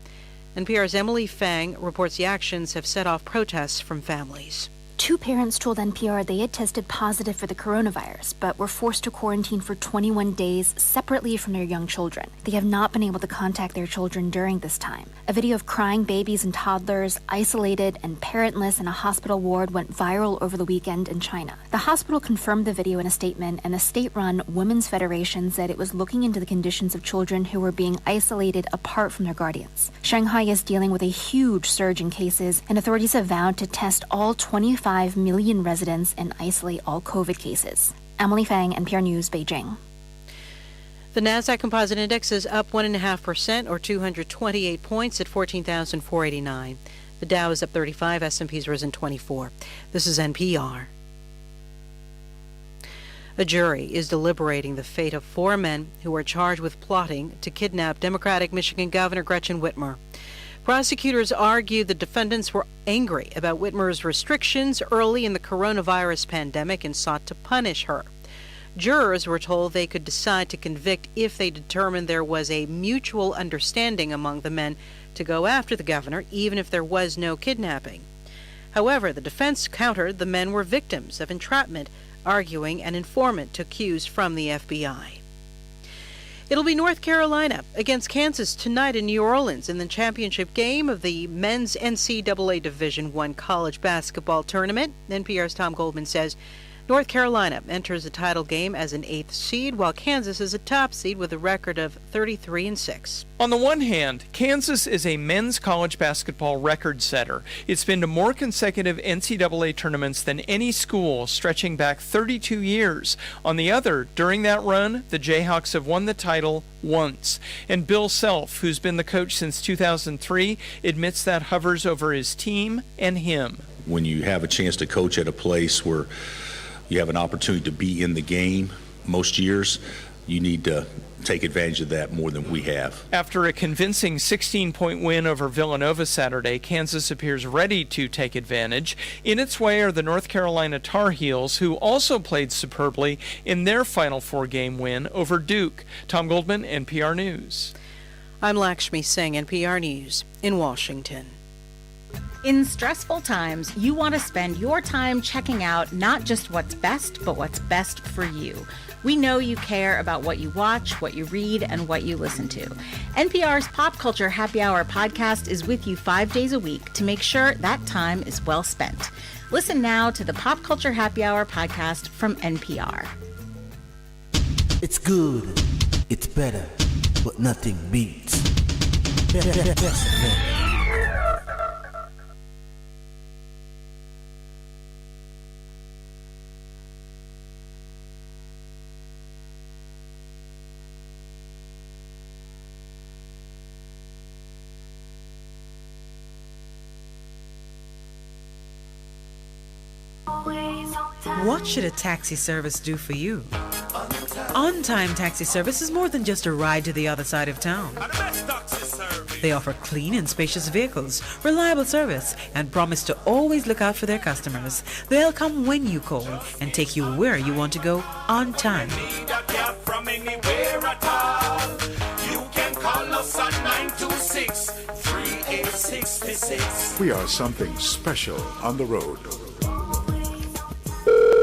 NPR's Emily Fang reports the actions have set off protests from families. Two parents told NPR they had tested positive for the coronavirus, but were forced to quarantine for 21 days separately from their young children. They have not been able to contact their children during this time. A video of crying babies and toddlers, isolated and parentless in a hospital ward, went viral over the weekend in China. The hospital confirmed the video in a statement, and the state-run Women's Federation said it was looking into the conditions of children who were being isolated apart from their guardians. Shanghai is dealing with a huge surge in cases, and authorities have vowed to test all 25 million residents and isolate all COVID cases. Emily Fang, NPR News, Beijing. The Nasdaq Composite Index is up 1.5%, or 228 points, at 14,489. The Dow is up 35. S&P's risen 24. This is NPR. A jury is deliberating the fate of 4 men who are charged with plotting to kidnap Democratic Michigan Governor Gretchen Whitmer. Prosecutors argued the defendants were angry about Whitmer's restrictions early in the coronavirus pandemic and sought to punish her. Jurors were told they could decide to convict if they determined there was a mutual understanding among the men to go after the governor, even if there was no kidnapping. However, the defense countered the men were victims of entrapment, arguing an informant took cues from the FBI. It'll be North Carolina against Kansas tonight in New Orleans in the championship game of the men's NCAA Division I college basketball tournament. NPR's Tom Goldman says North Carolina enters the title game as an 8th seed, while Kansas is a top seed with a record of 33-6. On the one hand, Kansas is a men's college basketball record setter. It's been to more consecutive NCAA tournaments than any school, stretching back 32 years. On the other, during that run, the Jayhawks have won the title once. And Bill Self, who's been the coach since 2003, admits that hovers over his team and him. When you have a chance to coach at a place where you have an opportunity to be in the game most years, you need to take advantage of that more than we have. After a convincing 16-point win over Villanova Saturday, Kansas appears ready to take advantage. In its way are the North Carolina Tar Heels, who also played superbly in their Final Four-game win over Duke. Tom Goldman, NPR News. I'm Lakshmi Singh, NPR News in Washington. In stressful times, you want to spend your time checking out not just what's best, but what's best for you. We know you care about what you watch, what you read, and what you listen to. NPR's Pop Culture Happy Hour podcast is with you 5 days a week to make sure that time is well spent. Listen now to the Pop Culture Happy Hour podcast from NPR. It's good, it's better, but nothing beats. Best. What should a taxi service do for you? On-Time Taxi Service is more than just a ride to the other side of town. They offer clean and spacious vehicles, reliable service, and promise to always look out for their customers. They'll come when you call and take you where you want to go on time. We are something special on the road.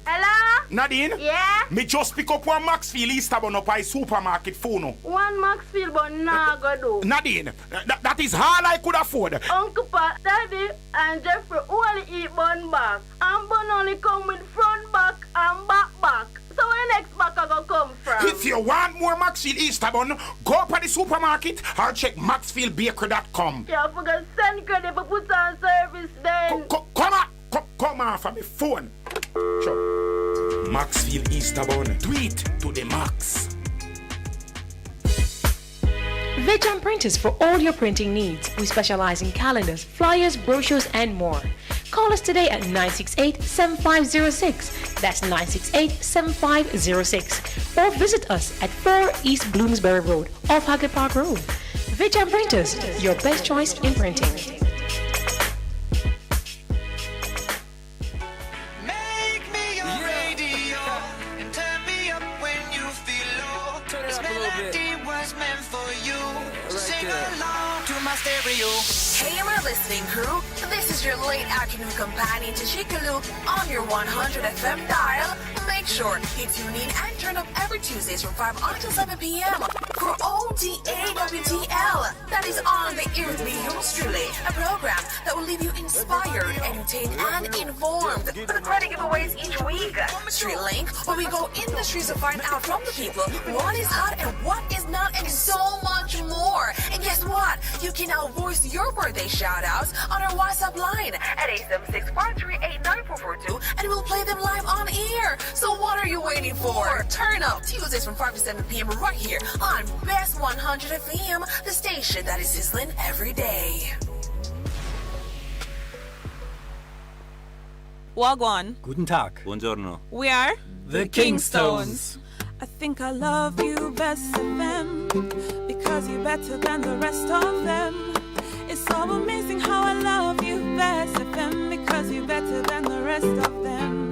Hello? Nadine? Yeah? Me just pick up one Maxfield Easterbun up by supermarket phone. One Maxfield but nah go do. Nadine, that is all I could afford. Uncle Pat, Daddy and Jeffrey only eat bun back. And bun only come with front back and back. So where the next back I go come from? If you want more Maxfield Easterbun, go up at the supermarket or check maxfieldbakery.com. Yeah, for the send credit for put on service then. Come on from the phone. Sure. Maxfield Easterbun. Tweet to the max. Vejan Printers for all your printing needs. We specialize in calendars, flyers, brochures, and more. Call us today at 968-7506. That's 968-7506. Or visit us at 4 East Bloomsbury Road, off Hagley Park Road. Vejan Printers, your best choice in printing. Hey, my listening crew. This is your late afternoon companion to Chickaloo on your 100 FM dial. Make sure you tune in and turn up every Tuesdays from 5 until 7 p.m. for OTAWTL. That is on the ear with me, yours truly. A program that will leave you inspired, entertained, and informed. With credit giveaways each week. Street Link, where we go in the streets to find out from the people what is hot and what is not, and so much more. And guess what? You can now voice your birthday shout-outs on our WhatsApp line at 876-438-9442, and we'll play them live on air. So what are you waiting for? Turn up Tuesdays from 5 to 7 p.m. right here on Best 100 FM, the station that is sizzling every day. Wagwan. Guten Tag. Buongiorno. We are The Kingstones. I think I love you best FM because you're better than the rest of them. It's so amazing how I love you best FM because you're better than the rest of them.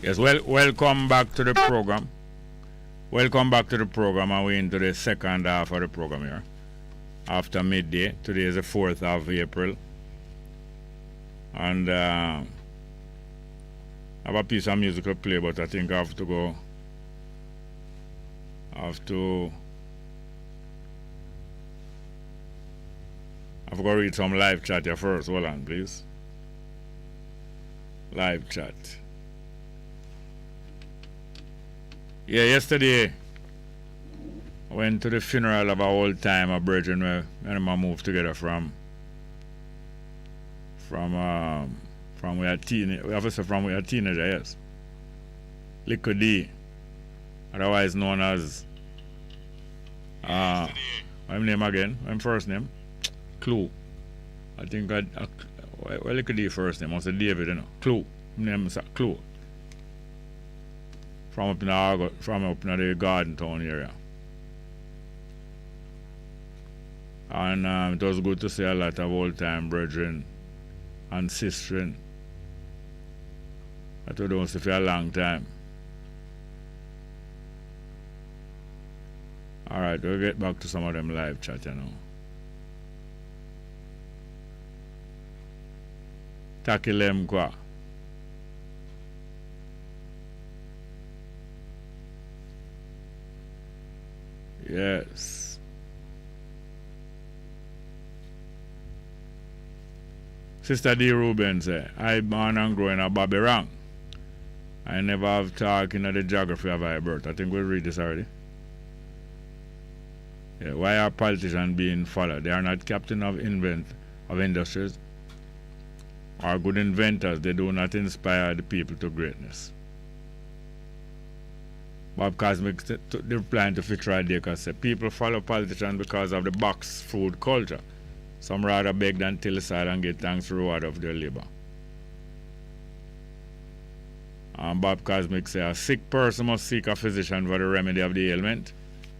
Yes, well, welcome back to the program. Welcome back to the program, and we're into the second half of the program here. After midday, today is the 4th of April. And I have a piece of music to play, but I think I have to go. I've got to read some live chat here first. Hold on, please. Live chat. Yeah, yesterday I went to the funeral of our old time, a brethren where me and him moved together from we are teenager, yes. Little D, otherwise known as my name again, my first name, Clue. I think Little D first name, I said David, you know. Clue. My name is Clue. From up in the Garden Town area. And it was good to see a lot of old time brethren and sistren that we don't see for a long time. Alright, we'll get back to some of them live chat, you know. Takilem kwa. Yes. Sister D. Ruben say, I born and grow in a Bobby Rang. I never have talked in the geography of my birth. I think we'll read this already. Yeah, why are politicians being followed? They are not captain of industries or good inventors. They do not inspire the people to greatness. Bob Cosmic replying to Fitra Deka said, people follow politicians because of the box food culture. Some rather beg than till aside and get thanks for reward of their labor. And Bob Cosmic said, a sick person must seek a physician for the remedy of the ailment.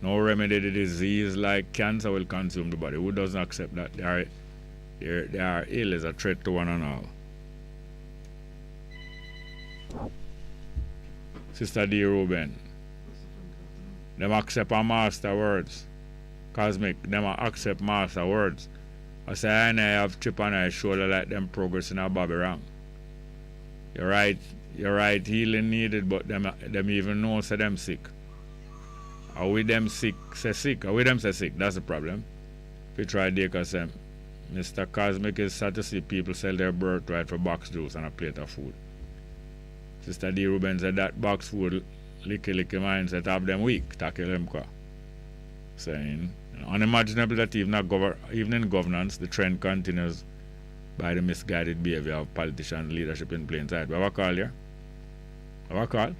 No remedy to disease like cancer will consume the body. Who doesn't accept that? They are ill as a threat to one and all. Sister D. Ruben. Them accept our master words. Cosmic, them accept master words. I say, I have chip on my shoulder like them progress in a Bobby Rang. You're right, healing needed, but them even know say them sick. Are we them sick, say sick? Are we them say sick? That's the problem. If you try to say, Mr. Cosmic is sad to see people sell their birthright for box juice and a plate of food. Sister D. Ruben said that box food licky mindset have them weak, Takelemka. Saying, unimaginable that even in governance, the trend continues by the misguided behavior of politician leadership in plain sight. We have a call here? Have a call?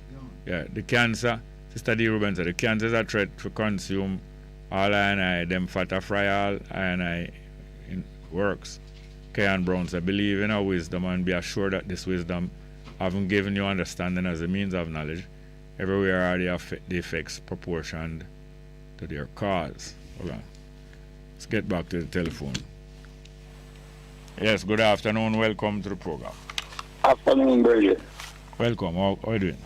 Yeah, the cancer, Sister D. Ruben said, the cancer is a threat to consume all I, them fatter fry all I in works. Kayan Brown said, believe in our wisdom and be assured that this wisdom having given you understanding as a means of knowledge. Everywhere are the effects proportioned to their cause. Hold on. Let's get back to the telephone. Yes, good afternoon. Welcome to the program. Afternoon, brother. Welcome. How are you doing?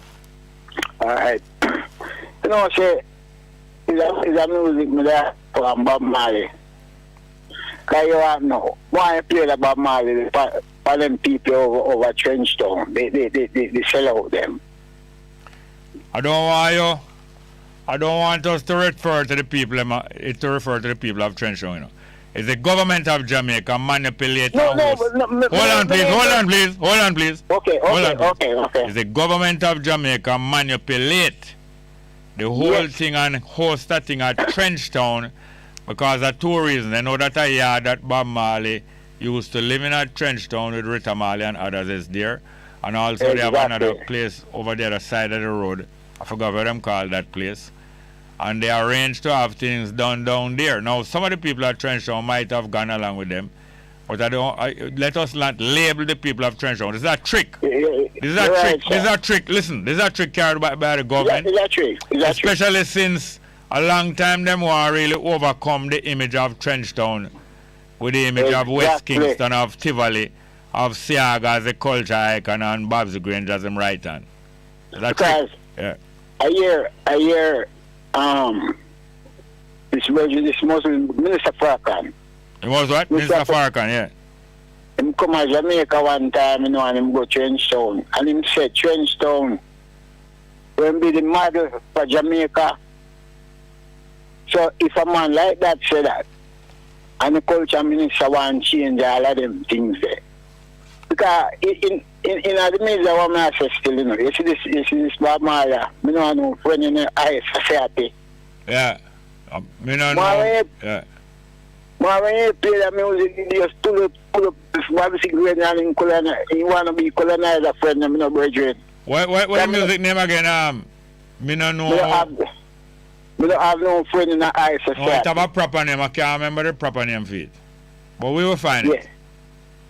All right. You know, say, is a music me there from Bob Marley. Because you want to know, why you play the Bob Marley for them people over Trenchtown? They sell out them. I don't want us to refer to the people of Trenchtown, you know. It's the government of Jamaica manipulating Hold on, please. Okay. It's the government of Jamaica manipulate the whole thing and host that thing at Trenchtown because of two reasons. They know that a yard that Bob Marley used to live in at Trenchtown with Rita Marley and others is there. And also they have another place over the other side of the road. I forgot what them call that place. And they arranged to have things done down there. Now, some of the people at Trenchtown might have gone along with them. But let us not label the people of Trenchtown. This is a trick. This is a trick. Listen, this is a trick carried by the government. It's a trick. Especially since a long time them want really overcome the image of Trenchtown with the image of West Kingston, of Tivoli, of Siaga as a culture icon and Bob's Grange as him right hand. Because yeah. I hear this Muslim Minister Farrakhan. It was what? Minister Farrakhan, yeah. Him come to Jamaica one time, and him go Trenchtown. And him said Trenchtown will be the model for Jamaica. So if a man like that say that, and the culture minister want to change all of them things there. Because in the midst of what I say still, you see this Bob Marley, I know friend in the high society. Yeah. Me no know. Yeah. But when you play that music, you just pull up this Bobby Green and you want to be colonizer friend, I'm not brethren. What the music name again? Me no know. We don't have no friend in the high society. Oh, it have a proper name. I can't remember the proper name for it. But we will find it.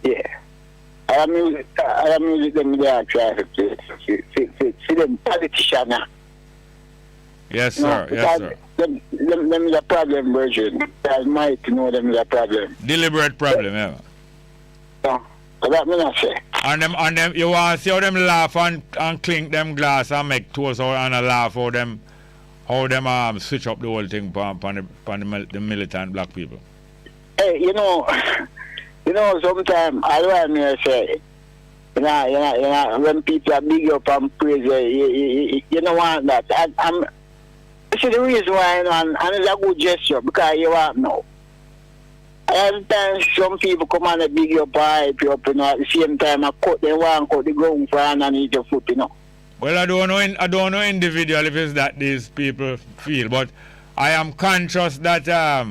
Yeah. I have music them they are trying to play. See them politicians now. Yes, sir. Yes, sir. Them is a problem, Virgin. I might know them is a problem. Deliberate problem, yeah. No, that me not say. And them, you want to see how them laugh and clink them glass and make toast out and laugh how them switch up the whole thing upon the militant black people. Hey, you know, sometimes I don't know say, you know, when people are big up and praise, you don't want that. This is the reason why, and it's a good gesture, because you want no. Sometimes some people come on and big you up, hype you up, at the same time, I cut the ground for underneath your foot, Well, I don't know individually if it's that these people feel, but I am conscious that I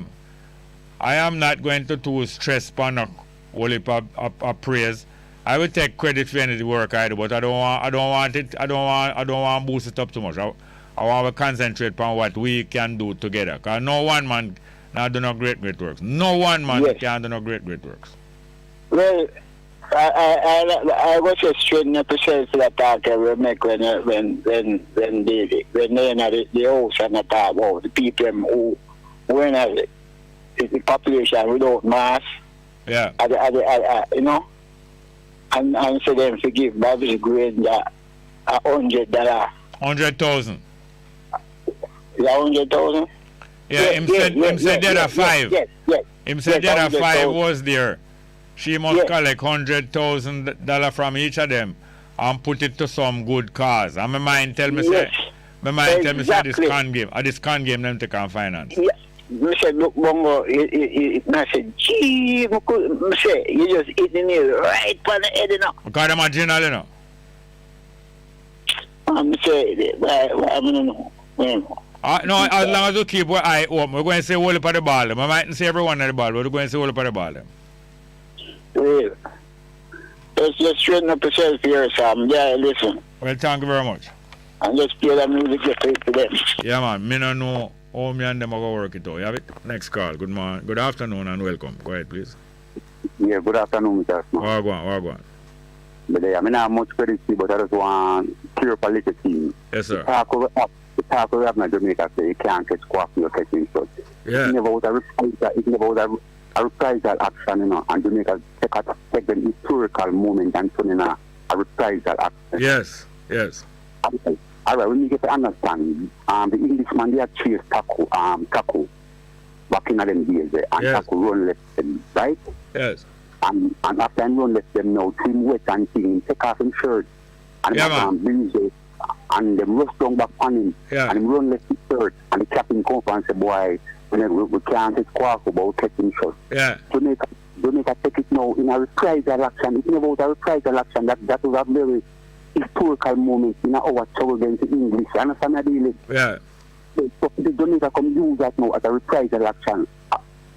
am not going to too stress upon a whole heap of praise. I will take credit for any work I do, but I don't want to boost it up too much. I want to concentrate on what we can do together. Because no one man can do no great works. No one man can do no great works. Well, I was just straighten up yourself for that talk I will make when they in the house and the talk about the people who in the population without mass. Yeah. You know, and so them to give Bobby Green $100. 100,000. Yeah, 100,000. Yeah, him said there are 5. Yes. Him said there are 5 was there. She must collect $100,000 from each of them and put it to some good cause. And my mind tell me say this con game them take on finance. Yeah. I said, look, Bongo, I said, gee, I say, you just hit the nail right on the head, you know. Because them are general, you know. I say, I don't know. No, as long as you keep your eye open, we're going to say hold up at the ball. I mightn't say everyone at the ball, but we're going to say hold up at the ball. Well, just straighten up yourself here, Sam. Yeah, listen. Well, thank you very much. And just play that music to them. Yeah, man. Me no know how me and them are going to work it out. You have it? Next call. Good morning. Good afternoon and welcome. Go ahead, please. Yeah, good afternoon, Mr. Asma. Go on. But I mean, I'm much credit, but I just want to clear up a little thing. Yes, sir. The talk we have in Jamaica say you can't catch coffee or catching such. Yeah. It's never about a reprisal action, you know, and Jamaica take the historical moment and turn in a reprisal action. Yes. All right, when you get to understand, the Englishman, they are chased Taco back in them days there, and Taco run left them, right? Yes. And after him run left them now, trim wet and thing, take off his shirt, and BJS, and them rush down back on him, and him run left his shirt, and the captain come and say, boy, we can't take quark about catching shots. Yeah. Jamaica take it now in a reprisal action. It's not about a reprisal action. That was a very historical moment in our trouble against the English. You understand what I mean? Yeah. So the Jamaica come use that now as a reprisal action.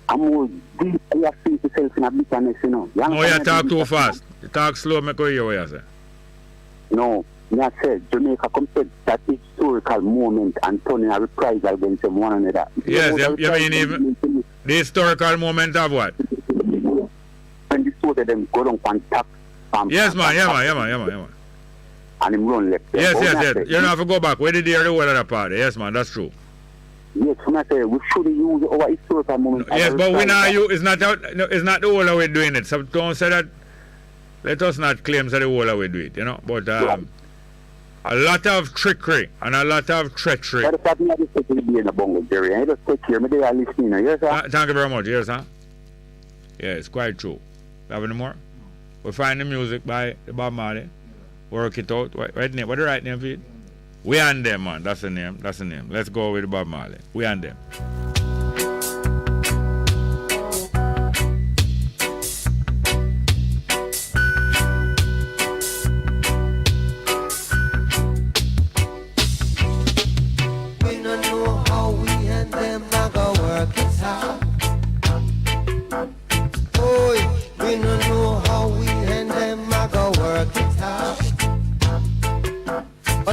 I'm more deep. You have seen yourself in a bitterness, you know. No, you talk too fast. You talk slow, make you hear what you say. No. I said Jamaica come take that historical moment and turn in a reprisal against them one another. Yes, you mean even the historical moment of what? When the two of them go down and tap. Yes, man, yeah. And him run left. Yes. You don't have to go back. Where did you hear the whole of that party? Yes, man, that's true. Yes, when I say we should use our historical moment. Yes, but we now it's not the whole of we doing it. So don't say that. Let us not claim that the whole of we do it, you know. But A lot of trickery and a lot of treachery. But me just take it in a Bongo, Jerry. I just take care. Me there listening. Yes, sir. Thank you very much. Yes, sir. Yeah, it's quite true. Have any more? We find the music by the Bob Marley. Work it out. Right name. What the right name for it? We and them, man. That's the name. That's the name. Let's go with the Bob Marley. We and them.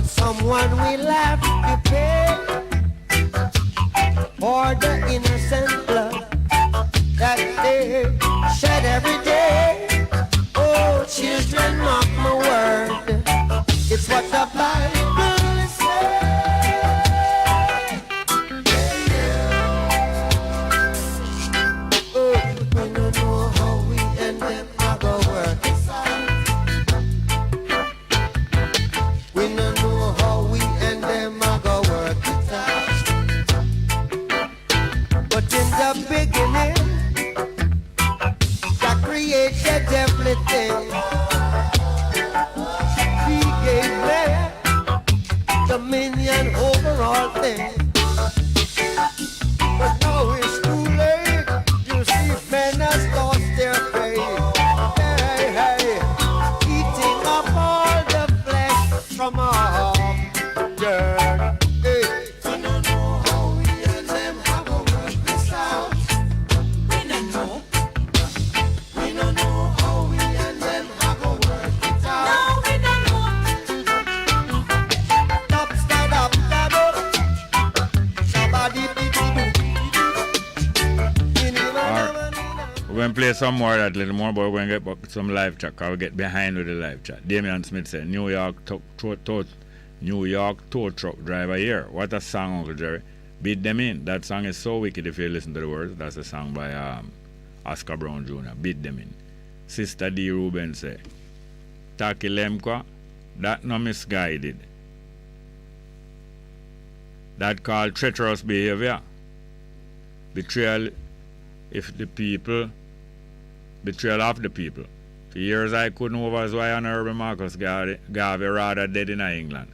Someone will have to pay for the innocent blood that they shed every day. Oh, children, mark my word, it's what the Bible says. Oh, we don't know how we and them are gonna work it out. We don't know how we and them are gonna work it out. But in the beginning, God created everything. He gave man dominion over all things. But now it's too late. You see, men has lost their faith. Hey, hey, eating up all the flesh from our dirt. Hey, we don't know how we and them have to work this out. We don't know. We don't know how we and them have to work it out. No, we don't know. Up, stand up, stand up. Somebody beat We're going to play some more of that, little more, but we're going to get back to some live chat, because we get behind with the live chat. Damian Smith said, New York tow truck driver here. What a song, Uncle Jerry. Beat them in. That song is so wicked if you listen to the words. That's a song by Oscar Brown Jr. Beat them in. Sister D. Ruben said, Taki Lemko, that no misguided. That called treacherous behavior. Betrayal of the people. For years I couldn't over why Honorable Marcus Garvey rather dead in England.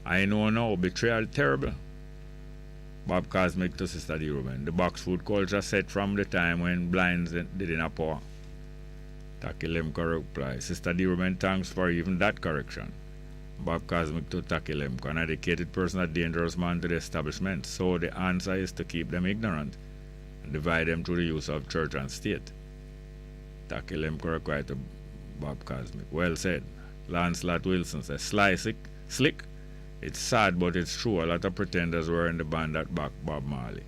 I know now, betrayal terrible. Bob Cosmic to Sister D. Ruben. The box food culture set from the time when blinds didn't have power. Taki Lemko reply. Sister D. Ruben, thanks for even that correction. Bob Cosmic to Taki Lemko. An educated person, a dangerous man to the establishment. So the answer is to keep them ignorant and divide them through the use of church and state. Taki Lemko required to Bob Cosmic. Well said. Lancelot Wilson says, slick. It's sad, but it's true. A lot of pretenders were in the band that backed Bob Marley.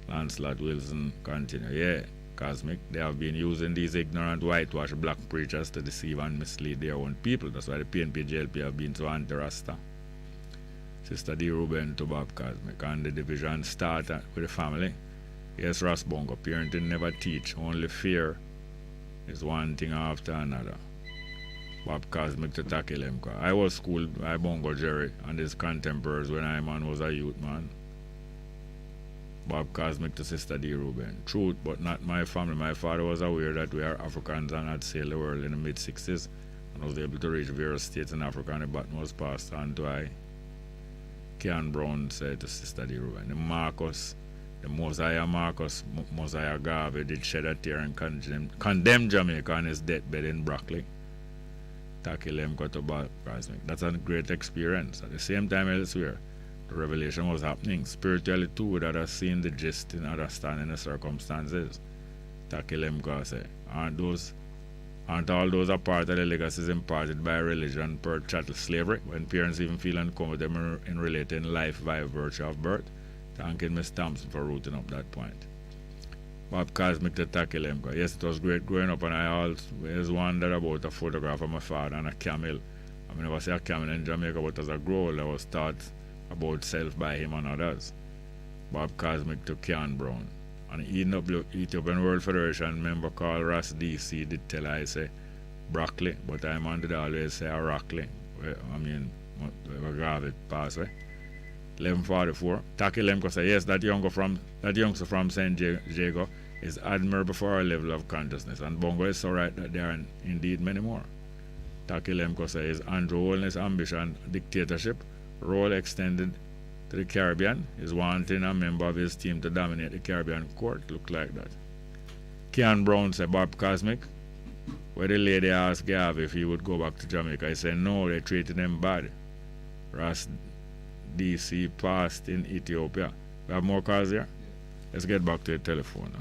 Lancelot Wilson continue. Yeah, Cosmic, they have been using these ignorant whitewashed black preachers to deceive and mislead their own people. That's why the PNP JLP have been so anti-Rasta. Sister D. Ruben to Bob Cosmic. And the division start with the family. Yes, Ross Bongo. Parenting never teach. Only fear is one thing after another. Bob Cosmic to Taki Lemko. I was schooled by Bongo Jerry and his contemporaries when I was a youth man. Bob Cosmic to Sister D. Ruben. Truth, but not my family. My father was aware that we are Africans and had sailed the world in the mid-60s and was able to reach various states in Africa, and the baton was passed on to I. Kean Brown said to Sister D. Ruben. The Mosiah Garvey did shed a tear and condemn Jamaica on his deathbed in Brockley. Taki Lemko to Bob Cosmic. That's a great experience. At the same time elsewhere, the revelation was happening. Spiritually too, without have seen the gist in understanding the circumstances. Taki Lemko said, aren't all those a part of the legacies imparted by religion per chattel slavery, when parents even feel uncomfortable in relating life by virtue of birth? Thanking Miss Thompson for rooting up that point. Bob Cosmic to Taki Lemko. Yes, it was great growing up, and I always wondered about a photograph of my father and a camel. I never see a camel in Jamaica, but as I grew old, I was taught about self by him and others. Bob Cosmic to Kean Brown. And Ethiopian World Federation member called Ross DC did tell I say Brockley, but I'm on to always say Rockley. we got it past way. 11:44. Taki Lemko say yes, that youngster from St. Jago is admirable for our level of consciousness, and Bongo is so right that there are indeed many more. Taki Lemko says Andrew Holness' ambition, dictatorship, role extended to the Caribbean, is wanting a member of his team to dominate the Caribbean court. Look like that. Kean Brown said Bob Cosmic, where the lady asked Gav if he would go back to Jamaica. He said no, they treated him bad. Ras DC passed in Ethiopia. We have more calls here? Let's get back to the telephone.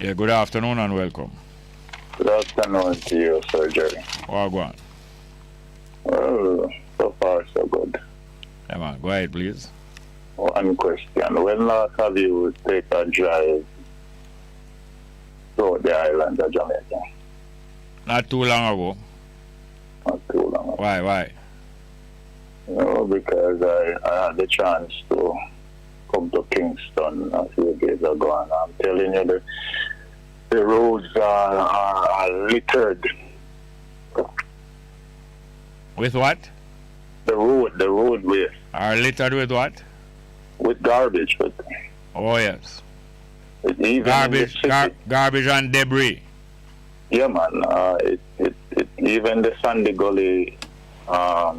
Yeah, good afternoon and welcome. Good afternoon to you, Sir Jerry. Oh, go on. Well, so far so good. Yeah, man, go ahead, please. One question. When last have you taken a drive through the island of Jamaica? Not too long ago. Not too long ago. Why? No, because I had the chance to come to Kingston a few days ago, and I'm telling you, the roads are littered. With what? The roadways. Are littered with what? With garbage. Oh, yes. Even garbage and debris. Yeah, man. Even the Sandy Gully, I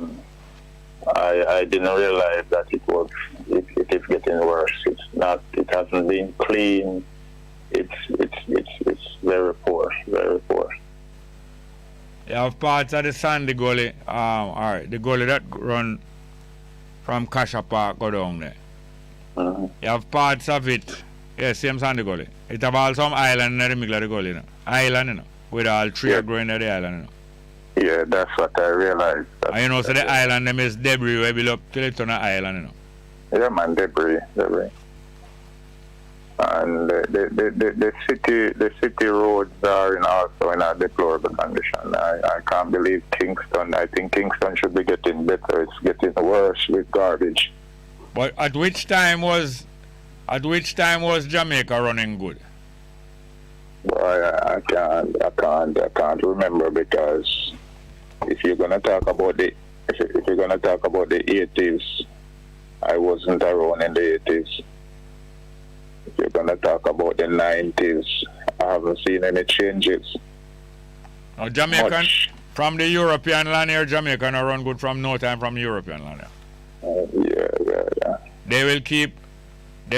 didn't realize that it is getting worse. It hasn't been clean. It's very poor, very poor. You have parts of the Sandy Gully, the gully that run from Kasha Park go down there. Mm-hmm. You have parts of it, same Sandy Gully. It have all some island in the middle of the gully, Island, with all trees growing at the island, Yeah, that's what I realized. And so the island them is debris where we up till it on the island, Yeah, man, debris. And the city roads are also in a deplorable condition. I can't believe Kingston. I think Kingston should be getting better. It's getting worse with garbage. But at which time was Jamaica running good? Boy, I can't remember, because if you're gonna talk about the 80s, I wasn't around in the 80s. If you're gonna talk about the 90s, I haven't seen any changes. Now, Jamaican from the European land here, Jamaica no run good from no time from the European land here. Yeah. They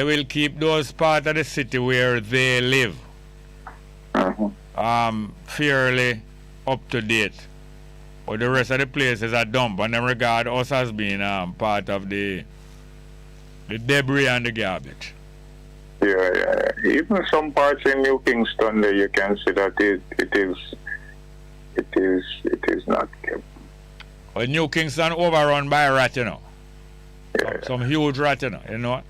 will keep those parts of the city where they live fairly up to date. But the rest of the place is a dump, and they regard us as being part of the debris and the garbage. Yeah. Even some parts in New Kingston there, you can see that it is not kept. Well, New Kingston overrun by a rat, Some huge rat, you know.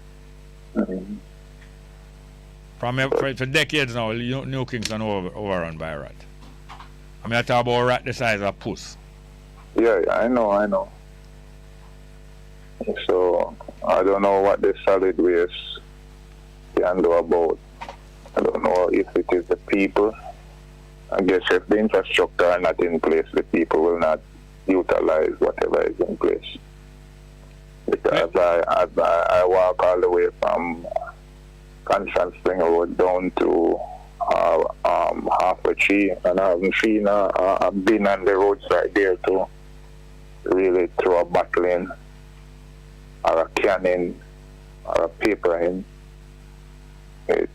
Mm-hmm. For decades now, New Kingston overrun by a rat. I mean, I talk about a rat the size of a puss. Yeah, I know. So, I don't know what the solid waste can do about. I don't know if it is the people. I guess if the infrastructure are not in place, the people will not utilize whatever is in place. Because I walk all the way from Constant Spring Road down to Halfway Tree, and I haven't seen a bin on the roadside there to really throw a bottle in, or a can in, or a paper in. It's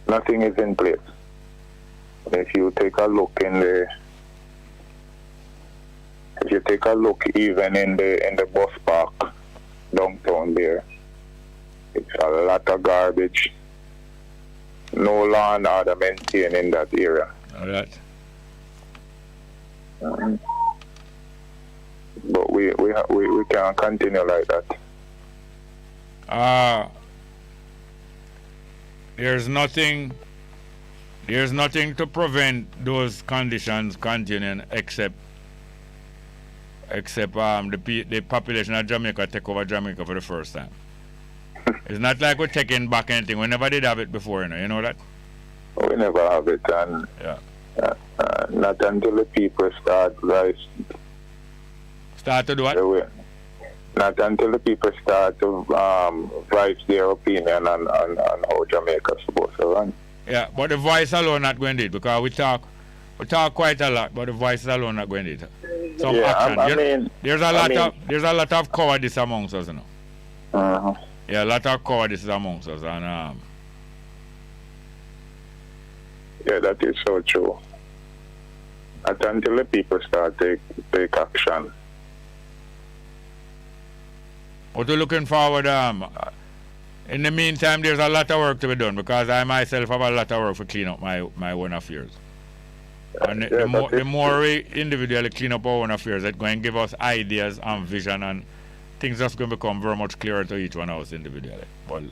nothing is in place. If you take a look even in the bus park downtown there, it's a lot of garbage. No law and order maintained in that area. All right. But we can't continue like that. There's nothing to prevent those conditions continuing except the population of Jamaica take over Jamaica for the first time. It's not like we're taking back anything. We never did have it before, you know that? We never have it, and Not until the people start rise. Start to do what? Not until the people start to voice their opinion on how Jamaica is supposed to run. Yeah, but the voice alone not going to do it because we talk quite a lot, but the voice alone not going to do it. Some action. There's a lot of cowardice amongst us, you know. Yeah, a lot of cowardice amongst us, and yeah, that is so true. Not until the people start take action. What we're looking forward, in the meantime, there's a lot of work to be done because I myself have a lot of work to clean up my own affairs. And the more we individually clean up our own affairs, it's going to give us ideas and vision, and things that's going to become very much clearer to each one of us individually. But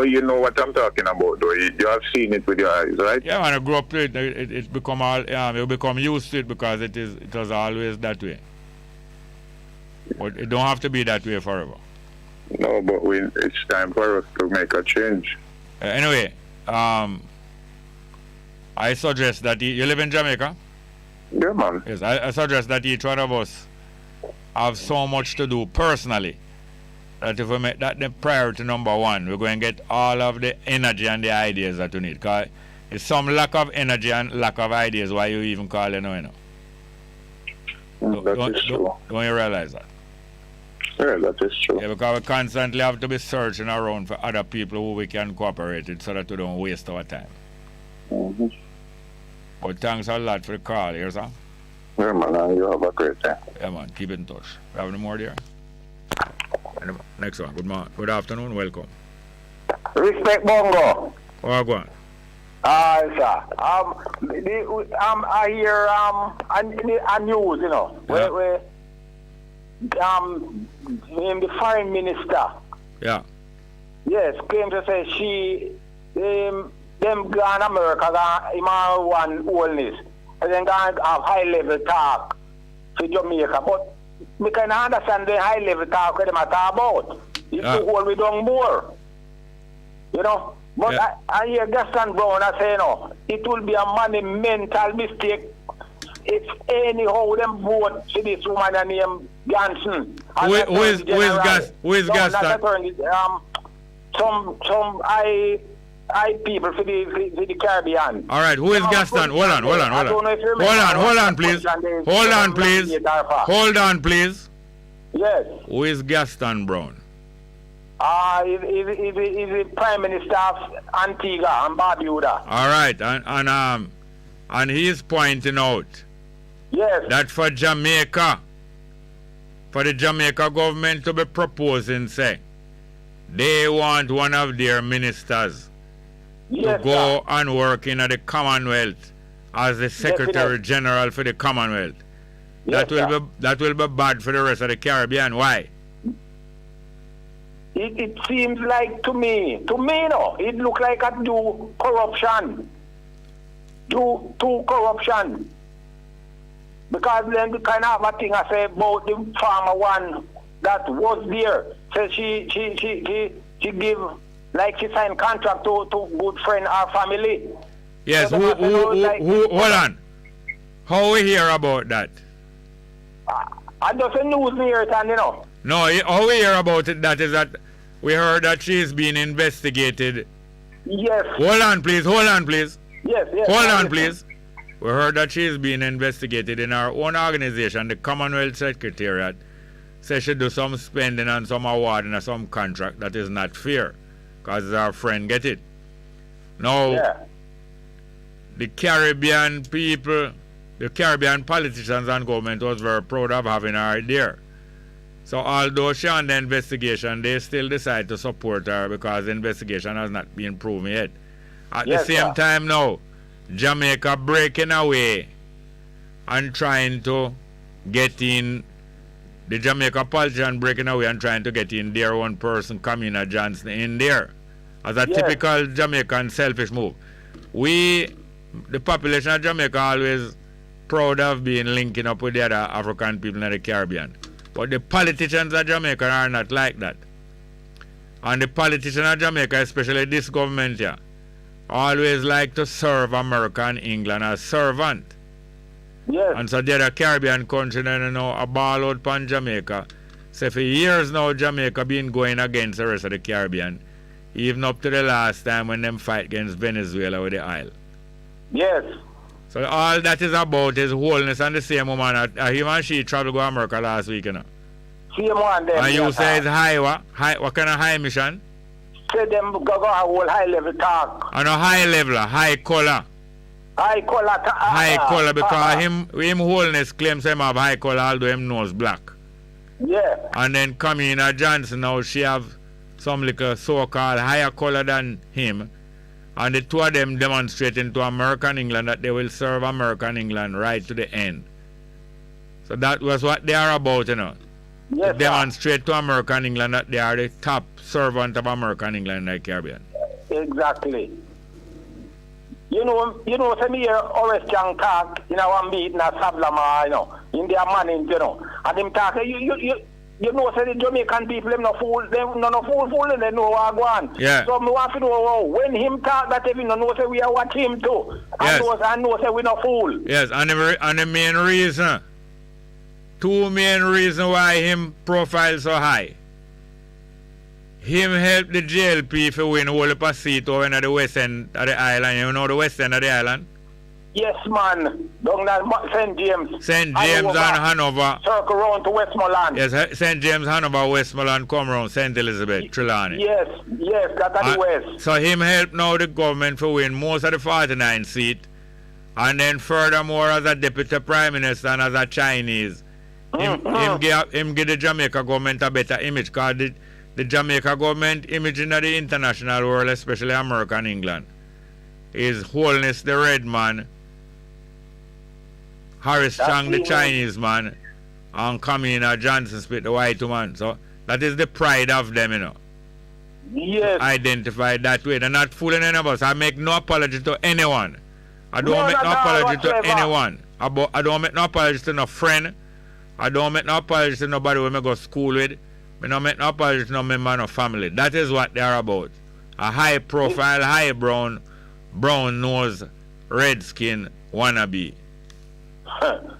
you know what I'm talking about, though. You have seen it with your eyes, right? Yeah, when I grew up to it, it's become you become used to it because it was always that way. But it don't have to be that way forever. No, but it's time for us to make a change. Anyway, I suggest that you live in Jamaica? Yeah, man. Yes, I suggest that each one of us have so much to do personally that if we make that the priority number one, we're going to get all of the energy and the ideas that we need. Because it's some lack of energy and lack of ideas why you even call it now, you know. Don't you realize that? Yeah, that is true. Yeah, because we constantly have to be searching around for other people who we can cooperate with so that we don't waste our time. But thanks a lot for the call here, sir. Yeah, man, you have a great time. Yeah, man, keep in touch. We have any more there? Next one. Good morning. Good afternoon. Welcome. Respect Bongo. Oh, go on. Sir. I hear a news, you know, where the foreign minister. Yeah. Yes, came to say them gone America him one wholeness. And then gone have high level talk to Jamaica. But we can understand the high level talk them talk about. It's to hold we down more. You know? But I hear Gaston Brown say, no, it will be a monumental mistake if anyhow them vote for this woman named Johnson. Who is Gaston? Some I people for the Caribbean. All right, who is Gaston? Hold on, please. Hold on, please. Yes. Who is Gaston Brown? He's the Prime Minister of Antigua and Barbuda. All right, and he's pointing out that for Jamaica, for the Jamaica government to be proposing, say, they want one of their ministers to go and work in the Commonwealth as the Secretary General for the Commonwealth. That will be bad for the rest of the Caribbean. Why? It seems like to me, no, it look like a do corruption. Do corruption. Because then the kind of a thing I say about the farmer one that was there. So she give, like she signed contract to good friend or family. Yes, who hold on. How we hear about that? I just a news near it and you know. No, how we hear about it that is that we heard that she's being investigated. Yes. Hold on please. Yes. Hold on please. We heard that she's being investigated in our own organization, the Commonwealth Secretariat. Says she do some spending and some awarding and some contract that is not fair. Because our friend get it. Now, the Caribbean people, the Caribbean politicians and government was very proud of having her there. So although she on the investigation, they still decide to support her because the investigation has not been proven yet. At the same time now, Jamaica breaking away and trying to get in, the Jamaica politician breaking away and trying to get in their own person, Kamina Johnson, in there. As a typical Jamaican selfish move. We, the population of Jamaica, always proud of being linking up with the other African people in the Caribbean. But the politicians of Jamaica are not like that. And the politicians of Jamaica, especially this government here, always like to serve America and England as servant. Yes. And so the other Caribbean country then you know a ball out upon Jamaica. So for years now Jamaica been going against the rest of the Caribbean. Even up to the last time when them fight against Venezuela with the Isle. Yes. So all that is about is wholeness and the same woman. Him and she traveled to America last week, you know. Same one them. And you say it's high what? What kind of high mission? Say them go a whole high level talk. And a high level, high color. High color high color because him wholeness claims him have high color although him nose black. Yeah. And then Kamina Johnson now she have some little so-called higher color than him. And the two of them demonstrating to America and England that they will serve America and England right to the end. So that was what they are about, you know. Yes, to demonstrate to America and England that they are the top servant of America and England in the Caribbean. Exactly. You know, some here Horace Young talk in our meeting at Sablama, you know, in their money, you know. And him talk, you know, say the Jamaican people, them no fool, they know they know what go on. Yeah. So me want to know when him talk that even know say we are watch him too. Yes. And know say we no fool. Yes, and the main reason, two main reasons why him profile so high. Him help the JLP if win whole heap of seat over in the west end of the island. You know the west end of the island? Yes, man. Down that St. James. St. James and Hanover. Circle round to Westmoreland. Yes, St. James, Hanover, Westmoreland, come round, St. Elizabeth, Trelawney. Yes, that's the west. So him help now the government for win most of the 49 seat. And then furthermore as a deputy prime minister and as a Chinese. Him give the Jamaica government a better image because the Jamaica government image in the international world, especially America and England, is Holness the red man, Harris Chang the Chinese man, and Kamina Johnson Smith the white woman. So that is the pride of them, you know. Yes. Identified that way. They're not fooling any of us. I make no apology to anyone. I don't make no apology to anyone. I don't make no apology to no friend. I don't make no apology to nobody when I go to school with. I don't make no apology to no member of no family. That is what they are about. A high profile, high brown nose, red skin wannabe.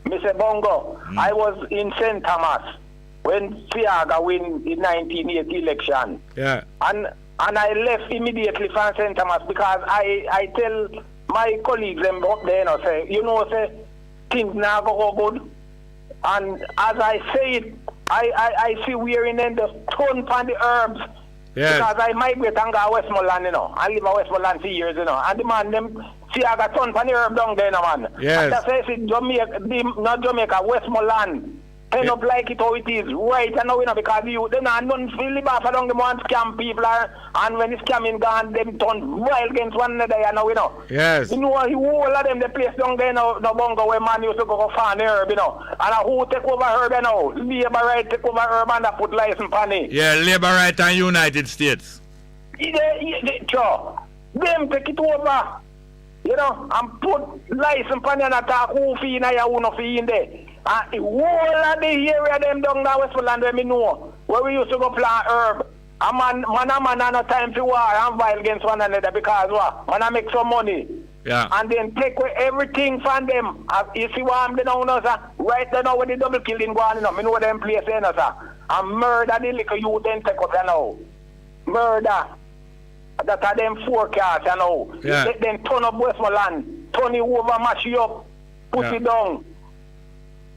Mr. Bongo, I was in St. Thomas when Fiaga win in 1980 election. Yeah. And I left immediately from St. Thomas because I tell my colleagues them up there, you know, say things now go good. And as I say it, I see we're in the ton from the herbs. Yes. Because I migrate and go to Westmoreland, you know. I live in Westmoreland for years, you know. And the man, them, see, I got ton from the herb down there, you know, man. Yes. And that's why I say Jamaica, not Jamaica, Westmoreland. Turn up like it how it is, right? And now, you know, because they not nothing to live off along the one scam people, and when the scamming gone, them turn wild against one another, you know, you know. Yes. You know, all of them, the place down there, no Bongo, where man used to go farm herb, you know. And who take over herb, you know? Labor right take over herb and put license on it. Yeah, Labor right and United States. Sure. Them take it over, you know, and put license on it and attack who fee in there, who no fee in there. And the whole of the area them down there Westmoreland where me know, where we used to go plant herb. And man have no time to war and fight against one another because what? Man I make some money. Yeah. And then take away everything from them. You see what I'm doing now, sir? Right now with the double killing going on, I know them place there, sir. And murder the little youth then take up, you know. Murder. That are them forecasts, you know. Yeah. You then turn up Westmoreland, turn it over, mash it up, put it down.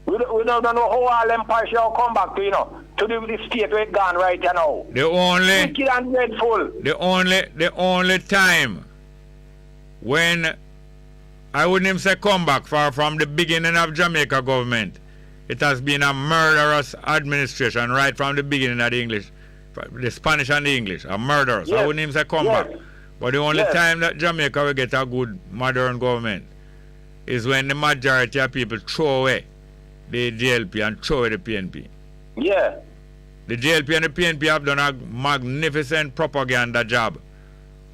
We don't know how all empire shall come back to, you know, to the state where it gone right, you know. The only wicked and dreadful. The only time when I wouldn't even say come back from the beginning of Jamaica government, it has been a murderous administration right from the beginning of the English, the Spanish and the English, a murderous. Yes. I wouldn't even say come back. But the only time that Jamaica will get a good modern government is when the majority of people throw away the JLP and throw away the PNP. Yeah. The JLP and the PNP have done a magnificent propaganda job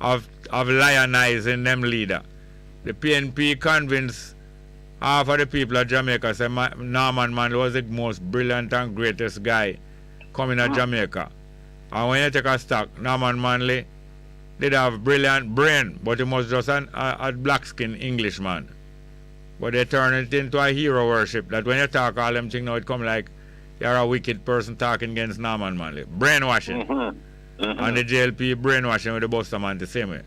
of lionizing them leader. The PNP convinced half of the people of Jamaica say Norman Manley was the most brilliant and greatest guy coming to Jamaica. And when you take a stock, Norman Manley did have brilliant brain, but he was just a black-skinned Englishman. But they turn it into a hero worship, that when you talk all them things now, it come like you're a wicked person talking against Norman Manley. Brainwashing. And the JLP brainwashing with the Buster man the same way.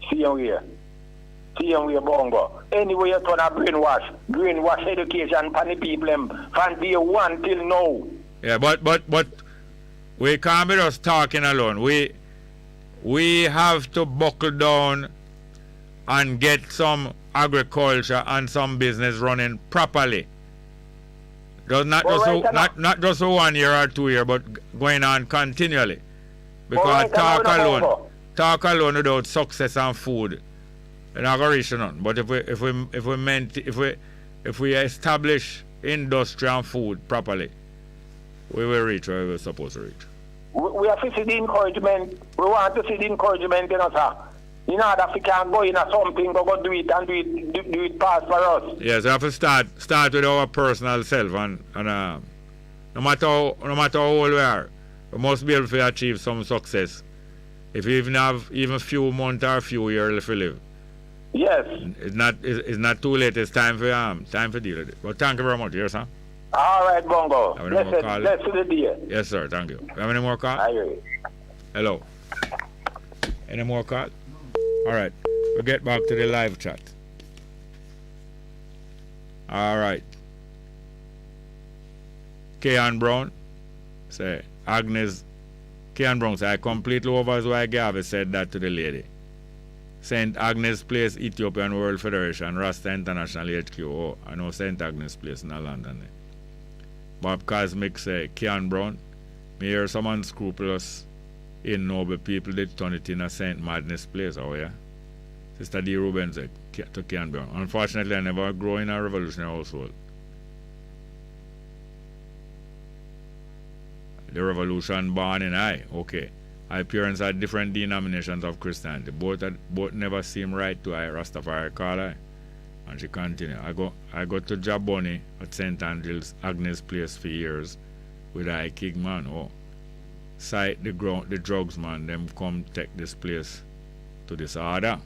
See him here, Bongo. Anyway, you turn a brainwash education for the people from day one till now. Yeah, but we can't be just talking alone. We have to buckle down and get some agriculture and some business running properly. Not just for 1 year or 2 years, but going on continually. Because talk alone without success and food, it's not going to reach none. But if we establish industry and food properly, we will reach where we're supposed to reach. We have to see the encouragement. We want to see the encouragement in us, sir. In order if we can go in something, go do it and do it pass for us. Yes, we have to start with our personal self, and no matter how old we are, we must be able to achieve some success. If we even have a few months or a few years left to live. Yes. It's not too late. It's time for deal with it. But thank you very much, yes, sir. All right, Bongo. Let's do the deal. Yes, sir. Thank you. Have any more calls? Hello. Any more calls? All right. We'll get back to the live chat. All right. Kean Brown say, Kean Brown say, I completely over why Gavi said that to the lady. St. Agnes Place, Ethiopian World Federation, Rasta International HQ. Oh, I know St. Agnes Place in London. Bob Cosmic say, Kean Brown, me hear some unscrupulous, noble people did turn it in a St. Madness Place. Oh, yeah? Sister D. Rubens said to Kean Brown, unfortunately, I never grew in a revolutionary household. The revolution born in I. Okay. My parents had different denominations of Christianity. Both never seemed right to I, Rastafari call I. And she continued. I go to Jaboni at St. Agnes Place for years with I King man. Oh. Sight the drugs man, them come take this place to disorder.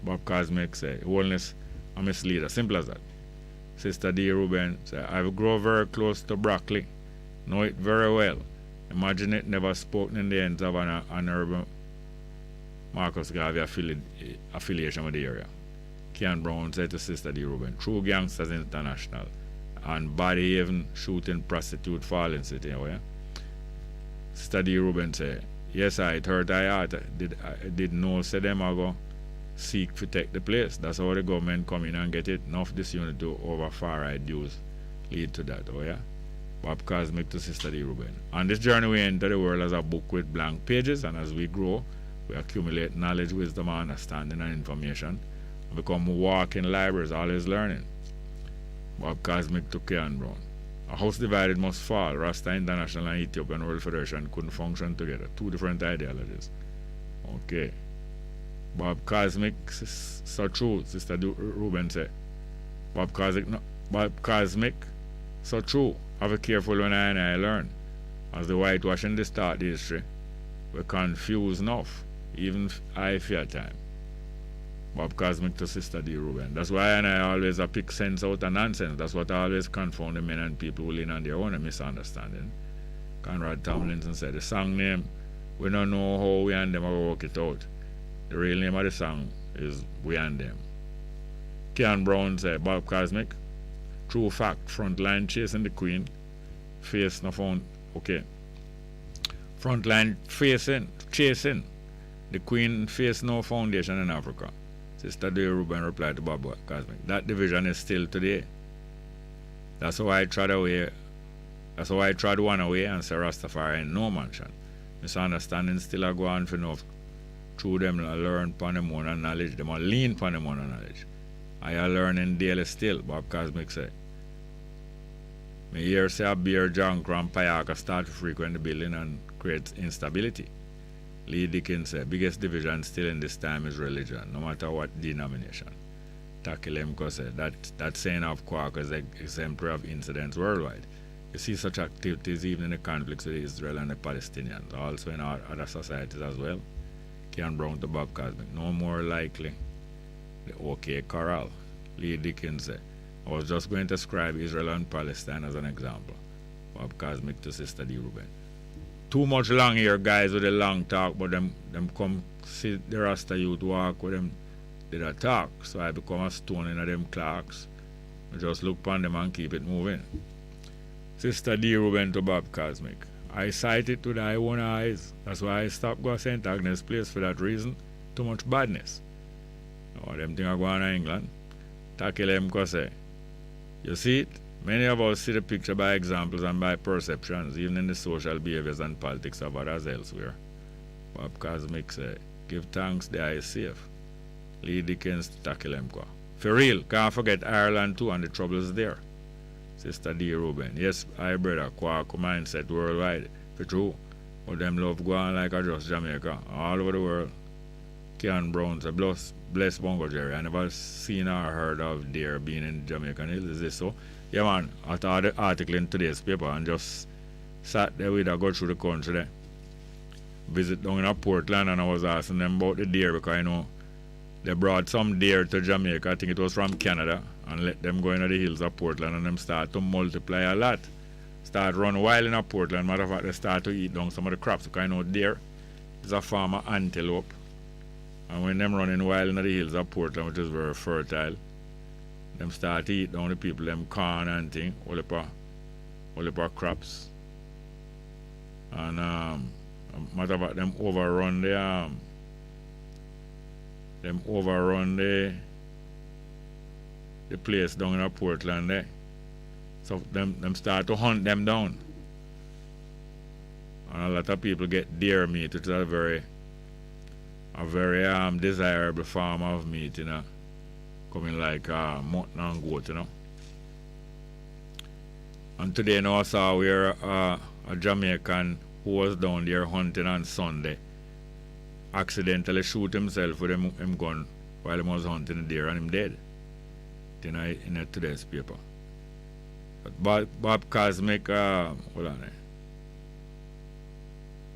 Bob Cosmic say, wholeness a misleader. Simple as that. Sister D. Ruben say, I grow very close to Broccoli. Know it very well. Imagine it never spoken in the ends of an honorable Marcus Garvey affiliation with the area. Kean Brown said to Sister D. Ruben, True Gangsters International and Body Haven shooting prostitute falling city. Oh, yeah? Sister D. Ruben said, yes, it hurt I heart. Did know say them I go seek to take the place. That's how the government come in and get it. Enough this unit to over far right dues lead to that. Oh, yeah? Bob Cosmic to Sister D. Ruben. On this journey, we enter the world as a book with blank pages, and as we grow, we accumulate knowledge, wisdom, understanding, and information, and become walking libraries, always learning. Bob Cosmic to Kean Brown. A house divided must fall. Rasta International and Ethiopian World Federation couldn't function together. Two different ideologies. Okay. Bob Cosmic, so true, Sister Ruben said. Bob Cosmic, so true. Have a careful when I learn. As the whitewashing the start the history, we're confused enough. Even I fear time. Bob Cosmic to Sister D. Ruben. That's why I always pick sense out of nonsense. That's what I always confound the men and people who lean on their own misunderstanding. Conrad Tomlinson said the song name, we don't know how we and them are work it out. The real name of the song is We and Them. Kean Brown said, Bob Cosmic, true fact, frontline chasing the Queen, face no found. Okay. Frontline chasing the Queen, face no foundation in Africa. Sister D. Ruben replied to Bob Cosmic. That division is still today. That's how I tried one away and say Rastafari in no mansion. Misunderstanding still a go on for enough. Through them I learn upon them own knowledge. Them a lean upon them own knowledge. I am learning daily still, Bob Cosmic said. Me hear say a beer junk and Payaka start to frequent the building and create instability. Lee Dickens said, biggest division still in this time is religion, no matter what denomination. Takilemko said, that saying of Quark is exemplary of incidents worldwide. You see such activities even in the conflicts with Israel and the Palestinians, also in our other societies as well. Ken Brown to Bob Cosmic. No more likely the OK Corral. Lee Dickens said, I was just going to describe Israel and Palestine as an example. Bob Cosmic to Sister D. Ruben. Too much long here, guys, with the long talk, but them come see the Rasta youth walk with them did a talk. So I become a stone in them clocks. I just look upon them and keep it moving. Sister D. Ruben to Bob Cosmic. I sight it with my own eyes. That's why I stopped going to St. Agnes Place for that reason. Too much badness. Oh, them things are going on in England. Tackle them because say, you see it? Many of us see the picture by examples and by perceptions, even in the social behaviors and politics of others elsewhere. Bob Cosmic say, give thanks, the eye is safe. Lee Dickens to tackle them. For real, can't forget Ireland too and the troubles there. Sister D. Ruben, yes, I brother, Quark mindset worldwide, for true. But them love go on like a just Jamaica, all over the world. Ken Brown said, bless Bongo Jerry. I never seen or heard of deer being in Jamaican Hills. Is this so? Yeah, man, I thought the article in today's paper and just sat there with a go through the country there. Visit down in Portland and I was asking them about the deer because I know they brought some deer to Jamaica. I think it was from Canada and let them go into the hills of Portland and them start to multiply a lot. Start run wild in Portland. Matter of fact, they start to eat down some of the crops because I know deer is a form of antelope. And when them running wild in the hills of Portland, which is very fertile, them start to eat down the people, them corn and thing, all the crops. And matter of fact, them overrun the place down in Portland there. So them start to hunt them down. And a lot of people get deer meat, which is a very desirable form of meat, you know. Coming like mutton and goat, you know. And today now I saw where a Jamaican who was down there hunting on Sunday accidentally shoot himself with him gun while he was hunting the deer and him dead. In today's paper. But Bob Cosmic, hold on there.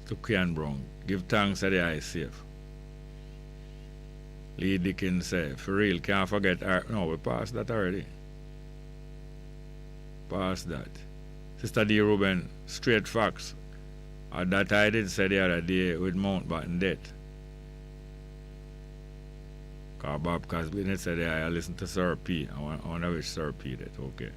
To Ken Brown, give thanks that the eye is safe. Lee Dickens say, for real, can't forget no, we passed that already. Past that. Sister D. Ruben, straight facts. That I did say the other day with Mountbatten death. Because Bob Cosby said, I listen to Sir P. I wonder which Sir P that, okay.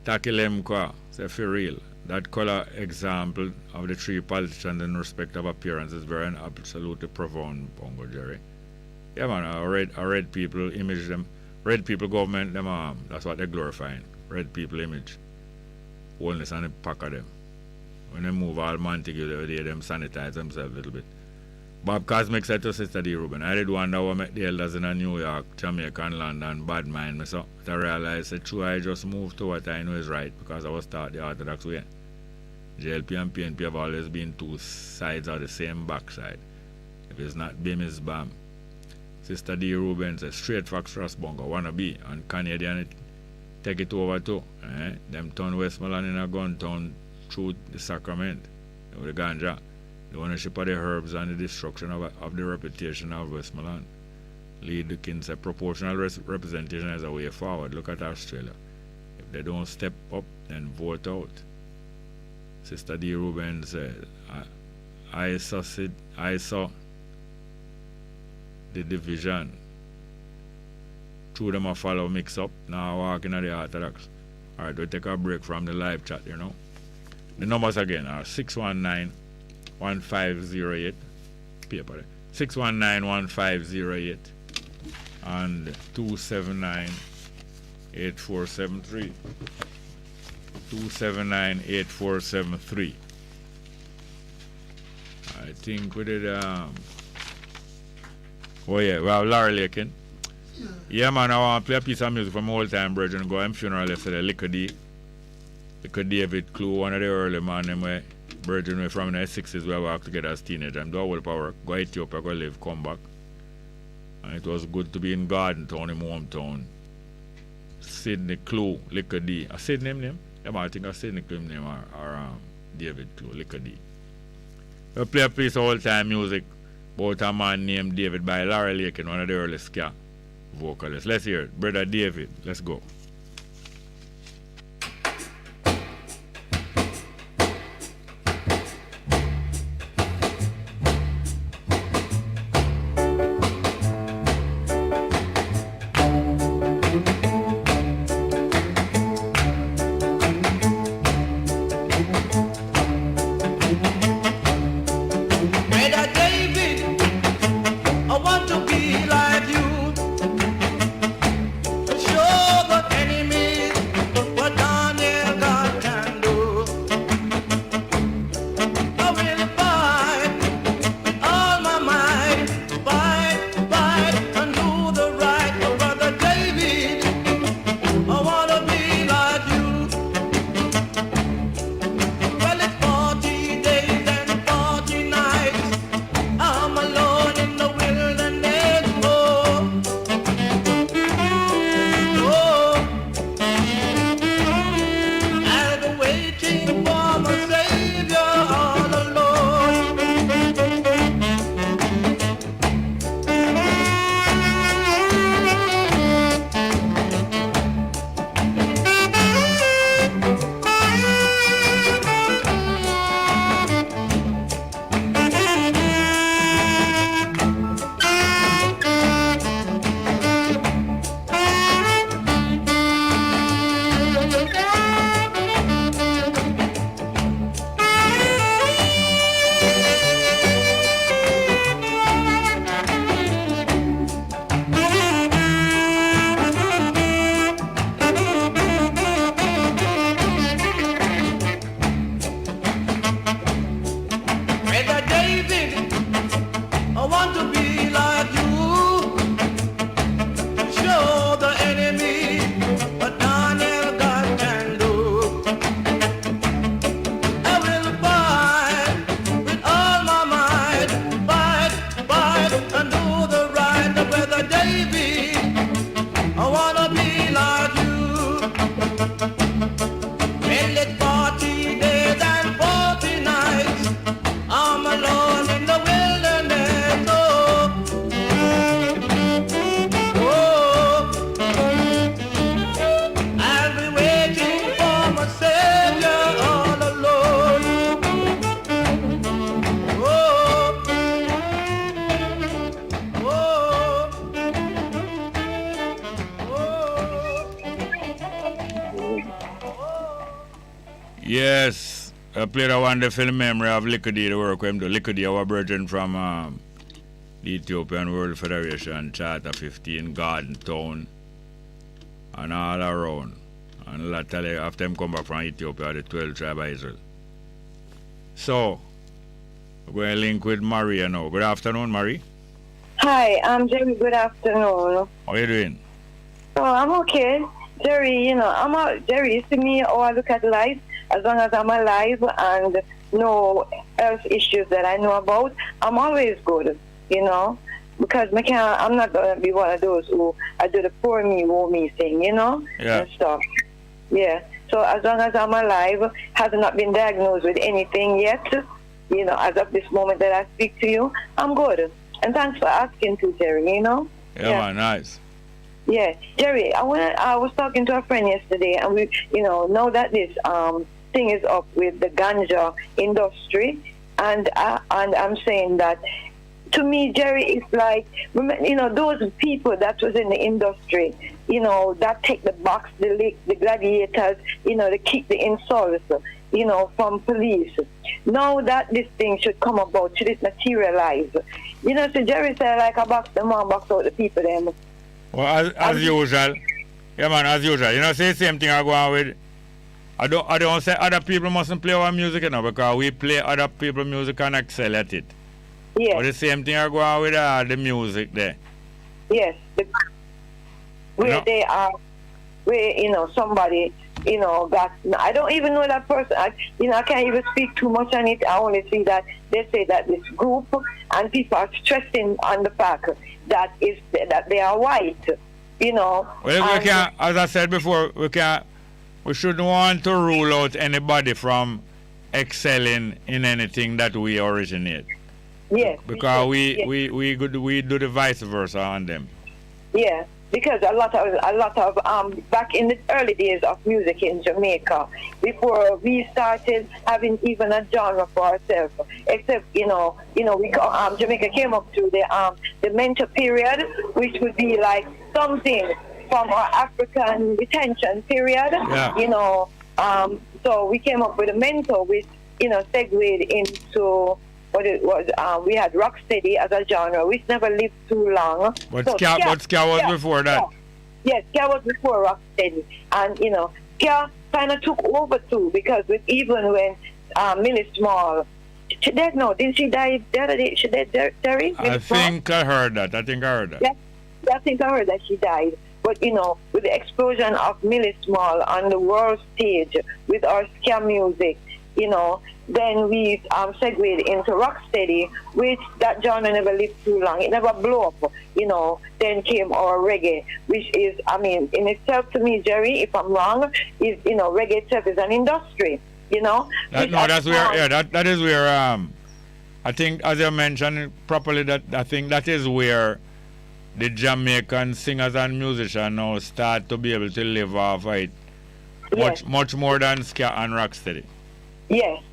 Takilem Kwa, say for real. That color example of the three politicians in respect of appearance is very absolutely profound, Bongo Jerry. Yeah, man, I read people image them. Red people government, them that's what they're glorifying. Red people image. Wholeness and the pack of them. When they move all Montague, they them sanitize themselves a little bit. Bob Cosmic said to Sister D. Ruben, I did wonder what make the elders in New York, Jamaica and London bad mind me so. I realized that true I just moved to what I know is right because I was taught the Orthodox way. JLP and PNP have always been two sides of the same backside. If it's not BIM, it's BAM. Sister D. Ruben says, straight facts for us, Bongo, wanna be, and Canadian take it over too. Them turn Westmoreland in a gun town through the sacrament, with the ganja. The ownership of the herbs and the destruction of the reputation of Westmoreland. Lee Dickens said proportional representation is a way forward. Look at Australia. If they don't step up, then vote out. Sister D. Ruben said, I saw the division. Through them a follow mix up. Now walking at the Orthodox. Alright, we'll take a break from the live chat, you know. The numbers again are 619-1508 paper 619-1508 and 279-8473 279-8473. I think we did oh yeah, we have Larry Lakin. Yeah man, I want to play a piece of music from my old time brethren go him funeral yesterday. Liquor David Clue, one of the early man them where brethren were from in the 60s we worked together as teenagers and do a whole power, go Ethiopia, go live, come back. And it was good to be in Garden Town, in my hometown. Sidney Clue, Liquor D. A Sidney name? Yeah, I think a Sidney Clue name or David Clue, Liquor D. We play a piece of old-time music about a man named David by Larry Lake, one of the early ska vocalists. Let's hear it. Brother David, let's go. Yes, I played a wonderful memory of Lickody, the work we do. Lickody, our brethren from the Ethiopian World Federation, Charter 15, Garden Town, and all around. And latterly, after them come back from Ethiopia, the 12 tribe of Israel. So, we're going to link with Maria now. Good afternoon, Marie. Hi, I'm Jerry. Good afternoon. How are you doing? Oh, I'm okay. Jerry, Jerry, you see me how I look at life. As long as I'm alive and no health issues that I know about, I'm always good, because I'm not going to be one of those who I do the poor me, woe me thing, and stuff. Yeah. So as long as I'm alive, has not been diagnosed with anything yet, as of this moment that I speak to you, I'm good. And thanks for asking too, Jerry, Yeah, man, nice. Yeah, Jerry, I was talking to a friend yesterday, and we, know that this thing is up with the ganja industry, and I'm saying that to me, Jerry, it's like, those people that was in the industry, that take the box, the lick, the gladiators, they kick the insults, from police. Now that this thing should come about, should it materialize? So Jerry said, like, a box them one, box out the people them. Well, as usual. Yeah, man, as usual. Say the same thing I go on with. I don't say other people mustn't play our music, because we play other people's music and excel at it. Yeah. But the same thing I go on with the music there. Yes. Where they are, where, somebody, got, I don't even know that person. I can't even speak too much on it. I only see that they say that this group and people are stressing on the fact that they are white, Well, we can't, as I said before, we shouldn't want to rule out anybody from excelling in anything that we originate. Yes. Because we do the vice versa on them. Yeah, because a lot of back in the early days of music in Jamaica, before we started having even a genre for ourselves, except we Jamaica came up through the mentor period, which would be like something from our African detention period. Yeah. So we came up with a mentor, which segued into what it was. We had rocksteady as a genre, which never lived too long. But ska was before that. Yes, ska was before rocksteady, and ska kind of took over too, because even when Millie Small, she dead now, didn't she die the other day? She dead, Terry? I think I heard that. Yeah, I think I heard that she died. But with the explosion of Millie Small on the world stage with our ska music, then we segued into rocksteady, which that genre never lived too long. It never blew up. Then came our reggae, which is, in itself, to me, Jerry, if I'm wrong, is reggae itself is an industry. That is where I think, as you mentioned properly, that I think that is where the Jamaican singers and musicians now start to be able to live off it much more than ska and rocksteady. Yes.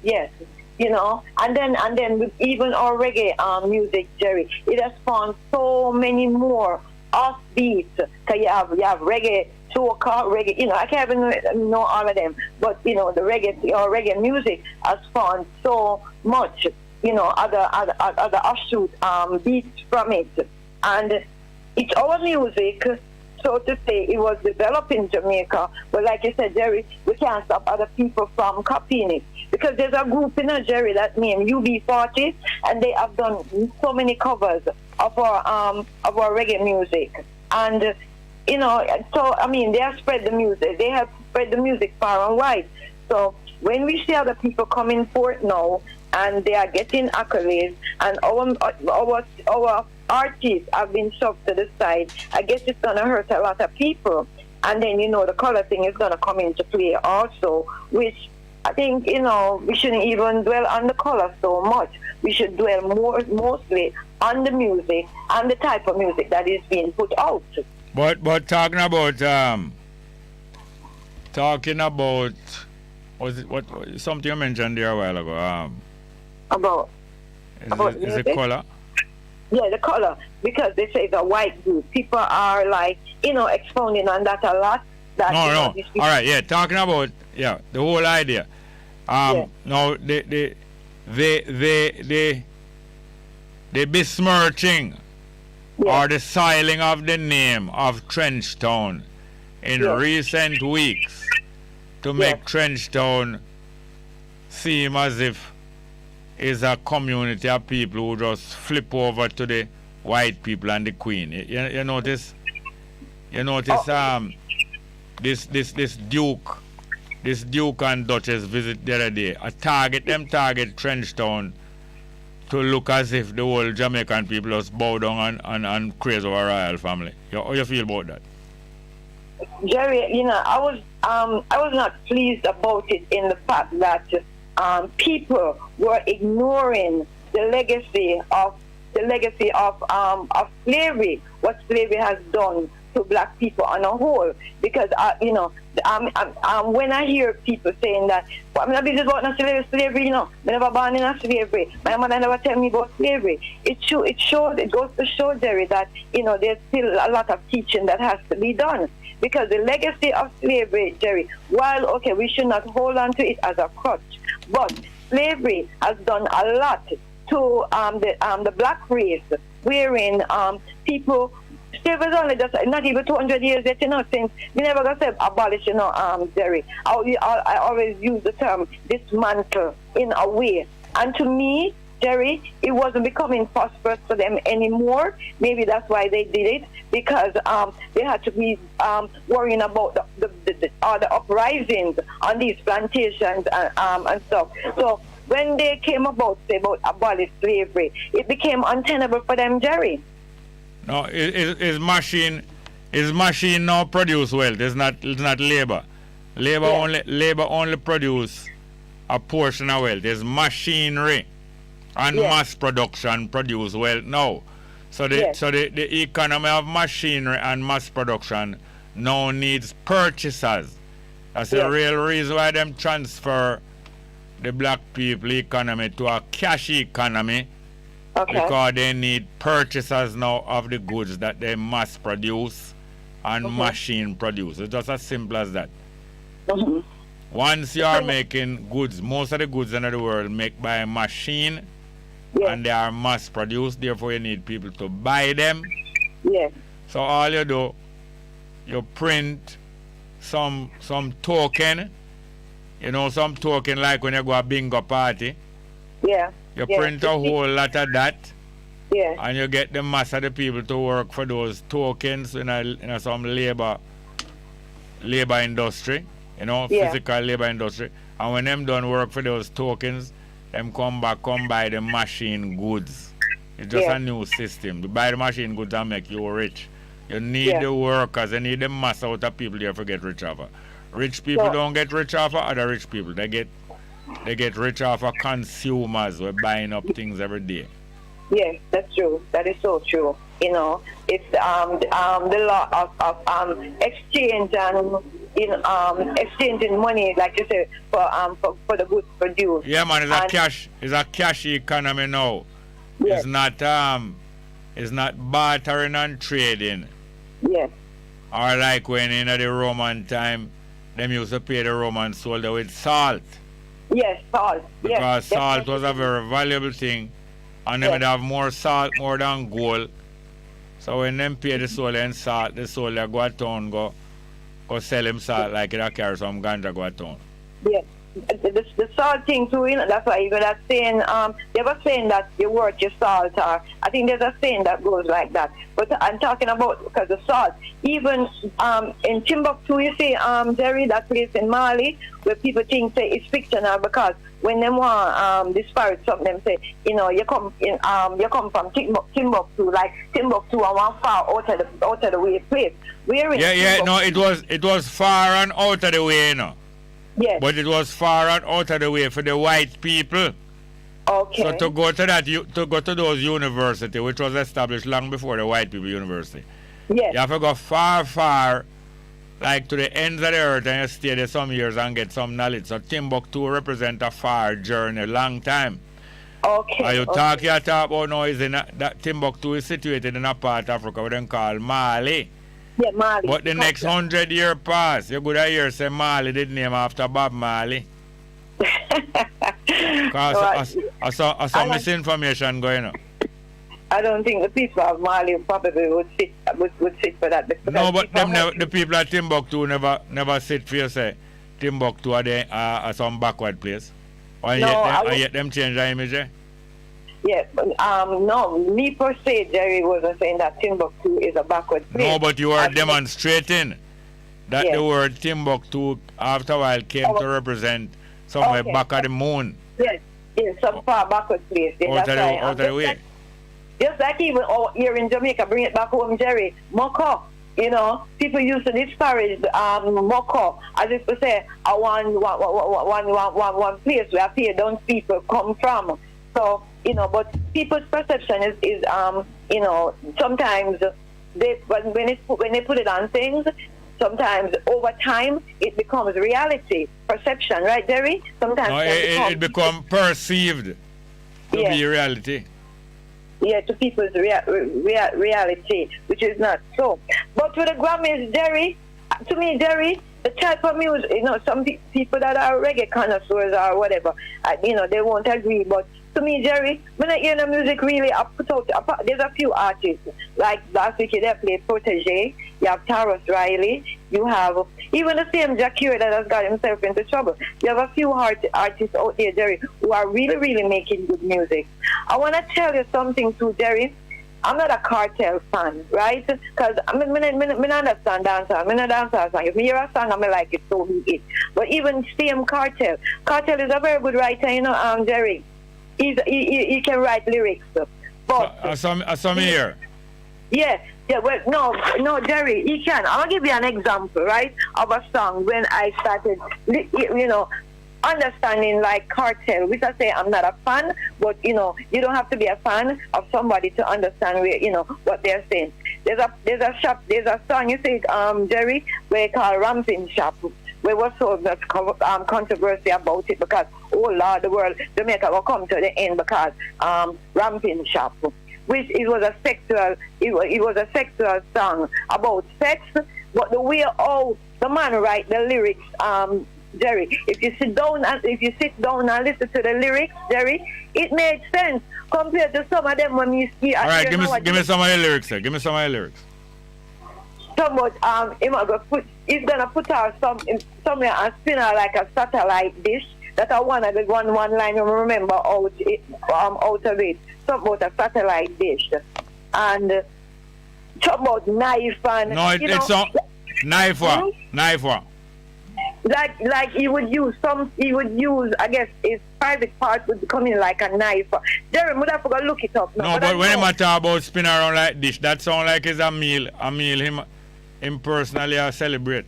And then with even our reggae music, Jerry, it has spawned so many more offbeats. So you have reggae, soca, reggae. I can't even know all of them, but the reggae music has spawned so much. Other offshoot beats from it, and it's our music. So to say, it was developed in Jamaica, but like you said, Jerry, we can't stop other people from copying it. Because there's a group in Jerry that named UB40, and they have done so many covers of our reggae music. And they have spread the music. They have spread the music far and wide. So when we see other people coming forth now, and they are getting accolades, and our artists have been shoved to the side, I guess it's gonna hurt a lot of people. And then the color thing is gonna come into play also, which I think, we shouldn't even dwell on the color so much. We should dwell mostly on the music and the type of music that is being put out. But talking about what something you mentioned there a while ago. Is it color? Yeah, the color, because they say it's a white group. People are expounding on that a lot. That, no. All right, yeah, talking about the whole idea. Now the besmirching or the siling of the name of Trenchtown in recent weeks to make Trenchtown seem as if is a community of people who just flip over to the white people and the Queen. You notice this Duke and Duchess visit the other day. Target Trenchtown to look as if the whole Jamaican people just bow down and craze over royal family. How you feel about that? Jerry, I was not pleased about it in the fact that people were ignoring the legacy of slavery, what slavery has done to black people on a whole. Because when I hear people saying that, I'm not busy about slavery, I never born in slavery, my mother never tell me about slavery. It goes to show, Jerry, that there's still a lot of teaching that has to be done. Because the legacy of slavery, Jerry, while we should not hold on to it as a crutch, but slavery has done a lot to the black race, wherein people, slavery is only just not even 200 years yet, since we never got to abolish, Jerry. I always use the term dismantle in a way. And to me, Jerry, it wasn't becoming prosperous for them anymore. Maybe that's why they did it, because they had to be worrying about the uprisings on these plantations and stuff. So when they came about abolish slavery, it became untenable for them, Jerry. No, is machine now produce wealth. It's not labor. Labor only produce a portion of wealth. There's machinery and mass production produce wealth now. So the economy of machinery and mass production now needs purchasers. That's the real reason why them transfer the black people economy to a cash economy. Because they need purchasers now of the goods that they mass produce and machine produce. It's just as simple as that. Once you are making goods, most of the goods in the world make by a machine and they are mass produced, therefore you need people to buy them. So all you do, you print some token, some token like when you go a bingo party. You print a whole lot of that. And you get the mass of the people to work for those tokens in some labor industry, physical labor industry. And when them done work for those tokens, them come buy the machine goods. It's just a new system. You buy the machine goods and make you rich. You need the workers, you need the mass out of people you get rich off of. Rich people don't get rich off of other rich people. They get rich off of consumers who are buying up things every day. Yes, that's true. That is so true. It's the law of exchange and exchanging money, like you said, for the goods produced. Yeah, man, it's a cash economy now. It's not bartering and trading. Yes. Or like when in the Roman time, them used to pay the Roman soldier with salt. Yes, salt. Because salt was a very valuable thing. And they would have more salt, more than gold. So when them pay the soldier in salt, the soldier go to town, go sell him salt like it carry some ganja go to town. Yes. The salt thing too, that's why even that saying, they were saying that you're worth your salt, or I think there's a saying that goes like that. But I'm talking about because the salt, even in Timbuktu, you see, Jerry, that place in Mali, where people think say it's fictional because when they want disparage something, them say, you come from Timbuktu, like Timbuktu and one far out of the way place. It was far and out of the way, Yes. But it was far and out of the way for the white people. Okay. So to go to those universities, which was established long before the white people university. Yes. You have to go far, like to the ends of the earth, and you stay there some years and get some knowledge. So Timbuktu represent a far journey, long time. Okay. And you talk about now is in that Timbuktu is situated in a part of Africa what they call Mali. Yeah, Mali. But the next 100 years pass, you could hear say Mali did name after Bob Marley. Because I saw misinformation going on. I don't think the people of Mali probably would sit for that. No, but the people at Timbuktu never sit for you say Timbuktu are some backward place. And yet them change the image. Yeah, no, me per se, Jerry wasn't saying that Timbuktu is a backward place. No, but you are demonstrating that the word Timbuktu after a while came to represent somewhere back at the moon. Yes, some far backward place. Out of the way. Just like even here in Jamaica, bring it back home, Jerry, Moko. People used to disparage Moko as if to say one place where those people come from. So, but people's perception is sometimes when they put it on things, sometimes over time it becomes reality, perception, right, Jerry? Sometimes it becomes perceived to be reality. Yeah, to people's reality, which is not so. But with the Grammys, Jerry, to me, Jerry, the type of music, some people that are reggae connoisseurs or whatever, they won't agree, but to me, Jerry, when I hear the music really, I put out, there's a few artists, like last week they played Protégé, you have Taros Riley, you have even the same Jakir that has got himself into trouble. You have a few artists out there, Jerry, who are really, really making good music. I want to tell you something too, Jerry. I'm not a cartel fan, right? Because I understand dancehall. I'm not a dancehall song. If you hear a song, I'm like it, so be it. But even same Cartel. Cartel is a very good writer, Jerry. He can write lyrics. But some here. Yeah, well, no, Jerry, he can. I'll give you an example, right, of a song when I started, understanding like cartel, which I say I'm not a fan, but you know, you don't have to be a fan of somebody to understand where, you know, what they're saying. There's a song you say, Jerry, where it's called Ramping Shop, where was so much controversy about it because, oh Lord, the world, Jamaica will come to the end because Ramping Shop, which it was a sexual song about sex, but the way the man write the lyrics, Jerry, if you sit down and listen to the lyrics, Jerry, it made sense compared to some of them when you see. All right, give me some of the lyrics, sir. Give me some of the lyrics. Somewhat, he's gonna put out somewhere and spin her like a satellite dish. That I one of the one line you remember out of it. Something about a satellite dish, and talk about knife and knife what? Like he would use I guess his private part would come in like a knife. Jerry, would have to go look it up. No, but when he talk about spin around like this, that sound like it's a meal him personally celebrate.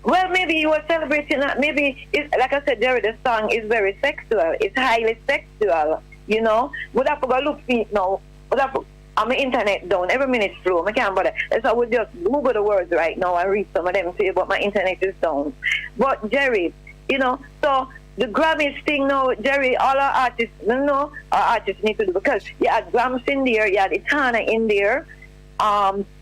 Well, maybe he was celebrating that. Maybe it's like I said, Jerry, the song is very sexual. It's highly sexual. You know, would have to go look it now. I'm internet down. Every minute slow. I can't bother. So I would just Google the words right now and read some of them to you, but my internet is down. But Jerry, you know, so the Grammys thing now, Jerry, all our artists, our artists need to do, because you had Grams in there, you had Itana in there,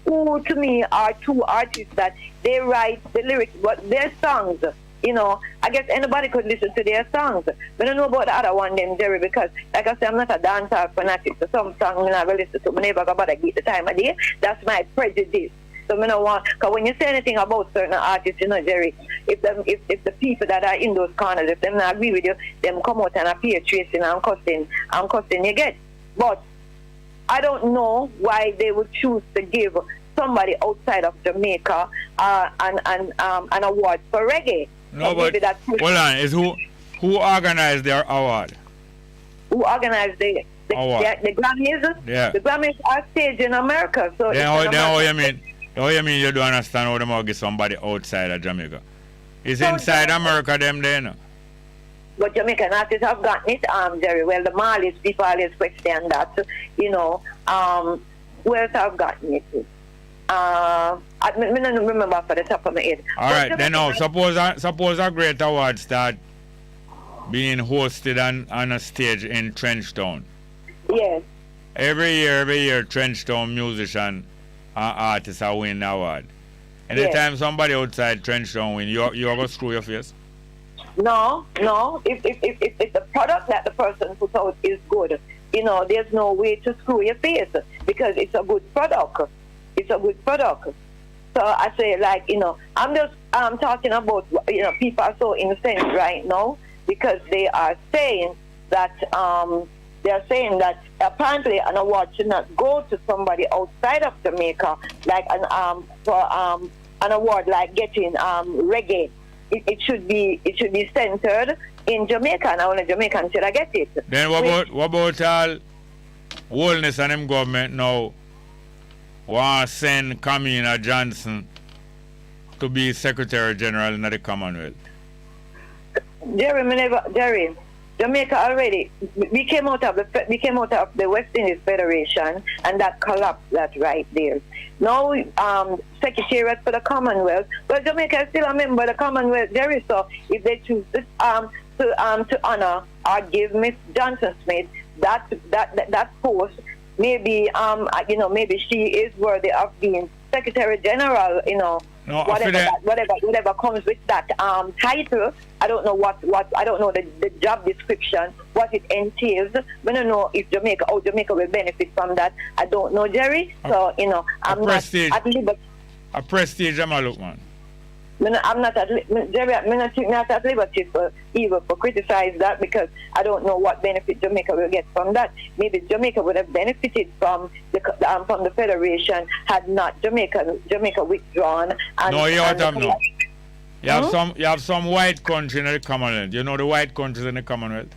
who to me are two artists that they write the lyrics, but their songs, you know, I guess anybody could listen to their songs. But I don't know about the other one, them, Jerry, because, like I said, I'm not a dancer fanatic. So some songs I never listen to, I never go bother get the time of day. That's my prejudice. So I don't want, because when you say anything about certain artists, you know, Jerry, if the people that are in those corners, if them not agree with you, them come out and appear tracing and cussing you get. But I don't know why they would choose to give somebody outside of Jamaica an award for reggae. No, but hold on. Is who organized their award? Who organized the Grammys? Yeah. The Grammys are staged in America. So then how you mean? How you mean you don't understand how they might get somebody outside of Jamaica? It's so inside America them then. But Jamaican artists have gotten it, Jerry. Well, the Marlies people always question that, you know. Who else have gotten it? I don't remember for the top of my head. All right, then now, suppose a great award start being hosted on a stage in Trenchtown. Yes. Every year, Trenchtown musician and artists are winning the award. Anytime somebody outside Trenchtown win, you're going to screw your face? No. If the product that the person puts out is good, you know, there's no way to screw your face because it's a good product. It's a good product. So I say, like, you know, I'm just talking about, you know, people are so incensed right now because they are saying that apparently an award should not go to somebody outside of Jamaica, like an award like getting reggae. It should be centered in Jamaica, and only Jamaicans should get it. Then what about all Wellness and them government now want to send Kamina Johnson to be Secretary General in the Commonwealth? Jerry, Jamaica already, we came out of the West Indies Federation, and that collapsed that right there. Now, Secretariat for the Commonwealth, well, Jamaica is still a member of the Commonwealth, Jerry. So if they choose to honor or give Miss Johnson Smith that post, maybe you know, maybe she is worthy of being Secretary General, you know. No, whatever comes with that title. I don't know what I don't know the job description, what it entails. We don't know if Jamaica will benefit from that. I don't know, Jerry. So, you know, I'm not at liberty. A prestige, I'm a look, man. I'm not at Jerry. I'm not at liberty for criticize that because I don't know what benefit Jamaica will get from that. Maybe Jamaica would have benefited from the federation had not Jamaica withdrawn. No, you have no. You have some white countries in the Commonwealth. You know the white countries in the Commonwealth.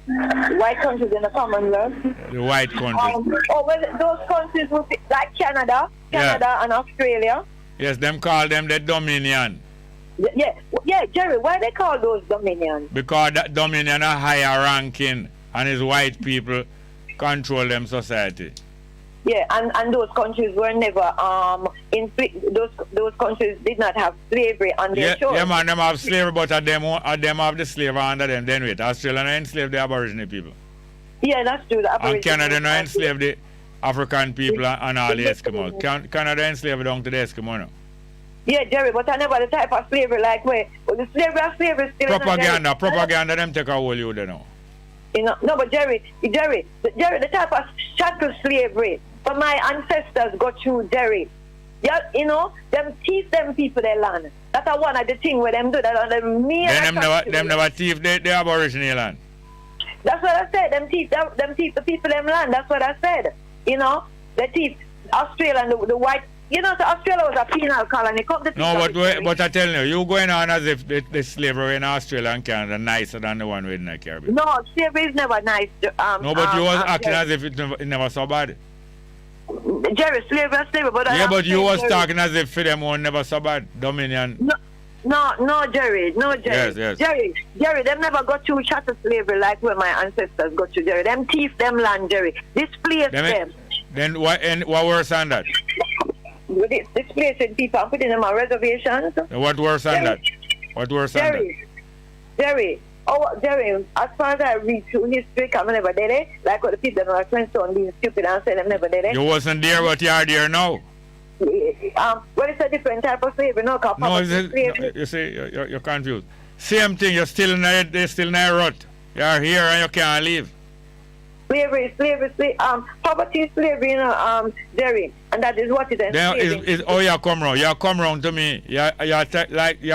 White countries in the Commonwealth. The white countries. Those countries would be like Canada and Australia. Yes, them call them the Dominion. Yeah, Jerry, why they call those dominions? Because that dominion are higher ranking and is white people control them society. Yeah, and those countries were never those countries did not have slavery on their shores. Yeah, man, them have slavery, but them have the slave under them. Then wait, Australia no enslaved the Aboriginal people. Yeah, that's true. The and Canada no enslaved the African people and all the Eskimos. Canada enslaved down to the Eskimo now. Yeah, Jerry, but I never the type of slavery like where the slavery still propaganda them take a hold you there now. You know, no, but Jerry, the type of chattel slavery. But my ancestors got through, Jerry. Yeah, you know, them teach them people their land. That's one of the things where them do that on them never thief the Aboriginal land. That's what I said. Them teach the people them land. That's what I said. You know, they teach Australia and the white. You know, so Australia was a penal colony. But I tell you going on as if the slavery in Australia and Canada nicer than the one within the Caribbean. No, slavery is never nice. No, but you was acting as if it never so bad. Jerry, slavery, but but you was talking as if for them one never so bad. Dominion. No, Jerry. Yes. Jerry, them never got through chattel slavery like where my ancestors got to, Jerry. Them thief them land, Jerry. Displaced them. Then what worse than that? Displacing people and putting them on reservations. What worse than that? What worse than that? Jerry, as far as I read through history, I never did it. Like what the people that are Flintstone being stupid and saying them never did it. You wasn't there, but you are there now. Well, it's a different type of slavery, no? You see, you're confused. Same thing, you're still in a rut. You're here and you can't leave. Slavery, poverty is slavery, you know, Jerry, and that is what it is. You come round. You come round to me. You're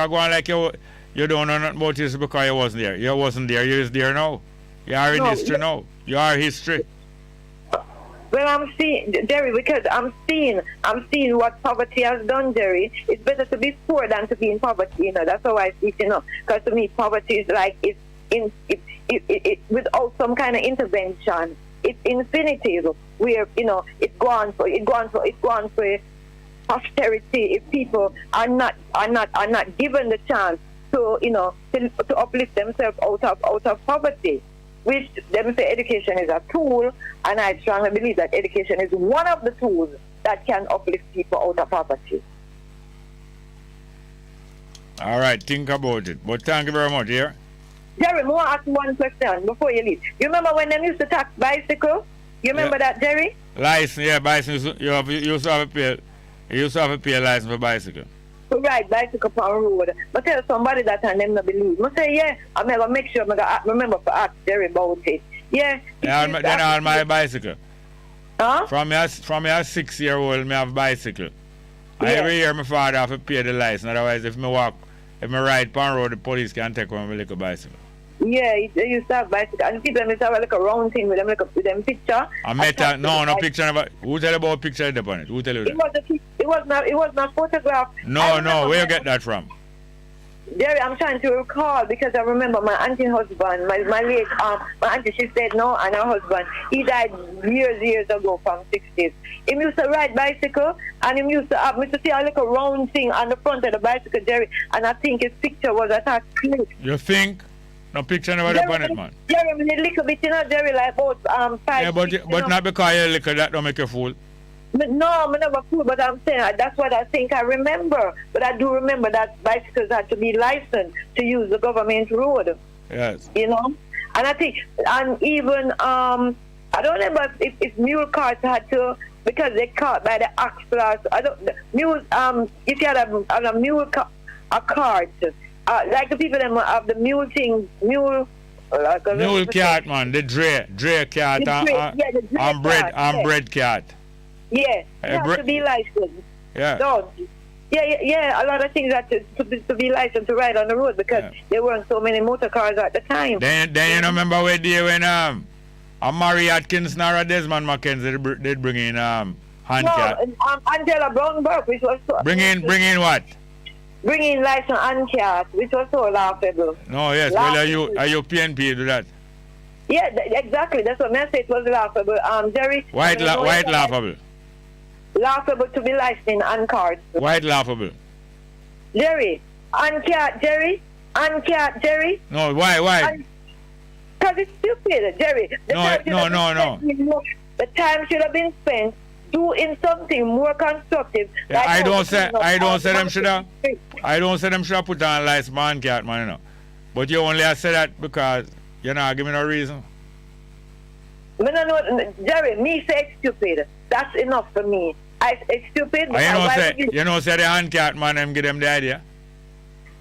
going like you don't know nothing about this because you wasn't there. You wasn't there. You're there now. You are in history now. You are history. Well, I'm seeing, Jerry, because I'm seeing what poverty has done, Jerry. It's better to be poor than to be in poverty, you know. That's how I see it, you know. Because to me, poverty is like it without some kind of intervention. It's infinitive, where you know it's gone for posterity if people are not given the chance to to uplift themselves out of poverty. Which them say education is a tool, and I strongly believe that education is one of the tools that can uplift people out of poverty. All right, think about it. But thank you very much, dear. Jerry, I want to ask one question before you leave. You remember when they used to tax bicycle? You remember that, Jerry? License, yeah, bicycle. You used to have to pay a license for bicycle. To ride bicycle on the road. But tell somebody that and them not believe. I say, yeah, I'm going to make sure I remember to ask Jerry about it. Yeah. Then on my bicycle. Huh? From your 6-year-old, I have bicycle. Yeah. Every year my father have to pay the license. Otherwise, if I ride on the road, the police can take one with a little bicycle. Yeah, they used to have bicycle. And people used to have like a round thing with them picture. No picture. Who tell you about picture upon it? Who tell you that? It was not photographed. No, where you get that from? Jerry, I'm trying to recall because I remember my auntie husband, my late my auntie, she said no, and her husband, he died years ago from 60s. He used to ride bicycle, and he used to see a little round thing on the front of the bicycle, Jerry, and I think his picture was attached to it. You think? No picture never upon it, man. Jerry, a little bit, Jerry, like about 5. Yeah, but not because you're little, that don't make you fool. No, I'm never fool, but I'm saying that's what I think I remember. But I do remember that bicycles had to be licensed to use the government road. Yes. You know? And I think, and even, I don't remember if mule carts had to, because they caught by the axe class. If you had a mule cart, like the people that have the mule thing, mule cart, man, the dray cart, and bread cart. Yeah, it has to be licensed. Yeah. So, yeah, a lot of things had to be licensed to ride on the road because there weren't so many motor cars at the time. Then you remember where they when Mary Atkins or Desmond Mackenzie they'd bring in hand cat. Angela Brown-Burke, which was so... Bring in what? Bring in license hand cat, which was so laughable. No, yes. Laughable. Well, are you PNP do that? Yeah, exactly. That's what I said. It was laughable. Jerry. White laughable. Laughable to be licensed in cards. White laughable. Jerry, Uncat, Jerry. Uncat, Jerry. No, why? Because it's stupid, Jerry. No. The time should have been spent doing something more constructive. Yeah, I don't say them should have put on lights man cat, man, you know. But you only say that because you're not giving no reason. Jerry, me say it's stupid. That's enough for me. It's stupid. You know say the hand cat man them give them the idea.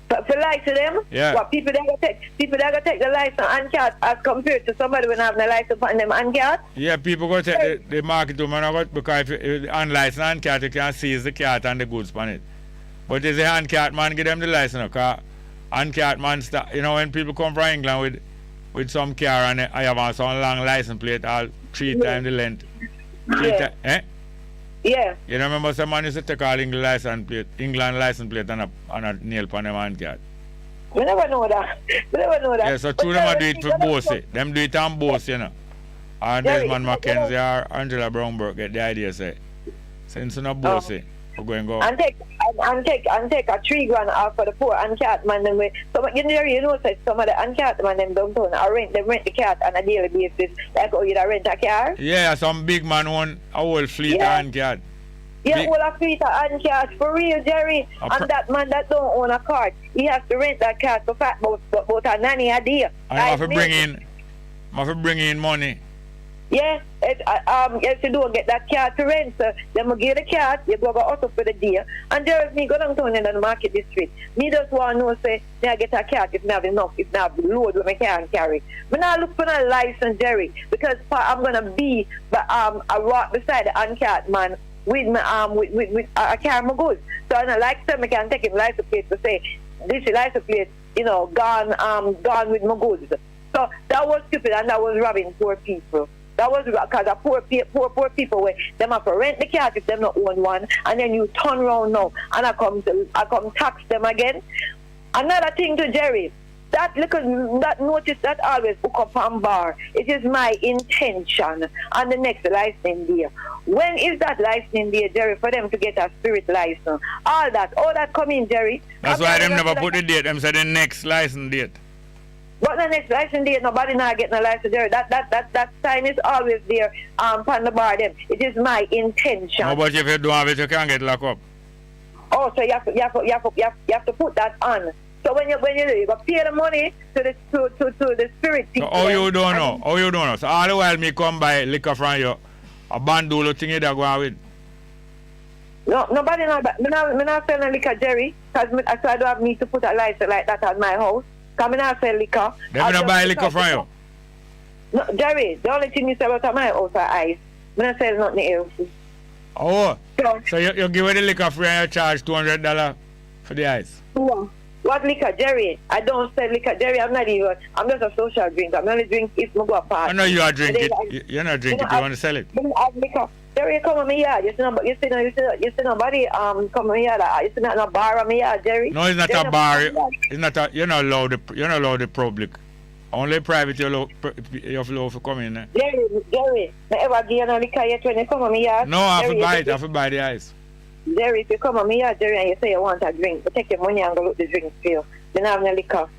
For light to them? Yeah. What people that go take the license and cat as compared to somebody when have the license on them and cat? Yeah, people go take the market to man because if unlicensed hand cat you can seize the cat and the goods on it. But if the hand cat man give them the license, because hand cat man when people come from England with some car and I have some long license plate all 3 times the length. Yeah. You remember some man used to take all England license plate and a nail on them hand cat? We never know that. Yeah, so two them do it for both. Them do it on both, you know. And Desmond Mackenzie or Angela Brownberg get the idea, say. Since you know both, we're going to go. And take a $3,000 off for the poor and cat man. Them you know, say some of the and cat man them downtown. I rent the cat on a daily basis. Like you rent a car. Yeah, some big man want a whole fleet and cat. Yeah, whole a fleet and cat for real, Jerry. And that man that don't own a car, he has to rent that cat for about a nanny a day. And I have to bring in money. Yeah, if you don't get that cat to rent, so then we give the cat, you go also for the day. And there is me go downtown in the market district. Me just want to know, say, I get a cat if not enough, if not load what I can carry. But now look for a license, Jerry, because I'm going to be a rock beside the uncat man with my with a carry my goods. So I like some I can take him license plate to say, this is license plate, gone with my goods. So that was stupid and that was robbing poor people. That was because the poor people where them have to rent the cat if them not own one, and then you turn around now and I come tax them again. Another thing to Jerry, that notice that always hook up on bar. It is my intention on the next licensing day. When is that licensing day, Jerry, for them to get a spirit license? All that come in, Jerry. That's why them never put the date. Them said the next license date. But the next license date, nobody now getting a license there. That sign is always there on the bar. Them. It is my intention. No, but if you don't have it, you can't get locked up. Oh, so you have to put that on. So when you do, you go pay the money to the spirit people. So how you don't know? So all the while me come buy liquor from you, a bandolo thing you that go on with. No, nobody know that. Me not selling liquor, Jerry, because I don't have need to put a license like that at my house. Come and sell liquor. Them not buy liquor from you? No, Jerry, the only thing you sell out of my house are ice. I'm not selling nothing else. Oh, so you give away the liquor free and you charge $200 for the ice? What liquor, Jerry? I don't sell liquor, Jerry. I'm just a social drinker. I'm only drink if I go apart. I know you are drinking. You're not drinking. You want to sell it? Liquor. Jerry, come on me yard. You see nobody come on me yard. You see not a bar on me yard, Jerry. No, it's not a bar. It's not. You're not allowed the public. Only private you have to come in there. Jerry, never give you no liquor yet when you come on me yard. No, I have to buy it. I have to buy the ice. Jerry, if you come on me yard, Jerry, and you say you want a drink, but take your money and go look the drink for you. Then I have no liquor.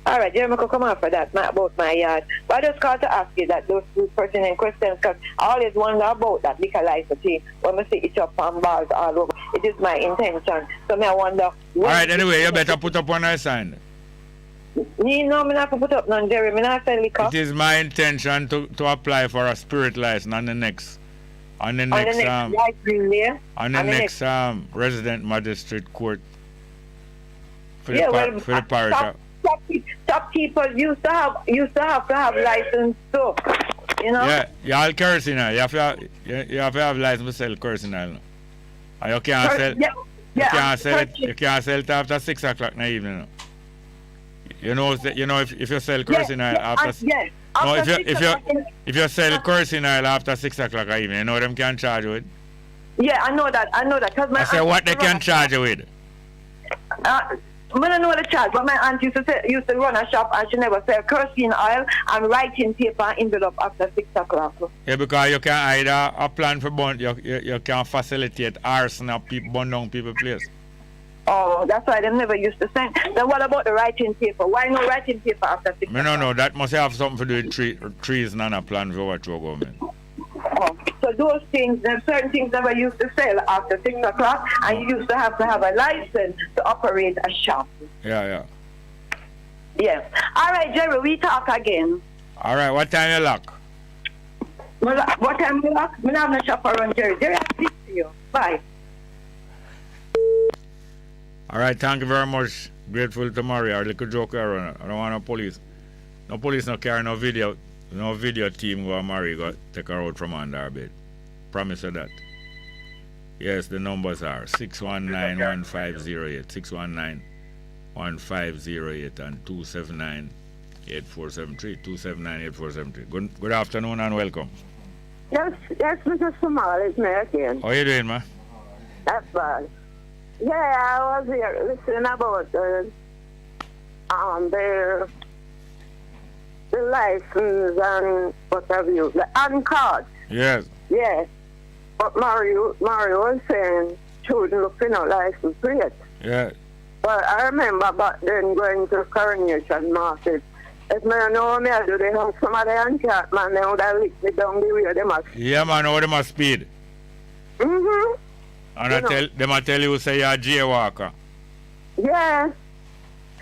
All right, Jeremy, could come on for that, not about my yard. But I just called to ask you that those two pertinent questions, because I always wonder about that liquor license when I see it up on bars all over. It is my intention. So I wonder. All right, anyway, you better put up one sign. No, I'm not put up none, Jerry. I'm not selling liquor. It is my intention to apply for a spirit license on the next resident magistrate court for the parish. Top people used to have license too. You know? Yeah, y'all cursing now. You have to have license to sell cursing now. And you can't sell it after 6 o'clock in the evening. No. You know if you sell cursing oil after if you sell cursing oil after 6 o'clock in the evening, you know them can charge you with. Yeah, I know that. I say what they can charge you with. I don't know the charge, but my aunt used to run a shop and she never sell kerosene oil and writing paper envelope after 6 o'clock. Yeah, because you can either a plan for burn, you can facilitate arson of people, burn down people's place. Oh, know, that's why they never used to send. Then what about the writing paper? Why no writing paper after 6 o'clock? No, that must have something to do with trees and a plan for what you're government. Oh, so those things, there's certain things that we used to sell after 6 o'clock, and you used to have a license to operate a shop. Yeah. Yes. All right, Jerry, we talk again. All right, what time you lock? Well, what time you lock? We have no shop around Jerry. Jerry, I'll speak to you. Bye. All right, thank you very much. Grateful to Mario. A little joke around. I don't want no police. No police no carry no video team go Mario go take her out from under her bed. Promise her that. Yes, the numbers are 619-1508, 619-1508 and 279-8473, 279-8473. Good afternoon and welcome. Yes, Mr. Samal, it's me again. How you doing, man? That's bad. Yeah, I was here listening about the license and what have you, the on-card. Yes. Yes. But Mario was saying children look for no license plate. Yeah. But I remember back then going to Coronation Market. If I know me, I do they have some of the on-card man, they would have licked me down the way they must. Yeah, man, how they must speed. Mm-hmm. And I tell you say you're a jaywalker. Yeah.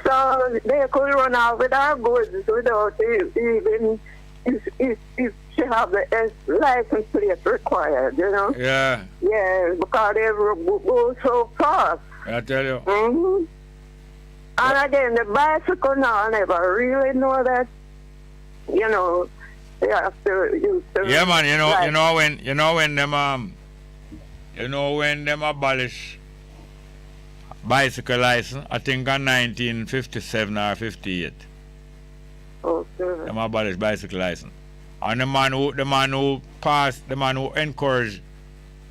So they could run out with our goods without even if she have the license plate required, you know? Yeah. Yeah, because they go so fast. I tell you. Mm-hmm. And again, the bicycle now, I never really know that, you know, they have to use the... Yeah, man, you know when them abolish bicycle license, I think in 1957 or 58. Okay. Them abolish bicycle license. And the man who encouraged,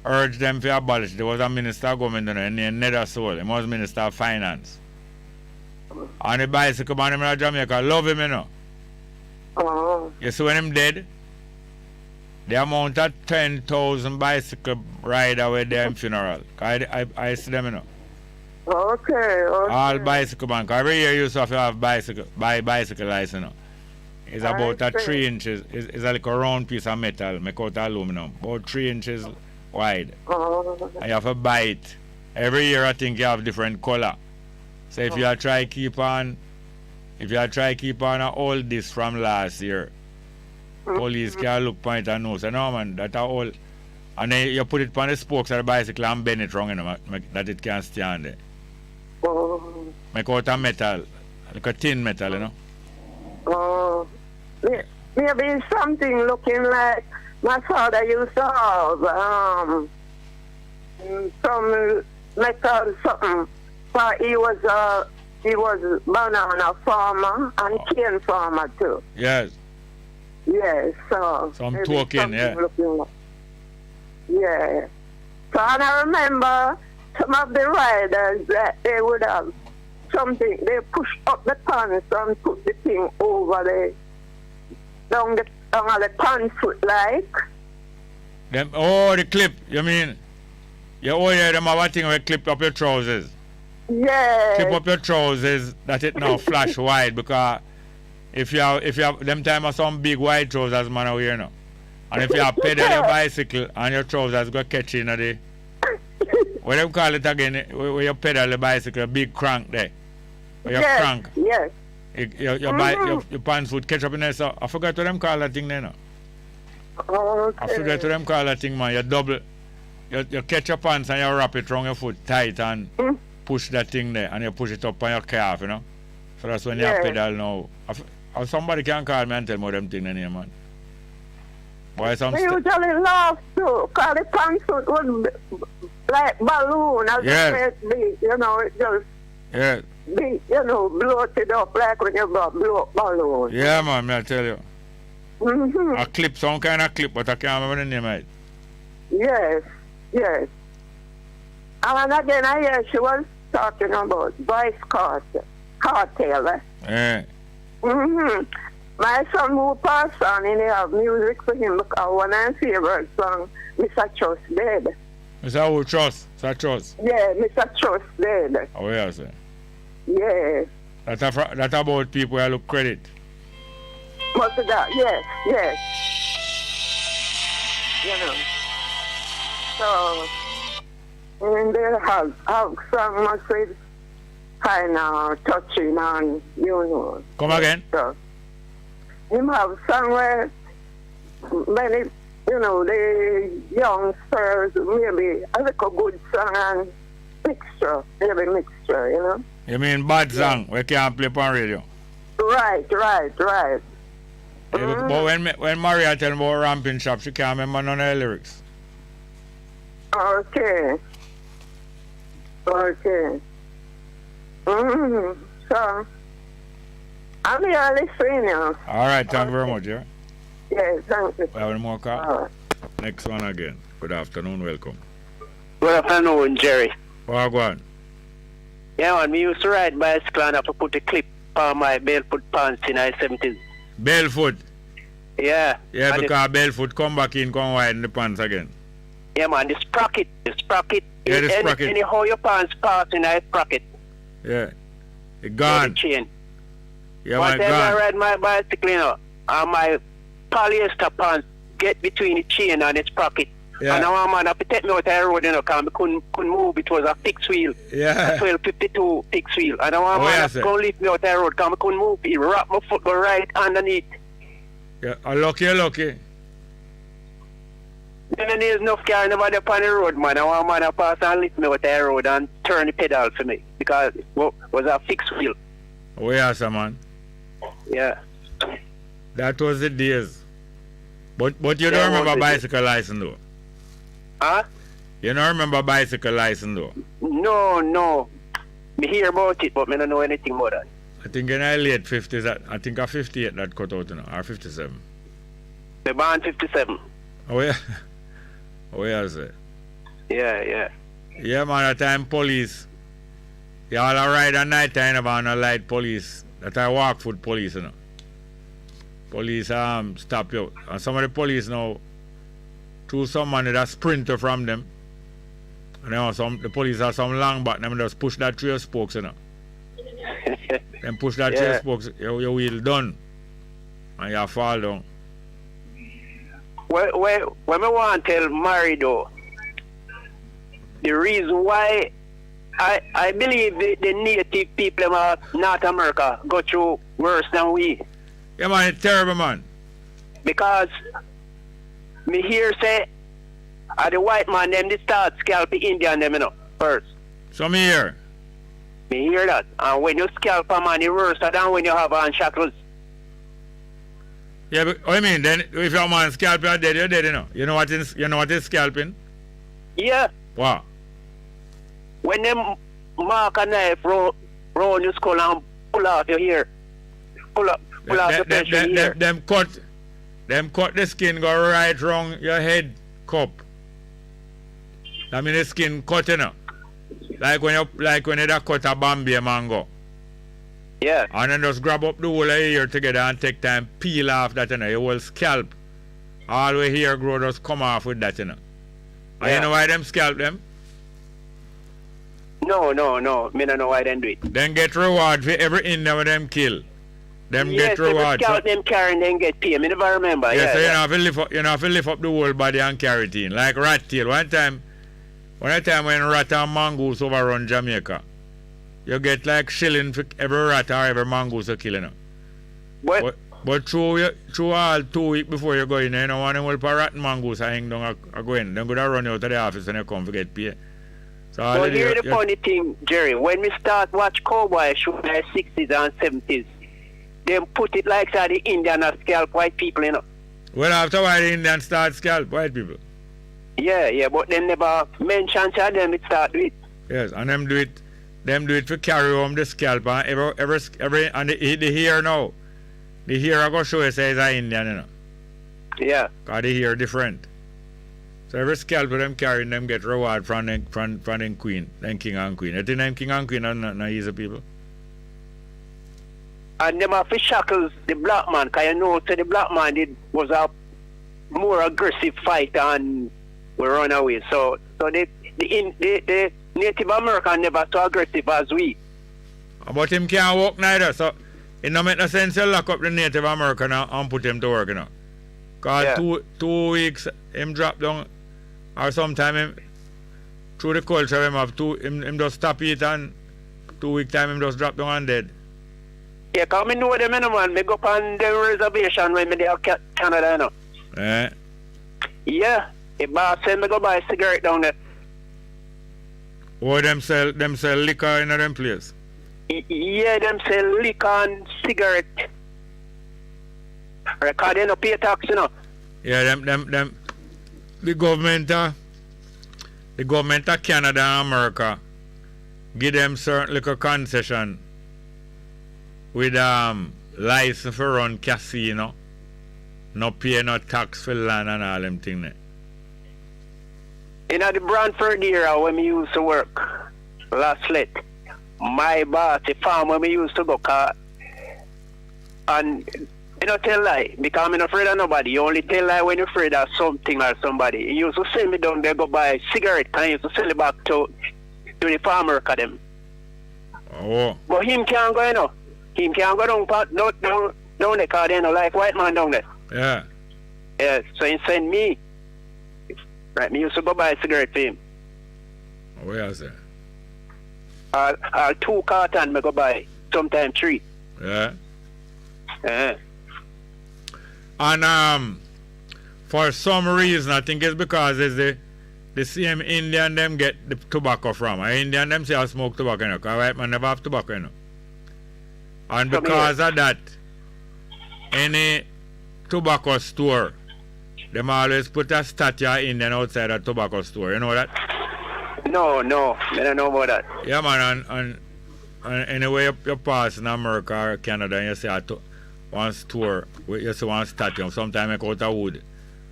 urged them to abolish, there was a minister of government named Nethersoul. He was minister of finance. And the bicycle man in Jamaica love him, you know. Oh. You see when him dead, the amount of 10,000 bicycle rider with them funeral. I see them, you know. Okay. All bicycle man. Cause every year you used to have bicycle license, you know. It's about 3 inches. It's like a round piece of metal, make out of aluminum. About 3 inches wide. Oh. And you have to buy it. Every year I think you have different color. So if you try keep on all this from last year, police can look point and know. So no man, that are all. And then you put it on the spokes of the bicycle and bend it wrong, you know, that it can stand there. Oh. Make out of metal, like a thin metal, you know. Oh. Maybe something looking like my father used to have some metal something. But he was banana farmer and cane farmer too. Yes. Yes, so some token, yeah. Like, yeah. So and I remember some of the riders that they would have something, they push up the pants and put the thing over down the pants foot like. Them the clip, you mean? Yeah, them have a thing where clip up your trousers. Yeah. Clip up your trousers that it now flash wide because if you have them time of some big wide trousers man out here now. And if you have pedal your bicycle and your trousers go catch in the what do you call it again? Where you pedal the bicycle, a big crank there. Where you crank. Yes. Your pants would catch up in there. So I forgot what them call that thing there now. Okay. I forgot what them call that thing, man. You double you catch your pants and you wrap it around your foot tight and push that thing there and you push it up on your calf, you know. So that's when you pedal now. Somebody can call me and tell me what them thing in here, man. Why some we usually laugh too, because the pants would like balloon as it big, you know, it just big, you know, blow it up like when you blow up balloon. Yeah, man, I tell you. Mm-hmm. A clip, some kind of clip, but I can't remember the name of it. Yes. And again, I hear she was talking about voice cartel. Yeah. Mm-hmm. My son who passed on, and they have music for him because one of his favorite songs, Mr. Trust Dead. Mr. Who Trust? Mr. Trust? Yeah, Mr. Trust dead. Oh, yeah, sir. Yeah. That about people who look credit. Most of that, yes, yes. You know. So, and they have some message kind of touching on, you know. Come again? So, him have somewhere many, you know, the youngsters, maybe a little good song and mixture, maybe mixture, you know. You mean bad song we can't play on radio? Right. Yeah, but when Maria tell me about Ramping Shop, she can't remember none of the lyrics. Okay. So, I'm here listening now. All right, thank you very much, yeah? Yes, thank you. We have any more call? Next one again. Good afternoon, welcome. Good afternoon, Jerry. Well, go on. Yeah, man, me used to ride bicycle and have to put a clip on my barefoot pants in the 70s. Barefoot? Yeah. Yeah, and because barefoot come back in, come widen the pants again. Yeah, man, the sprocket. Yeah, the sprocket. Anyhow your pants pass in a sprocket. Yeah. It gone. Yeah, the chain. Yeah, one man, time gone. I ride my bicycle, you know, and my polyester pants get between the chain and the sprocket. Yeah. And now, man, I have to take me out the road, you know, because I couldn't move. It was a fixed wheel. Yeah. A 1252 fixed wheel. And now, man, yeah, I go lift me out the road because I couldn't move. He wrapped my foot go right underneath. Yeah, lucky. Then there's enough car never up on the road, man. I want man to pass and lift me out the road and turn the pedal for me because it was a fixed wheel. Oh, yeah, sir, man. Yeah. That was the days. But you don't remember bicycle license, though? Huh? You don't remember bicycle license, though? No. Me hear about it, but I don't know anything about that. I think in the late 50s, I think a 58 that cut out, you know, or 57. The band 57. Oh, yeah. Oh, yeah, sir. Yeah. Yeah, man, at time police. You all ride at night time about no light police. That I walk foot police, you know. Police stop you. And some of the police now, through some money that sprinter from them. And then the police have some long back, them just push that 3 spokes, you know. Then push that 3 spokes, your wheel done. And you fall down. When I want to tell Mary though, the reason why I believe the native people of North America go through worse than we. Yeah, man, it's terrible, man. Because me hear say, the white man them they start scalp the Indian them, you know, first. So me hear? Me hear that. And when you scalp a man, it's worse than when you have on shackles. Yeah, but what I mean, then if your man scalp you're dead, you know. You know what is scalping? Yeah. What? When them mark a knife round your skull and pull out your hair. Pull out the flesh your hair. Them cut the skin go right round your head cup. I mean the skin cut, you know. Like when you cut a Bombay mango. Yeah. And then just grab up the whole of your ear together and take time peel off that, you know, your whole scalp. All the hair grow just come off with that, you know. And you know why them scalp them? No. Me don't know why they do it. Then get reward for every Indian with them kill. Them yes, get reward. Yes, scalp them carry and then get paid. Me never remember. Yeah, so you know if you lift up the whole body and carry it in. Like rat tail. One time when rat and mongoose overrun Jamaica, you get like shilling for every rat or every mongoose you kill, you know. But through all 2 weeks before you go in, you know, one of them will rat and mongoose hang down a go in. Then go to run you out of the office and you come to get paid. So here's the funny thing, Jerry. When we start watch cowboy show in the 60s and 70s, they put it like that the Indian scalp white people, you know. Well, after why the Indians start scalp white people? Yeah, but them never mention to them it start with. Yes, and them do it for carry home the scalp and every and the hair now. The hair I go show you say is an Indian, you know. Yeah. Cause the hair different. So every scalp of them carrying them get reward from them queen, them king and queen. You think them king and queen are not easy people? And them have to shackles the black man, because you know so the black man was a more aggressive fighter and we run away. So the Native American never so aggressive as we. But him can't walk neither, so it don't make no sense to lock up the Native American and put him to work, you know. Because 2 weeks him drop down, or sometime him, through the culture him have him just stop it, and 2 week time him just drop down and dead. Yeah, because I know them, man. I go up on the reservation when I there Canada, you know. Yeah, the boss said me go buy a cigarette down there. Or them sell liquor in them place? Yeah, them sell liquor and cigarette. Because they don't pay tax, you know. Yeah, the government of Canada and America give them certain liquor concession with license for run casino, no pay no tax for land and all them things there. In the Brantford area when we used to work last let, my boss, the farm where we used to go, and you don't tell lie because I'm not afraid of nobody. You only tell lie when you're afraid of something or somebody. He used to send me down there go buy a cigarette and he used to sell it back to the farmer of them. Oh. But him can't go, you know. Him can't go down there because they don't like white man down there. Yeah. Yeah, so he sent me. Right, me used to go buy a cigarette for him. Where is it? 2 cartons me go buy, sometimes 3. Yeah. Yeah. And for some reason, I think it's because it's the same Indian them get the tobacco from. Indian them say I smoke tobacco, you know, because white man never have tobacco, you know. And because of that, any tobacco store, them always put a statue of Indian outside a tobacco store. You know that? No, I don't know about that. Yeah, man, and anyway you pass in America or Canada and you see one store, you see one statue, sometimes make out of wood.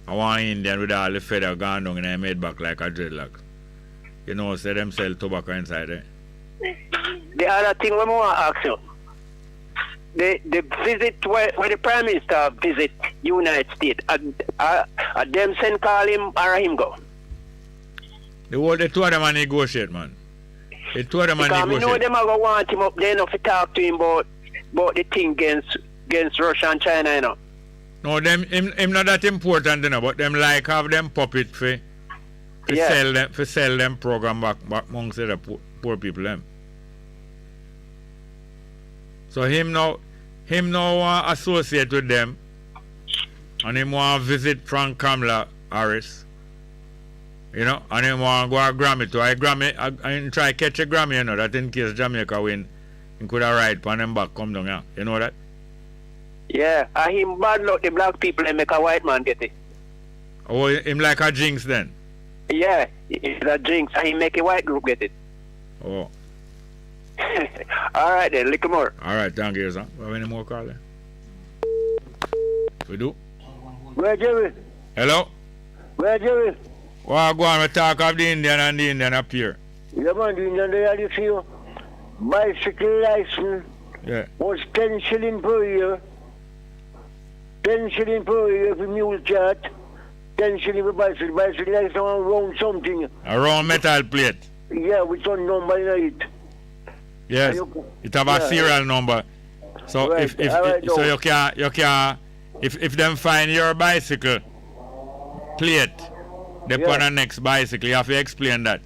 And one Indian with all the feather gone down and they made back like a dreadlock. You know, say them sell tobacco inside there. The other thing we want to ask you, the visit where the Prime Minister visit United States, them send call him or him go? The two of them are negotiate, man. The two of them are negotiate. Because I know them are going to want him up there enough to talk to him about the thing against Russia and China, you know. No, him not that important, you know, but them like have them puppet for sell them program back amongst the poor people them. So him now associate with them, and him want visit Frank Kamala Harris, you know, and him want go a Grammy too. I try catch a Grammy, you know, that in case Jamaica win, he could have ride on them back come down here. You know that? Yeah, and him bad luck the black people and make a white man get it. Oh, him like a jinx then? Yeah, it's a jinx, and he make a white group get it. Oh. Alright then, little more. Alright, thank you, sir. We have any more call there? We do? Where Jerry? Hello? Where Jerry? Well, go on, we talk of the Indian and the Indian up here. Yeah, man, the Indian they had you bicycle license was 10 shilling per year. 10 shilling per year for mule chart. 10 shilling for bicycle. Bicycle license around something. Around metal plate? Yeah, with some number in it. Yes, it have a serial number. So right. So you can if them find your bicycle plate, they put on the next bicycle, you have to explain that.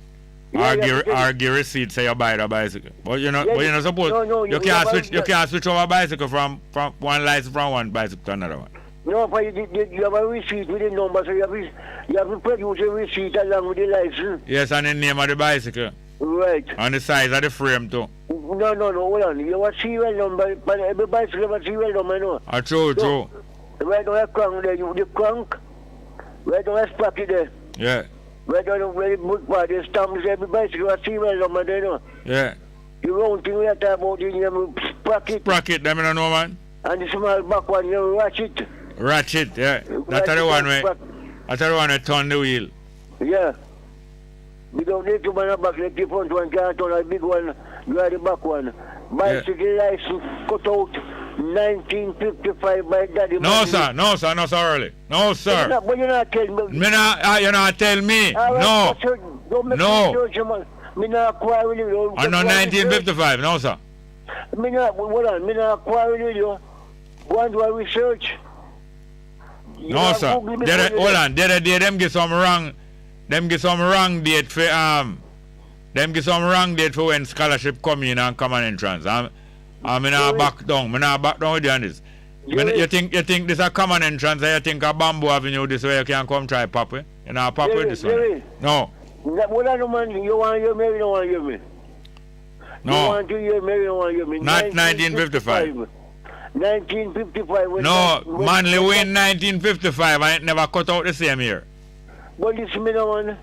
Argue receipt say you buy the bicycle. But you know, suppose you can't switch over bicycle from one license from one bicycle to another one. No, but you have a receipt with the number, so you have to produce a receipt along with the license. Yes, and the name of the bicycle. Right. And the size of the frame too. No, hold on. You have a serial number, but every bicycle have a serial number, no? True. Right on the crank there, the crank, right on the sprocket there. Yeah. Right on the boot part, the stamps, every bicycle have a serial number there, no? Yeah. The round thing we have to talk about in the sprocket. Sprocket, them you know, man. And the small back one, you ratchet. Ratchet, yeah. That's the one where turn the wheel. Yeah. We don't need to man a back, like the front one can't turn a big one, you have the back one. Bicycle license cut out 1955 by Daddy No, Manley. sir. No, sir. Not so early. No, sir. But you're not telling me. You're not tell me. No. No. Me not quarrel with you. I know 1955. No, sir. Me not, hold on. Me not quarrel with you. Go and do a research. No, sir. Hold on. Them get some wrong. Them get some wrong date for Them get some wrong date for when scholarship come in and common entrance. I'm not back down. I'm not back down with you on this. You think this a common entrance? You think a Bamboo Avenue this way you can come try pop it? You know pop with this one. No. What are the man? You want to hear me? You don't want to hear me. No. You want to hear me? You don't want to hear me. Not 1955. 1955. No, Manley win 1955. I ain't never cut out the same year. But listen, me now, man.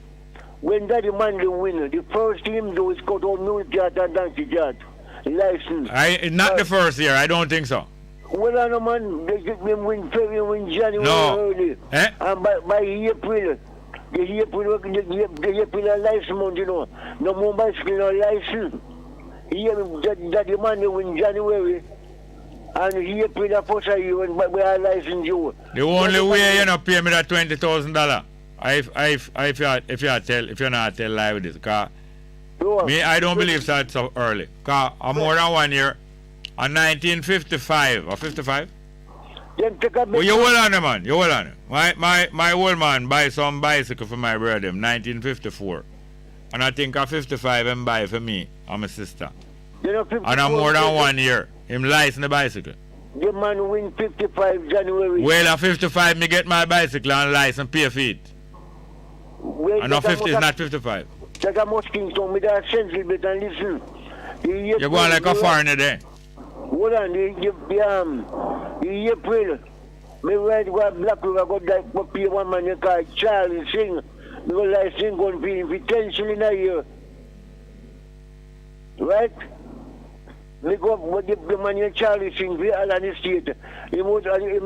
When Daddy Manley win, the first thing him do is cut out music chart and dancing chart. License. Not the first year. I don't think so. Well, I know, man. They win February, win January early. Eh? And by April, the April license month, you know. No more bicycle, no license. Daddy Manley win January. And April, the first year, when we are licensed you. The only way you not pay me that $20,000. If you not tell lie with this, cause me I don't believe so it's so early. Cause I'm more than 1 year. In 1955 or 55. Well, you hold on, man. You hold on. My old man buy some bicycle for my brother. 1954, and I think at 55 him buy for me and my sister. And I'm more than 1 year. Him license the bicycle. The man win 55 January. Well, at 55 me get my bicycle and license pay for it. Well, and now 50 is not 55. That a much king told me that sense a bit and listen. You're going like a foreigner there. Hold on, the April, me ride to a Black River, go like for pay one man you call Charlie Sing. Because I sing going for 10 shillings a year. Right? Me go up the man you Charlie Sing for all on the state. Him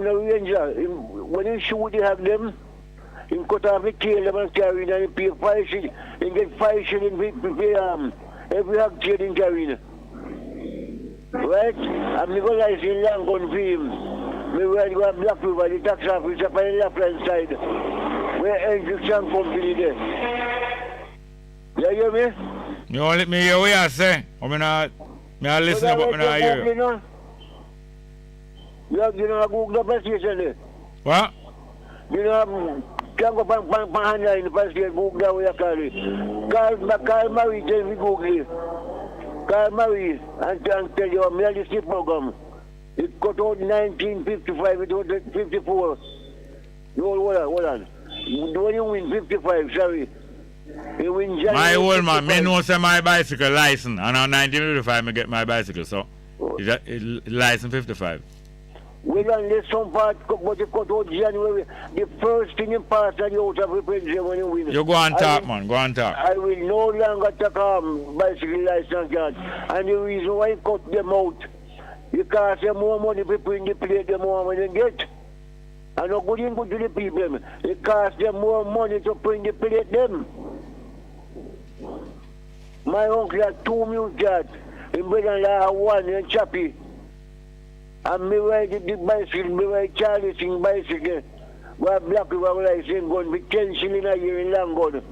no ranger. When he shoot, he have them. He cut off the tail them and carry and he pay 5 shillings. He get 5 shillings for every hog tail in carrying. Right? And me go license in long gun for him. Me ride go a Black River, the tax office up on the left hand side. Where Induction Company there. You hear me? You won't let me hear what you say. I listen but I hear you. You know, Google the bus station there. What? You know, can't go pan hand in the bus station, Google that way you call it. Call Marie, tell me Google it. Call Marie and tell you, I'm in the program. It got out 1955, it was 54. Hold on. When you win 55, sorry. You win January. My old man, me know say my bicycle license. And on 1955, I get my bicycle, so it's license 55. Well, unless some part, but you cut out January, the first thing in pass that you out of represent when you win. You go and talk, man. Go and talk. I will no longer take bicycle license card. And the reason why you cut them out, you cost them more money to print the plate, the more money you get. And no good in good to the people. It cost them more money to print the plate them. My uncle had 2 mule cards. In Brother one in Chappie. And me ride the bicycle, me ride Charlie Sing bicycle. Where Black River license going with 10 shillings a year in Langford.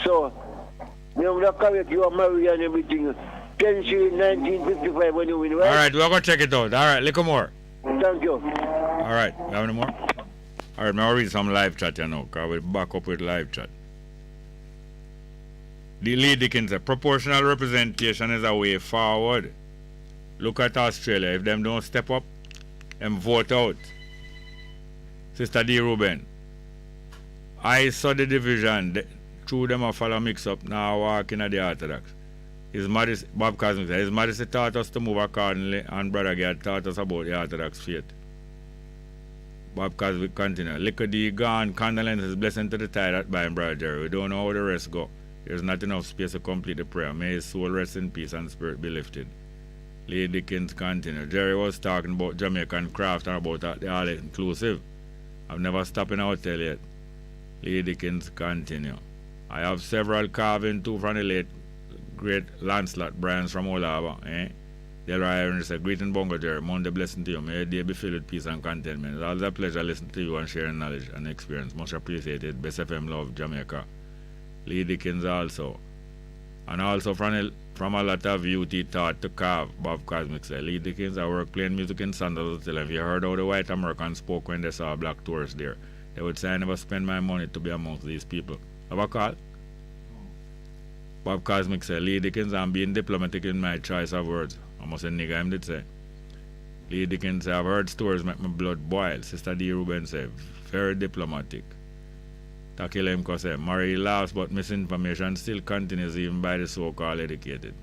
So, I'm going to correct you and marry and everything. 10 shillings 1955 when you win, right? Alright, we're going to check it out. Alright, little more. Thank you. Alright, you have any more? Alright, I'll read some live chat, you know, because we'll back up with live chat. The Lee Dickens said, proportional representation is a way forward. Look at Australia. If them don't step up and vote out. Sister D. Ruben, I saw the division. Through them I follow mix up. Now walking at the Orthodox. Bob Cosmic said, His Majesty taught us to move accordingly, and Brother Gad taught us about the Orthodox faith. Bob Cosmic continued. Liquor D gone, condolences, blessing to the tide that by Brother Jerry. We don't know how the rest go. There's not enough space to complete the prayer. May his soul rest in peace and spirit be lifted. Lee Dickens continued. Jerry was talking about Jamaican craft and about the all-inclusive. I've never stopped in a hotel yet. Lee Dickens continued. I have several carving too from the late great Lancelot Bryans from Olava. Del Ryan said, greeting Bongo Jerry, Monday blessing to you. May your day be filled with peace and contentment. It's always a pleasure listening to you and sharing knowledge and experience. Much appreciated. Bess FM love Jamaica. Lee Dickens also. And also from a lot of youth he taught to carve. Bob Cosmic said, Lee Dickens, I work playing music in Sandals Hotel. If you heard how the white Americans spoke when they saw black tourists there, they would say, I never spend my money to be amongst these people. Have a call? Bob Cosmic said, Lee Dickens, I'm being diplomatic in my choice of words. I must say nigga him did say. Lee Dickens said, I've heard stories make my blood boil. Sister D. Ruben said, very diplomatic. Taki Lemko said, Murray laughs but misinformation still continues even by the so-called educated.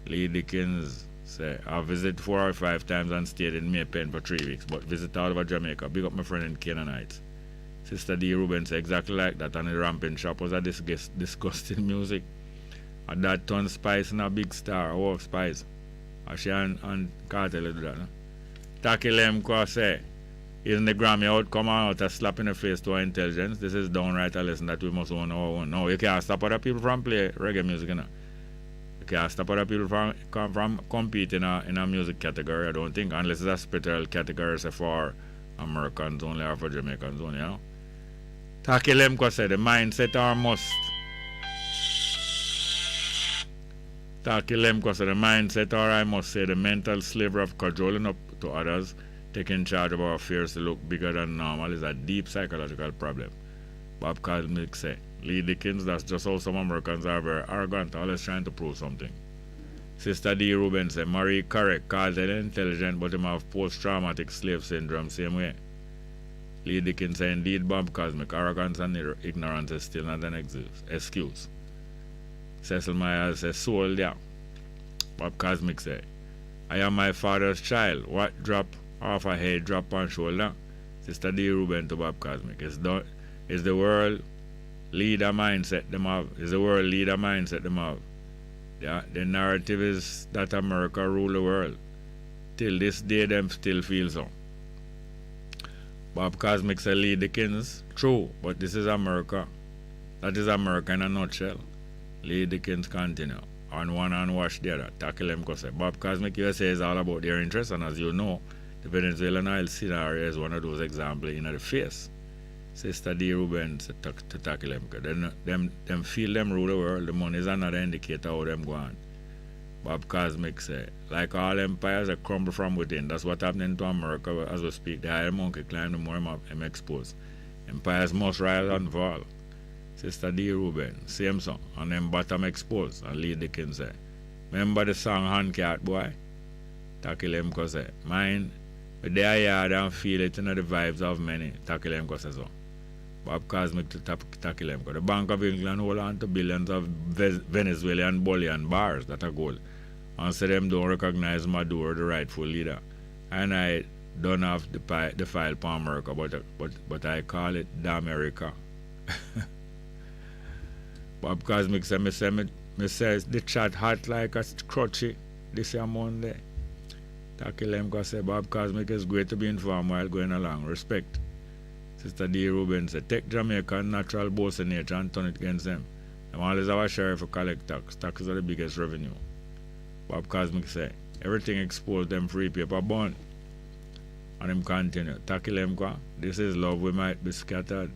Lee Dickens said, I visited 4 or 5 times and stayed in Maypen for 3 weeks, but visit all over Jamaica. Big up my friend in Canaanites. Sister D. Ruben said, exactly like that, and the ramping shop was a disgusting music. And that ton Spice and a big star, Spice. She and Cartel do that. No? Taki Lemko say, isn't the Grammy outcome out a slap in the face to our intelligence? This is downright a lesson that we must own our own. No, you can't stop other people from play reggae music. You know? You can't stop other people from competing in a music category, I don't think, unless it's a spiritual category say for Americans only or for Jamaicans only. You know? Taki Lemko said, the mindset are must. Taki Lemko said, the mindset, or I must say, the mental slavery of cajoling up to others, taking charge of our affairs to look bigger than normal, is a deep psychological problem. Bob Cosmic said, Lee Dickens, that's just how some Americans are very arrogant, always trying to prove something. Sister D. Ruben said, Marie correct, Carlton intelligent, but him have post-traumatic slave syndrome same way. Lee Dickens said, indeed, Bob Cosmic, arrogance and ignorance is still not an excuse. Cecil Myers says, soul there. Bob Cosmic said, I am my father's child. What drop off a head, drop on shoulder? Sister D. Ruben to Bob Cosmic. Is the world leader mindset them have? Is the world leader mindset them have? The narrative is that America rule the world. Till this day, them still feel so. Bob Cosmic said, Lee Dickens, true, but this is America. That is America in a nutshell. Lee Dickens continue. On one hand, wash the other. Tackle them because Bob Cosmic USA is all about their interests, and as you know, the Venezuelan oil scenario is one of those examples in the face. Sister D. Ruben said to tackle them. Them feel them rule the world. The money is another indicator how them go on. Bob Cosmic said, like all empires, they crumble from within. That's what's happening to America as we speak. The higher the monkey climb, the more I'm exposed. Empires must rise and fall. Sister D. Ruben, same song, and them bottom exposed, and Lee Dickens said, remember the song Handcat Boy? Taki Lemko said, mine, but they are yard and feel it in the vibes of many. Taki Lemko says so. Bob Cosmic to Taki Lemko. The Bank of England hold on to billions of Venezuelan bullion bars that are gold. And say them don't recognize Maduro, the rightful leader. And I don't have the file for America, but I call it the America. Bob Cosmic said, me says the chat hot like a crutchy this Monday. Taki Lemko said, Bob Cosmic is great to be informed while going along. Respect. Sister D. Ruben said, take Jamaica natural boast in nature and turn it against them. Them always have a sheriff to collect tax. Taxes are the biggest revenue. Bob Cosmic said, everything exposed them free paper bond. And him continue. Taki Lemko, this is love, we might be scattered,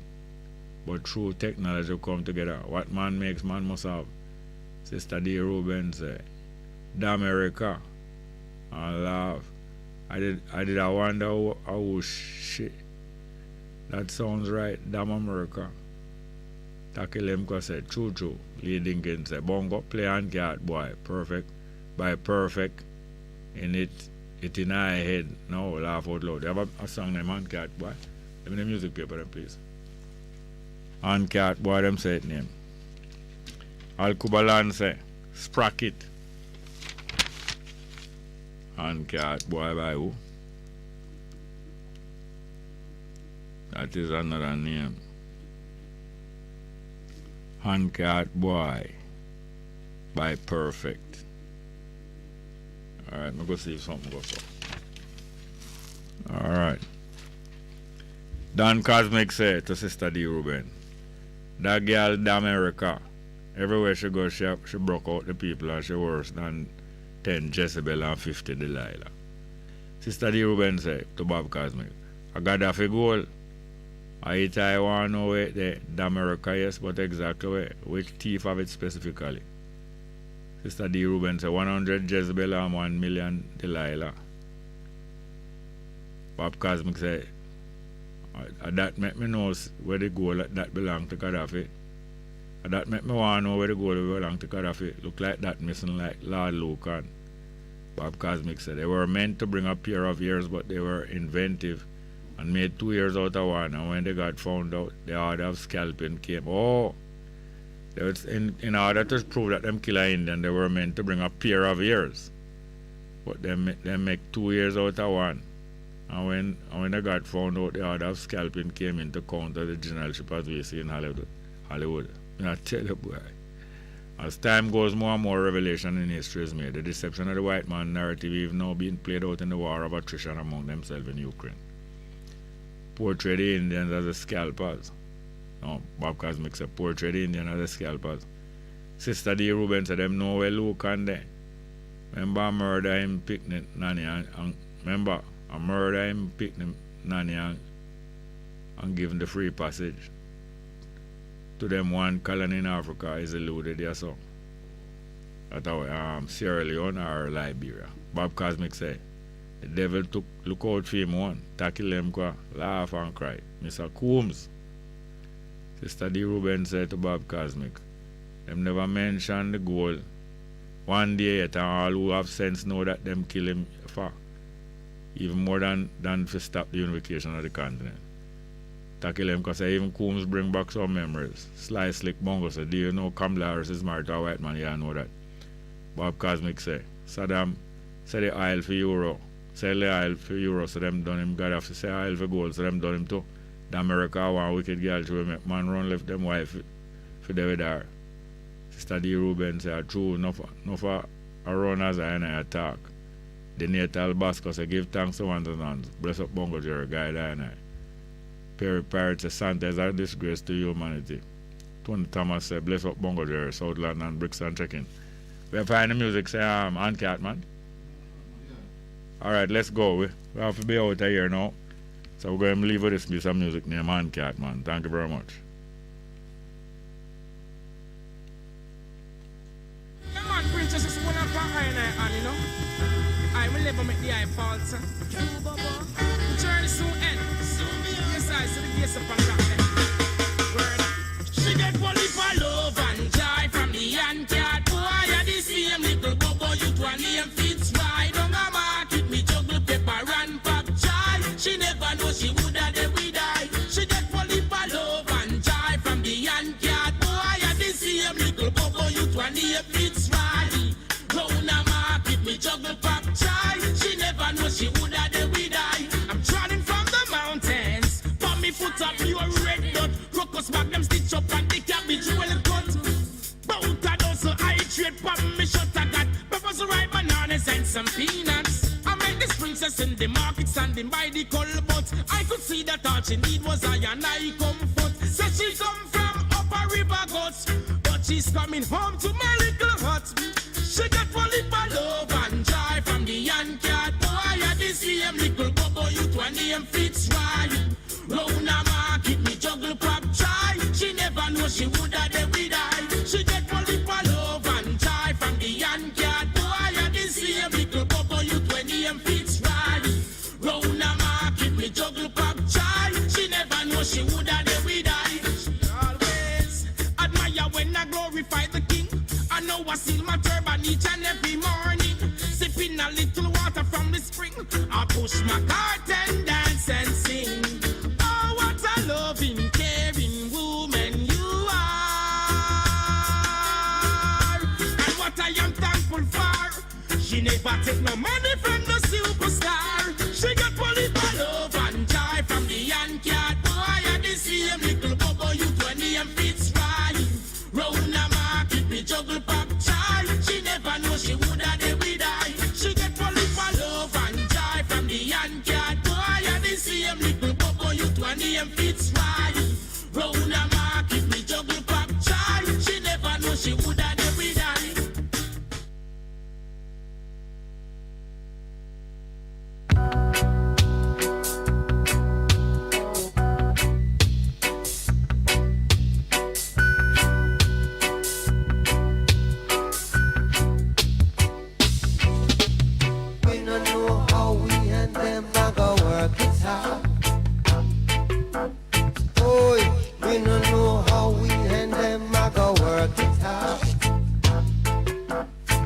but through technology we come together. What man makes, man must have. Sister D. Ruben said, damn America. I laugh. I wonder how shit. That sounds right. Damn America. Taki Lemko said, true. Lee Dinkins said, Bongo, play and cat boy. Perfect. By perfect. In it in our head. No, laugh out loud. You have a song named Man Cat Boy? Give me the music paper then, please. And cat boy, them say it name. Al Kubalan say, Sprocket. And cat boy by who? That is another name. Handcat Boy by Perfect. Alright, I'm going to see if something goes up. Alright. Don Cosmic said to Sister D. Ruben, that girl, the America, everywhere she goes, she broke out the people and she worse than 10 Jezebel and 50 Delilah. Sister D. Ruben said to Bob Cosmic, I got off a goal. I want to know where the America, yes, but exactly where, which thief of it specifically. Sister D. Ruben said 100 Jezebel and 1 million Delilah. Bob Cosmic said, that make me know where the goal that belong to Gaddafi. That make me want to know where the goal belong to Gaddafi. Look like that missing like Lord Lucan. Bob Cosmic said they were meant to bring a pair of ears, but they were inventive and made 2 ears out of one. And when they got found out, the order of scalping came. Oh, they was in order to prove that them kill an Indian, they were meant to bring a pair of ears, but they make 2 ears out of one. And when they got found out, the order of scalping came into counter the generalship as we see in Hollywood. I tell you, boy. As time goes, more and more revelation in history is made. The deception of the white man narrative even now being played out in the war of attrition among themselves in Ukraine. Portray the Indians as the scalpers. No, Bob Cosmic said portray the Indians as the scalpers. Sister D. Ruben said them know where Luke and there. Remember murder him picnic nanny and remember a murder him picnic nanny and give him the free passage. To them one colony in Africa is eluded there so. That's how Sierra Leone or Liberia. Bob Cosmic say the devil took look out for him one, tackle him, laugh and cry. Mr. Coombs. Sister D. Ruben said to Bob Cosmic, them never mention the goal. One day yet and all who have sense know that them kill him for. Even more than to stop the unification of the continent. Tackle him because even Coombs bring back some memories. Sly Slick Bongo said, do you know Kamala Harris is married to a white man? Yeah, I know that. Bob Cosmic say, Saddam say the oil for euro. Sell the oil for euro, so them done him. God have to say oil for gold, so them done him too. The America one wicked girl to make man run left them wife for the with her. Sister D. Ruben say, true, no for a run as I attack. The natal Basco say, give thanks to one hands. Bless up Bongo Jerry, guide I. Perry Pirates says, Santa is a disgrace to humanity. Tony Thomas said, bless up Bongo Jerry, Southland and Brixton checking. We find the music say, Aunt Catman. Alright, let's go. We have to be out of here now. So we're going to leave with this piece of music named Aunt Catman. Thank you very much. The man princess is one of our and you know. I will never make the eye false. Journey soon end. Yes, I see the gates upon that. She get bully for love and joy from the Yankat. Boy, I the same little bobo you to a name fits right. Don't a market me juggle pepper and pop chai. She never know she would have the we die. She get bully for love and joy from the Yankat. Boy, I the same little bobo you to a name fits right. Round a market me juggle pop chai. She never know she would have the we die. I'm trotting from the mountains. Put me foot up your red dot. Crocus back them stitch up and the cabbage well cut. Bout a dozen I trade pop me shut I got. Peppers ripe bananas and some peanuts. I met this princess in the market standing by the culvert. I could see that all she need was I and I comfort. Said she come from upper river guts, but she's coming home to my little hut. She got fully for love and joy from the Yankat. Boy, I the same little bobo you to a name fits right. Round a market me juggle pop chai. She never know she would have the we die. She get fully for love and joy from the Yankat. Boy, I the same little bobo you to a name fits right. Round a market me juggle pop chai. She never know she would have the we die. She always admire when I glorify the king. I know I seal my turban each and every morning. Sipping a little water from the spring. I push my cart and dance and sing. Oh, what a loving, caring woman you are. And what I am thankful for. She never take no money from the superstar. She got fully for love and joy from the Yankat. Boy, I the same little bobo you 20 and fits right. Round a market me juggle pop chai. She never know she would have the we die. She get fully for love and joy from the Yankat. Boy, I the same little bobo you 20 and fits right. Round a market me juggle pop. She never know she would have every day.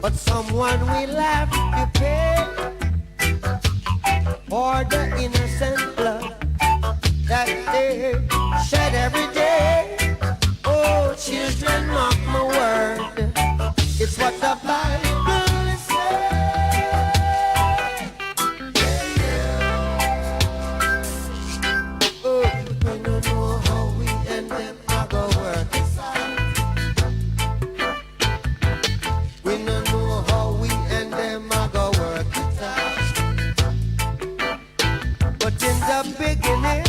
but someone will have to pay for the innocent blood that they shed every day. Oh, children, mark my word, it's what the Bible says. Oh, we don't know how we and them are gonna work this out. We don't know how we and them are gonna work it out. But in the beginning,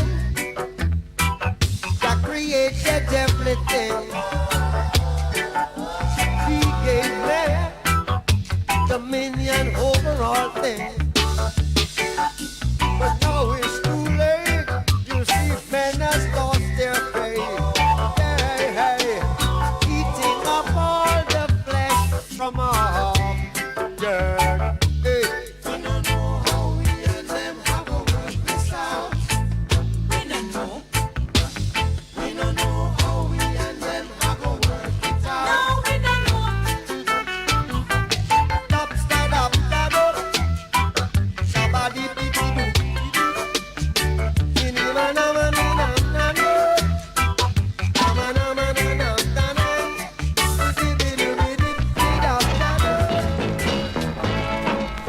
God created everything. He gave man dominion over all things.